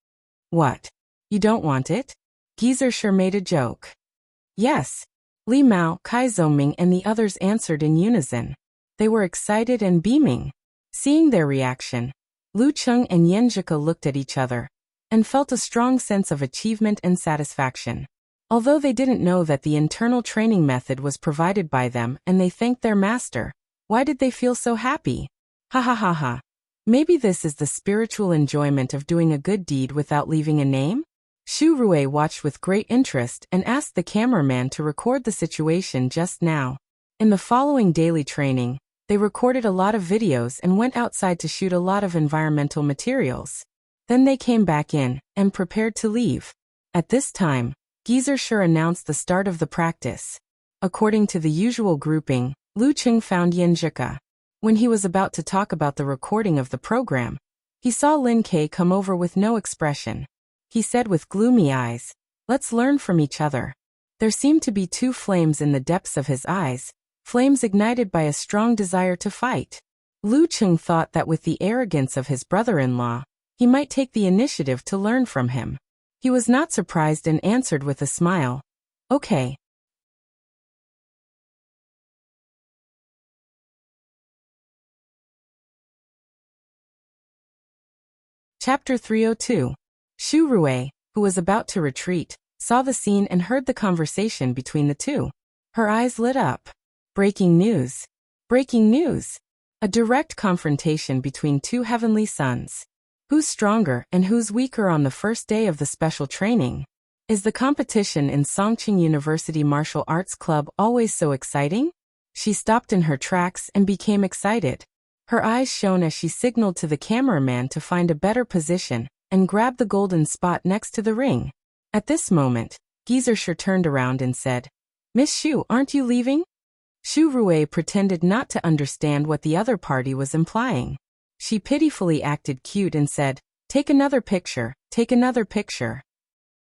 What? You don't want it? Geezer sure made a joke. Yes. Li Mao, Kai Zhongming and the others answered in unison. They were excited and beaming. Seeing their reaction, Lu Cheng and Yan Zhika looked at each other and felt a strong sense of achievement and satisfaction. Although they didn't know that the internal training method was provided by them and they thanked their master, why did they feel so happy? Ha ha ha ha. Maybe this is the spiritual enjoyment of doing a good deed without leaving a name? Xu Rui watched with great interest and asked the cameraman to record the situation just now. In the following daily training, they recorded a lot of videos and went outside to shoot a lot of environmental materials. Then they came back in and prepared to leave. At this time, Geezer sure announced the start of the practice. According to the usual grouping, Lu Cheng found Yan Zhika. When he was about to talk about the recording of the program, he saw Lin Kei come over with no expression. He said with gloomy eyes, "Let's learn from each other." There seemed to be 2 flames in the depths of his eyes, flames ignited by a strong desire to fight. Lu Cheng thought that with the arrogance of his brother-in-law, he might take the initiative to learn from him. He was not surprised and answered with a smile, "Okay." Chapter 302. Xu Rui, who was about to retreat, saw the scene and heard the conversation between the two. Her eyes lit up. Breaking news. Breaking news. A direct confrontation between 2 heavenly sons. Who's stronger and who's weaker on the first day of the special training? Is the competition in Songqing University Martial Arts Club always so exciting? She stopped in her tracks and became excited. Her eyes shone as she signaled to the cameraman to find a better position and grab the golden spot next to the ring. At this moment, Geezer sure turned around and said, "Miss Xu, aren't you leaving?" Xu Rui pretended not to understand what the other party was implying. She pitifully acted cute and said, "Take another picture, take another picture."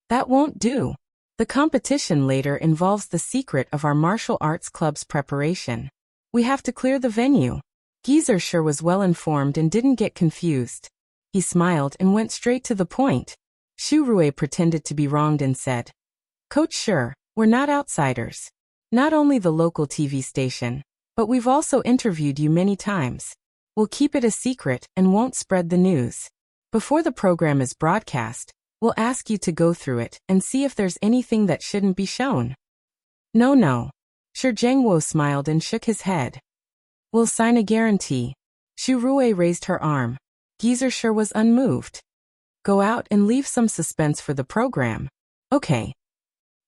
"That won't do. The competition later involves the secret of our martial arts club's preparation. We have to clear the venue." Geezer sure was well informed and didn't get confused. He smiled and went straight to the point. Xu Rui pretended to be wronged and said, "Coach Sure, we're not outsiders. Not only the local TV station, but we've also interviewed you many times. We'll keep it a secret and won't spread the news. Before the program is broadcast, we'll ask you to go through it and see if there's anything that shouldn't be shown." No. Shi Zhengwo smiled and shook his head. "We'll sign a guarantee." Xu Rui raised her arm. Geezer sure was unmoved. "Go out and leave some suspense for the program." "Okay."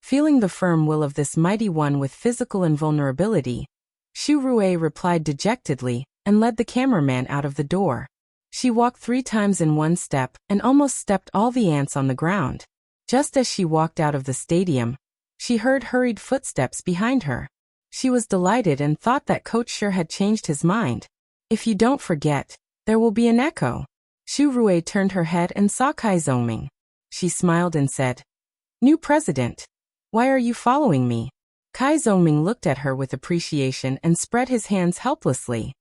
Feeling the firm will of this mighty one with physical invulnerability, Xu Rui replied dejectedly and led the cameraman out of the door. She walked 3 times in one step and almost stepped all the ants on the ground. Just as she walked out of the stadium, she heard hurried footsteps behind her. She was delighted and thought that Coach Sure had changed his mind. "If you don't forget, there will be an echo." Xu Rui turned her head and saw Kai Zhongming. She smiled and said, "New president. Why are you following me?" Kai Zhongming looked at her with appreciation and spread his hands helplessly.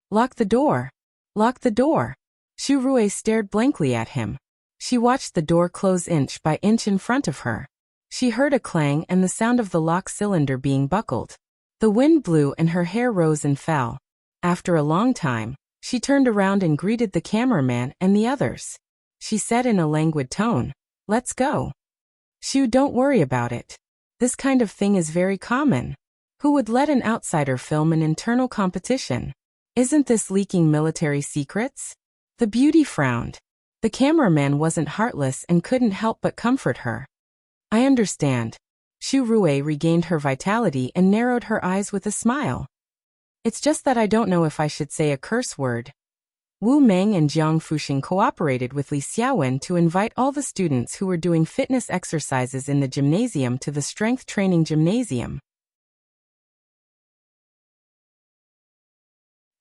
"Lock the door. Lock the door." Xu Rui stared blankly at him. She watched the door close inch by inch in front of her. She heard a clang and the sound of the lock cylinder being buckled. The wind blew and her hair rose and fell. After a long time, she turned around and greeted the cameraman and the others. She said in a languid tone, "Let's go." "Xu, don't worry about it. This kind of thing is very common. Who would let an outsider film an internal competition? Isn't this leaking military secrets?" The beauty frowned. The cameraman wasn't heartless and couldn't help but comfort her. "I understand." Xu Rui regained her vitality and narrowed her eyes with a smile. It's just that I don't know if I should say a curse word. Wu Meng and Jiang Fuxing cooperated with Li Xiaowen to invite all the students who were doing fitness exercises in the gymnasium to the strength training gymnasium.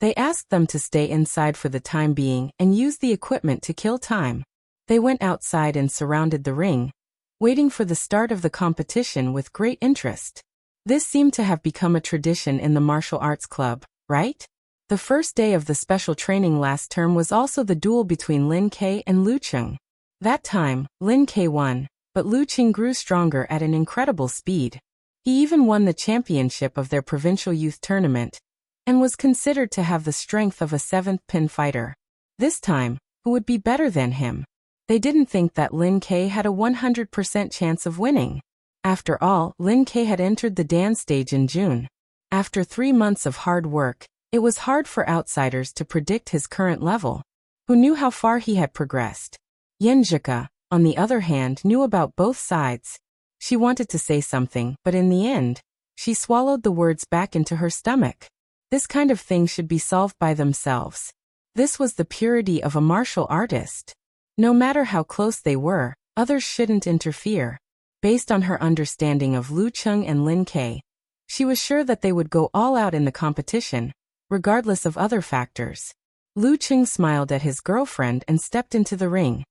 They asked them to stay inside for the time being and use the equipment to kill time. They went outside and surrounded the ring, waiting for the start of the competition with great interest. This seemed to have become a tradition in the martial arts club, right? The first day of the special training last term was also the duel between Lin Ke and Lu Cheng. That time, Lin Ke won, but Lu Cheng grew stronger at an incredible speed. He even won the championship of their provincial youth tournament, and was considered to have the strength of a 7th pin fighter. This time, who would be better than him? They didn't think that Lin Ke had a 100% chance of winning. After all, Lin Ke had entered the Dan stage in June. After 3 months of hard work, it was hard for outsiders to predict his current level. Who knew how far he had progressed? Yen Zhika, on the other hand, knew about both sides. She wanted to say something, but in the end, she swallowed the words back into her stomach. This kind of thing should be solved by themselves. This was the purity of a martial artist. No matter how close they were, others shouldn't interfere. Based on her understanding of Lu Cheng and Lin Ke, she was sure that they would go all out in the competition, regardless of other factors. Lu Cheng smiled at his girlfriend and stepped into the ring.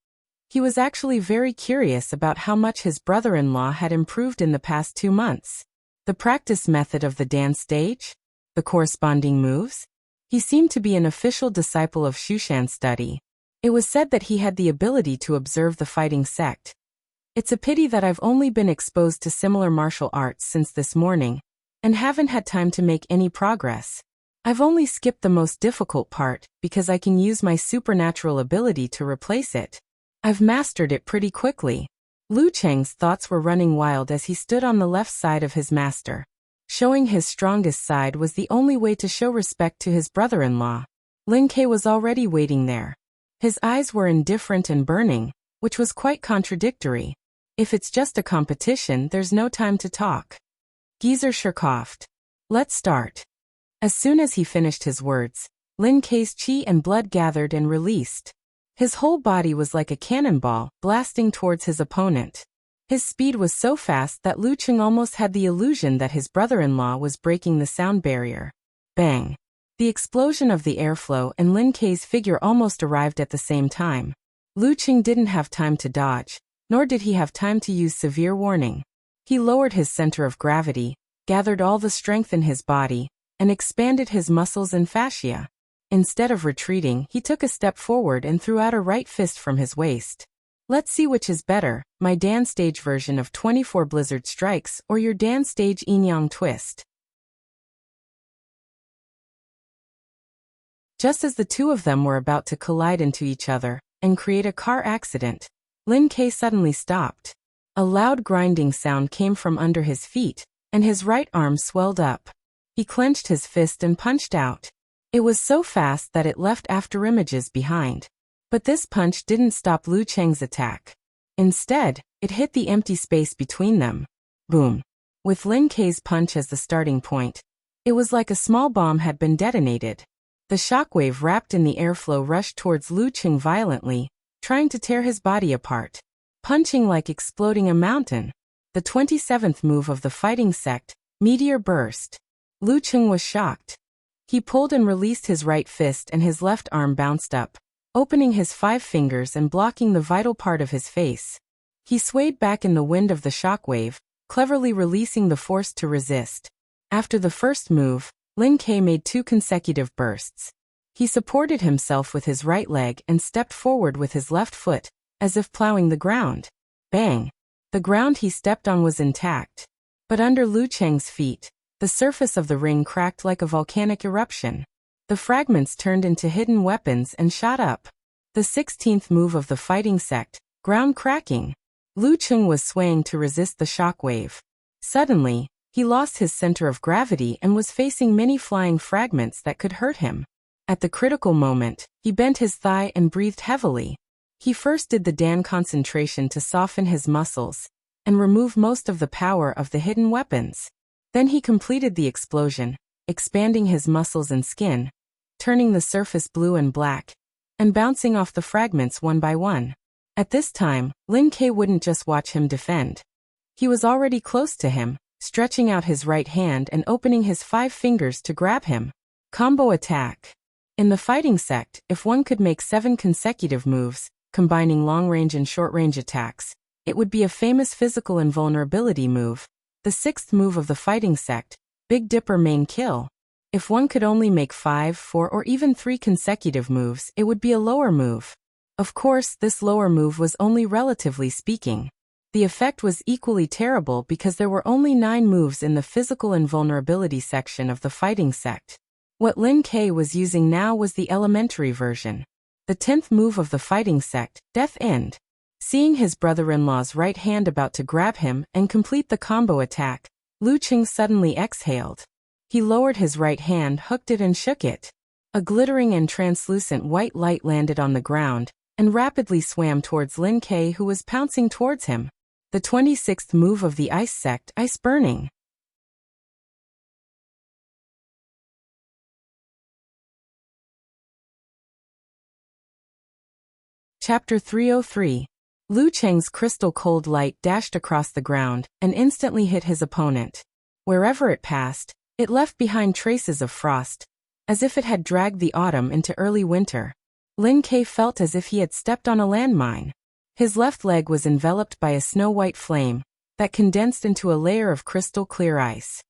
He was actually very curious about how much his brother-in-law had improved in the past 2 months. The practice method of the dance stage? The corresponding moves? He seemed to be an official disciple of Shushan's study. It was said that he had the ability to observe the fighting sect. It's a pity that I've only been exposed to similar martial arts since this morning, and haven't had time to make any progress. I've only skipped the most difficult part, because I can use my supernatural ability to replace it. I've mastered it pretty quickly. Lu Cheng's thoughts were running wild as he stood on the left side of his master. Showing his strongest side was the only way to show respect to his brother-in-law. Lin Ke was already waiting there. His eyes were indifferent and burning, which was quite contradictory. If it's just a competition, there's no time to talk. Geezer coughed. Let's start. As soon as he finished his words, Lin Ke's chi and blood gathered and released. His whole body was like a cannonball, blasting towards his opponent. His speed was so fast that Lu Cheng almost had the illusion that his brother-in-law was breaking the sound barrier. Bang! The explosion of the airflow and Lin Ke's figure almost arrived at the same time. Lu Cheng didn't have time to dodge, nor did he have time to use severe warning. He lowered his center of gravity, gathered all the strength in his body, and expanded his muscles and fascia. Instead of retreating, he took a step forward and threw out a right fist from his waist. Let's see which is better, my Dan stage version of 24 Blizzard Strikes or your Dan stage Yin-Yang Twist. Just as the two of them were about to collide into each other and create a car accident, Lin Ke suddenly stopped. A loud grinding sound came from under his feet, and his right arm swelled up. He clenched his fist and punched out. It was so fast that it left afterimages behind. But this punch didn't stop Lu Cheng's attack. Instead, it hit the empty space between them. Boom. With Lin Ke's punch as the starting point, it was like a small bomb had been detonated. The shockwave wrapped in the airflow rushed towards Lu Cheng violently, trying to tear his body apart. Punching like exploding a mountain. The 27th move of the fighting sect, Meteor Burst. Lu Cheng was shocked. He pulled and released his right fist and his left arm bounced up, opening his 5 fingers and blocking the vital part of his face. He swayed back in the wind of the shockwave, cleverly releasing the force to resist. After the first move, Lin Ke made 2 consecutive bursts. He supported himself with his right leg and stepped forward with his left foot, as if plowing the ground. Bang! The ground he stepped on was intact. But under Lu Cheng's feet, the surface of the ring cracked like a volcanic eruption. The fragments turned into hidden weapons and shot up. The 16th move of the fighting sect, ground cracking. Lu Cheng was swaying to resist the shockwave. Suddenly, he lost his center of gravity and was facing many flying fragments that could hurt him. At the critical moment, he bent his thigh and breathed heavily. He first did the Dan concentration to soften his muscles and remove most of the power of the hidden weapons. Then he completed the explosion, expanding his muscles and skin, turning the surface blue and black, and bouncing off the fragments one by one. At this time, Lin Ke wouldn't just watch him defend. He was already close to him, stretching out his right hand and opening his 5 fingers to grab him. Combo attack. In the fighting sect, if one could make 7 consecutive moves, combining long-range and short-range attacks, it would be a famous physical invulnerability move. The 6th move of the fighting sect, Big Dipper main kill. If one could only make 5, 4, or even 3 consecutive moves, it would be a lower move. Of course, this lower move was only relatively speaking. The effect was equally terrible because there were only 9 moves in the physical invulnerability section of the fighting sect. What Lin Ke was using now was the elementary version. The 10th move of the fighting sect, Death End. Seeing his brother-in-law's right hand about to grab him and complete the combo attack, Lu Qing suddenly exhaled. He lowered his right hand, hooked it and shook it. A glittering and translucent white light landed on the ground and rapidly swam towards Lin Ke, who was pouncing towards him. The 26th move of the ice sect, Ice Burning. Chapter 303. Lu Cheng's crystal cold light dashed across the ground and instantly hit his opponent. Wherever it passed, it left behind traces of frost, as if it had dragged the autumn into early winter. Lin Ke felt as if he had stepped on a landmine. His left leg was enveloped by a snow-white flame that condensed into a layer of crystal-clear ice.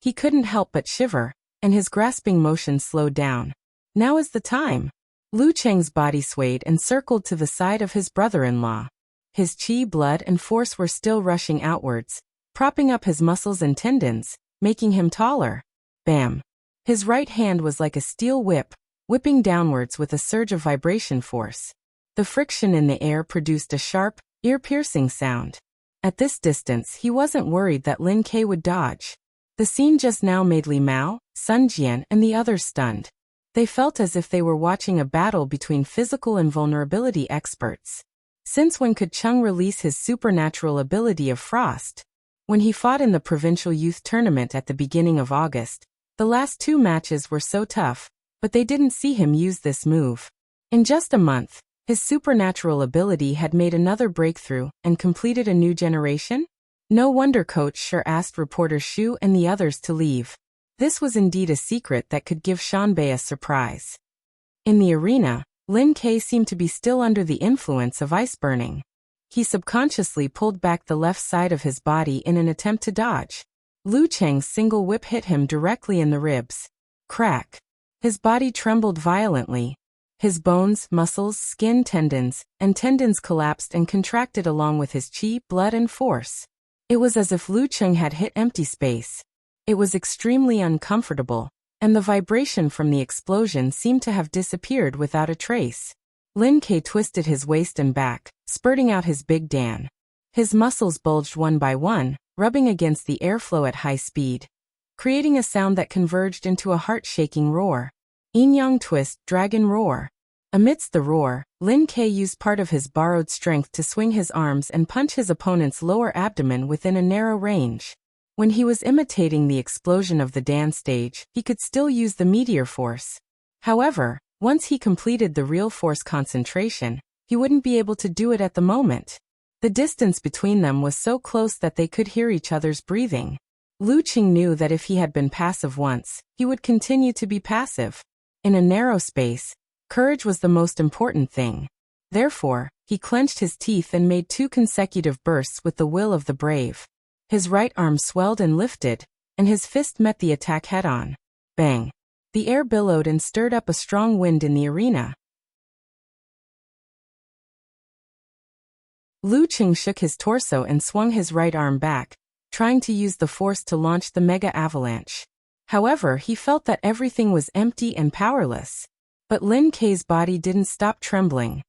He couldn't help but shiver, and his grasping motion slowed down. Now is the time. Lu Cheng's body swayed and circled to the side of his brother-in-law. His qi, blood, and force were still rushing outwards, propping up his muscles and tendons, making him taller. Bam! His right hand was like a steel whip, whipping downwards with a surge of vibration force. The friction in the air produced a sharp, ear-piercing sound. At this distance, he wasn't worried that Lin Ke would dodge. The scene just now made Li Mao, Sun Jian, and the others stunned. They felt as if they were watching a battle between physical invulnerability experts. Since when could Cheng release his supernatural ability of frost? When he fought in the provincial youth tournament at the beginning of August, the last 2 matches were so tough, but they didn't see him use this move. In just a month, his supernatural ability had made another breakthrough and completed a new generation? No wonder Coach Sher asked reporter Xu and the others to leave. This was indeed a secret that could give Shanbei a surprise. In the arena, Lin Ke seemed to be still under the influence of ice burning. He subconsciously pulled back the left side of his body in an attempt to dodge. Lu Cheng's single whip hit him directly in the ribs. Crack. His body trembled violently. His bones, muscles, skin, and tendons collapsed and contracted along with his qi, blood, and force. It was as if Lu Cheng had hit empty space. It was extremely uncomfortable, and the vibration from the explosion seemed to have disappeared without a trace. Lin Ke twisted his waist and back, spurting out his big Dan. His muscles bulged one by one, rubbing against the airflow at high speed, creating a sound that converged into a heart-shaking roar. Yin-yang twist, dragon roar. Amidst the roar, Lin Ke used part of his borrowed strength to swing his arms and punch his opponent's lower abdomen within a narrow range. When he was imitating the explosion of the Dan stage, he could still use the meteor force. However, once he completed the real force concentration, he wouldn't be able to do it at the moment. The distance between them was so close that they could hear each other's breathing. Lu Qing knew that if he had been passive once, he would continue to be passive. In a narrow space, courage was the most important thing. Therefore, he clenched his teeth and made 2 consecutive bursts with the will of the brave. His right arm swelled and lifted, and his fist met the attack head-on. Bang! The air billowed and stirred up a strong wind in the arena. Lu Qing shook his torso and swung his right arm back, trying to use the force to launch the mega avalanche. However, he felt that everything was empty and powerless. But Lin Ke's body didn't stop trembling.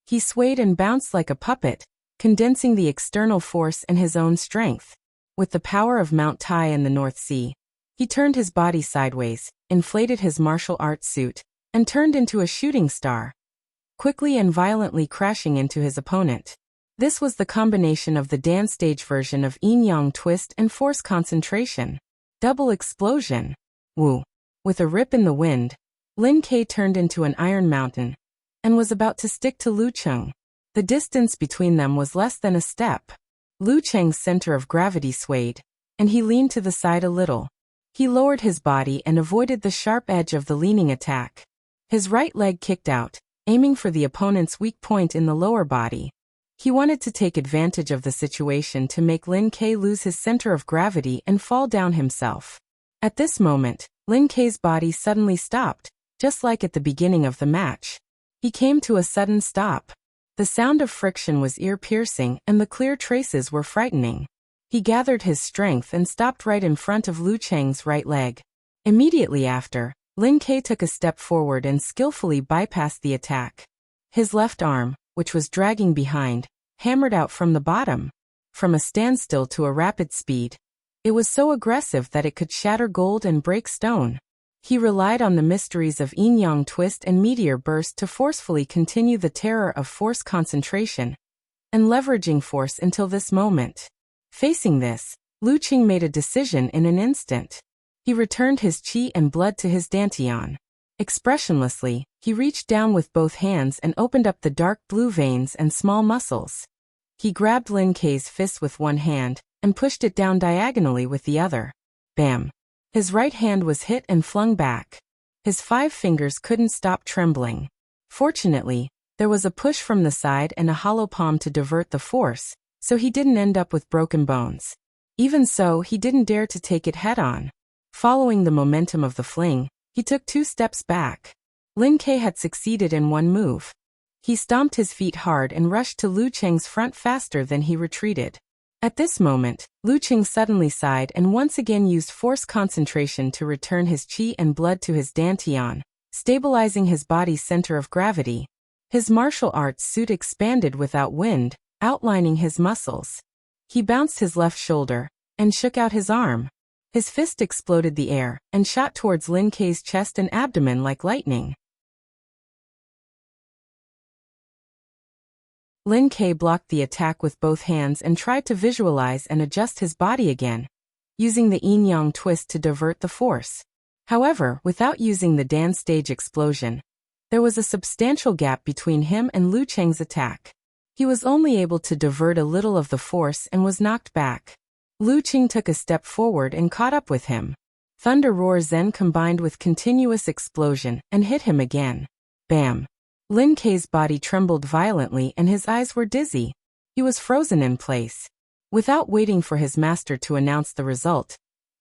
He swayed and bounced like a puppet, condensing the external force and his own strength. With the power of Mount Tai in the North Sea, he turned his body sideways, inflated his martial arts suit, and turned into a shooting star, quickly and violently crashing into his opponent. This was the combination of the Dan stage version of yin-yang twist and force concentration. Double explosion. Woo! With a rip in the wind, Lin Ke turned into an iron mountain and was about to stick to Lu Cheng. The distance between them was less than a step. Lu Cheng's center of gravity swayed, and he leaned to the side a little. He lowered his body and avoided the sharp edge of the leaning attack. His right leg kicked out, aiming for the opponent's weak point in the lower body. He wanted to take advantage of the situation to make Lin Ke lose his center of gravity and fall down himself. At this moment, Lin Ke's body suddenly stopped, just like at the beginning of the match. He came to a sudden stop. The sound of friction was ear-piercing and the clear traces were frightening. He gathered his strength and stopped right in front of Lu Cheng's right leg. Immediately after, Lin Ke took a step forward and skillfully bypassed the attack. His left arm, which was dragging behind, hammered out from the bottom. From a standstill to a rapid speed. It was so aggressive that it could shatter gold and break stone. He relied on the mysteries of yin-yang twist and meteor burst to forcefully continue the terror of force concentration and leveraging force until this moment. Facing this, Lu Cheng made a decision in an instant. He returned his qi and blood to his dantian. Expressionlessly, he reached down with both hands and opened up the dark blue veins and small muscles. He grabbed Lin Ke's fist with one hand and pushed it down diagonally with the other. Bam! His right hand was hit and flung back. His 5 fingers couldn't stop trembling. Fortunately, there was a push from the side and a hollow palm to divert the force, so he didn't end up with broken bones. Even so, he didn't dare to take it head-on. Following the momentum of the fling, he took 2 steps back. Lin Ke had succeeded in one move. He stomped his feet hard and rushed to Lu Cheng's front faster than he retreated. At this moment, Lu Cheng suddenly sighed and once again used force concentration to return his qi and blood to his dantian, stabilizing his body's center of gravity. His martial arts suit expanded without wind, outlining his muscles. He bounced his left shoulder and shook out his arm. His fist exploded the air and shot towards Lin Ke's chest and abdomen like lightning. Lin Ke blocked the attack with both hands and tried to visualize and adjust his body again, using the yin-yang twist to divert the force. However, without using the Dan stage explosion, there was a substantial gap between him and Lu Cheng's attack. He was only able to divert a little of the force and was knocked back. Lu Cheng took a step forward and caught up with him. Thunder Roar Zen combined with continuous explosion and hit him again. Bam! Lin Ke's body trembled violently and his eyes were dizzy. He was frozen in place. Without waiting for his master to announce the result,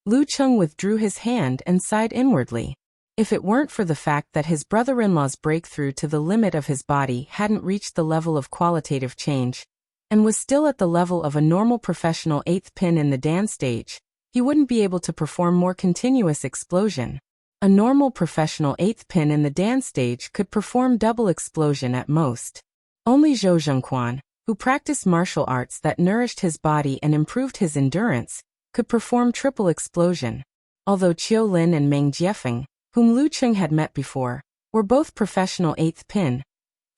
Lu Cheng withdrew his hand and sighed inwardly. If it weren't for the fact that his brother-in-law's breakthrough to the limit of his body hadn't reached the level of qualitative change, and was still at the level of a normal professional 8th pin in the Dan stage, he wouldn't be able to perform more continuous explosion. A normal professional 8th pin in the Dan stage could perform double explosion at most. Only Zhou Zhengquan, who practiced martial arts that nourished his body and improved his endurance, could perform triple explosion. Although Qiu Lin and Meng Jiefeng, whom Lu Cheng had met before, were both professional 8th pin,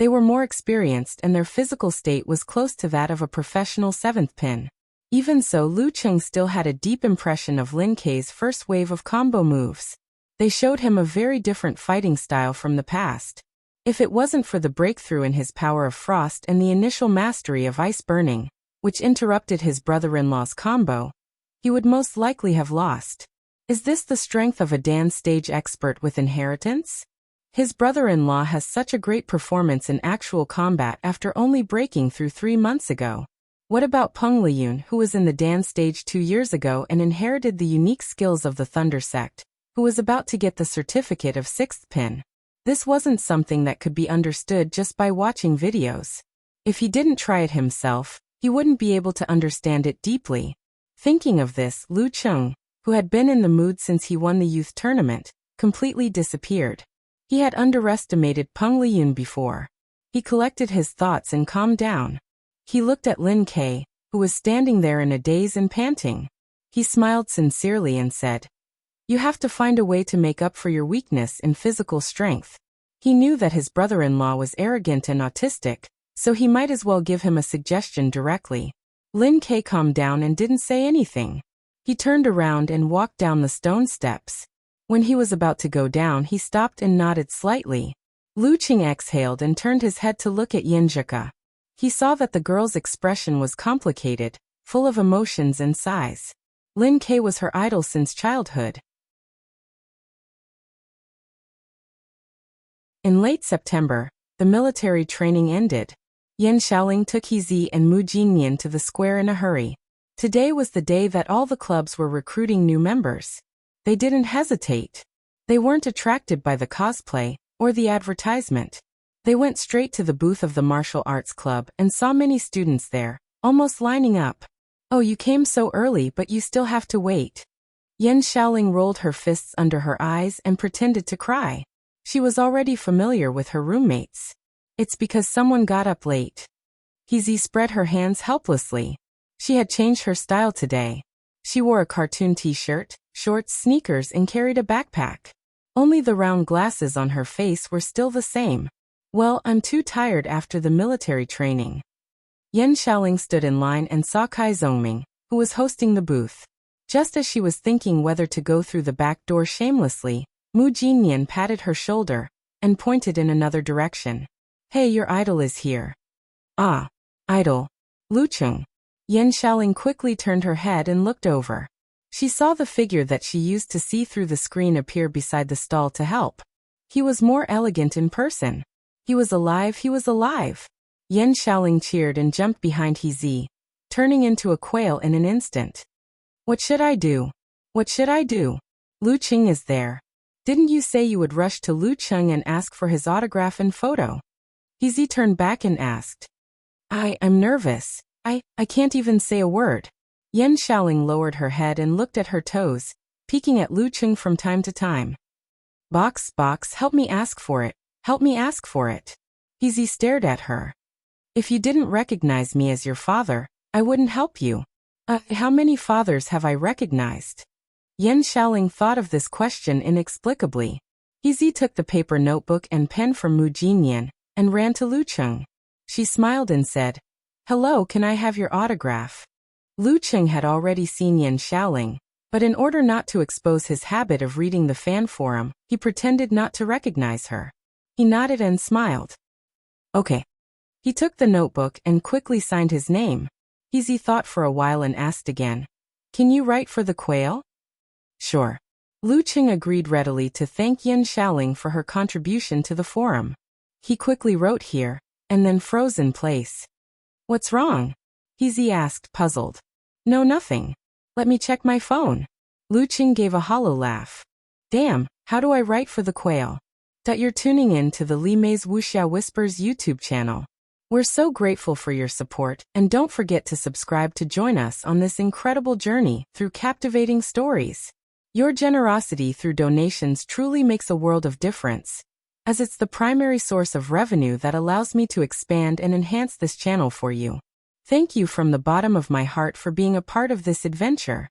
they were more experienced and their physical state was close to that of a professional 7th pin. Even so, Lu Cheng still had a deep impression of Lin Ke's first wave of combo moves. They showed him a very different fighting style from the past. If it wasn't for the breakthrough in his power of frost and the initial mastery of ice burning, which interrupted his brother-in-law's combo, he would most likely have lost. Is this the strength of a Dan stage expert with inheritance? His brother-in-law has such a great performance in actual combat after only breaking through 3 months ago. What about Peng Liyun, who was in the Dan stage 2 years ago and inherited the unique skills of the Thunder Sect, who was about to get the certificate of 6th pin? This wasn't something that could be understood just by watching videos. If he didn't try it himself, he wouldn't be able to understand it deeply. Thinking of this, Lu Cheng, who had been in the mood since he won the youth tournament, completely disappeared. He had underestimated Peng Liyun before. He collected his thoughts and calmed down. He looked at Lin Ke, who was standing there in a daze and panting. He smiled sincerely and said, "You have to find a way to make up for your weakness in physical strength." He knew that his brother-in-law was arrogant and autistic, so he might as well give him a suggestion directly. Lin Ke calmed down and didn't say anything. He turned around and walked down the stone steps. When he was about to go down, he stopped and nodded slightly. Luqing exhaled and turned his head to look at Yinzhika. He saw that the girl's expression was complicated, full of emotions and sighs. Lin Ke was her idol since childhood. In late September, the military training ended. Yan Xiaoling took He and Mu Jinyan to the square in a hurry. Today was the day that all the clubs were recruiting new members. They didn't hesitate. They weren't attracted by the cosplay or the advertisement. They went straight to the booth of the martial arts club and saw many students there, almost lining up. Oh, you came so early, but you still have to wait. Yan Xiaoling rolled her fists under her eyes and pretended to cry. She was already familiar with her roommates. It's because someone got up late. He spread her hands helplessly. She had changed her style today. She wore a cartoon t-shirt, shorts, sneakers, and carried a backpack. Only the round glasses on her face were still the same. Well, I'm too tired after the military training. Yan Xiaoling stood in line and saw Kai Zhongming, who was hosting the booth. Just as she was thinking whether to go through the back door shamelessly, Mu Jinyan patted her shoulder and pointed in another direction. Hey, your idol is here. Ah, idol. Luqing. Yan Xiaoling quickly turned her head and looked over. She saw the figure that she used to see through the screen appear beside the stall to help. He was more elegant in person. He was alive, he was alive. Yan Xiaoling cheered and jumped behind He, turning into a quail in an instant. What should I do? What should I do? Luqing is there. Didn't you say you would rush to Luqing and ask for his autograph and photo? He turned back and asked. I'm nervous. I can't even say a word. Yan Xiaoling lowered her head and looked at her toes, peeking at Luqing from time to time. Box, help me ask for it. Help me ask for it. He stared at her. If you didn't recognize me as your father, I wouldn't help you. How many fathers have I recognized? Yan Xiaoling thought of this question inexplicably. He took the paper notebook and pen from Mu Jinyan and ran to Luqing. She smiled and said, "Hello, can I have your autograph?" Luqing had already seen Yan Xiaoling, but in order not to expose his habit of reading the fan forum, he pretended not to recognize her. He nodded and smiled. Okay. He took the notebook and quickly signed his name. He thought for a while and asked again, "Can you write for the quail?" Sure. Luqing agreed readily to thank Yan Xiaoling for her contribution to the forum. He quickly wrote here, and then froze in place. What's wrong? He asked, puzzled. No, nothing. Let me check my phone. Luqing gave a hollow laugh. Damn, how do I write for the quail? You're tuning in to the Li Mei's Wuxia Whispers YouTube channel. We're so grateful for your support, and don't forget to subscribe to join us on this incredible journey through captivating stories. Your generosity through donations truly makes a world of difference, as it's the primary source of revenue that allows me to expand and enhance this channel for you. Thank you from the bottom of my heart for being a part of this adventure.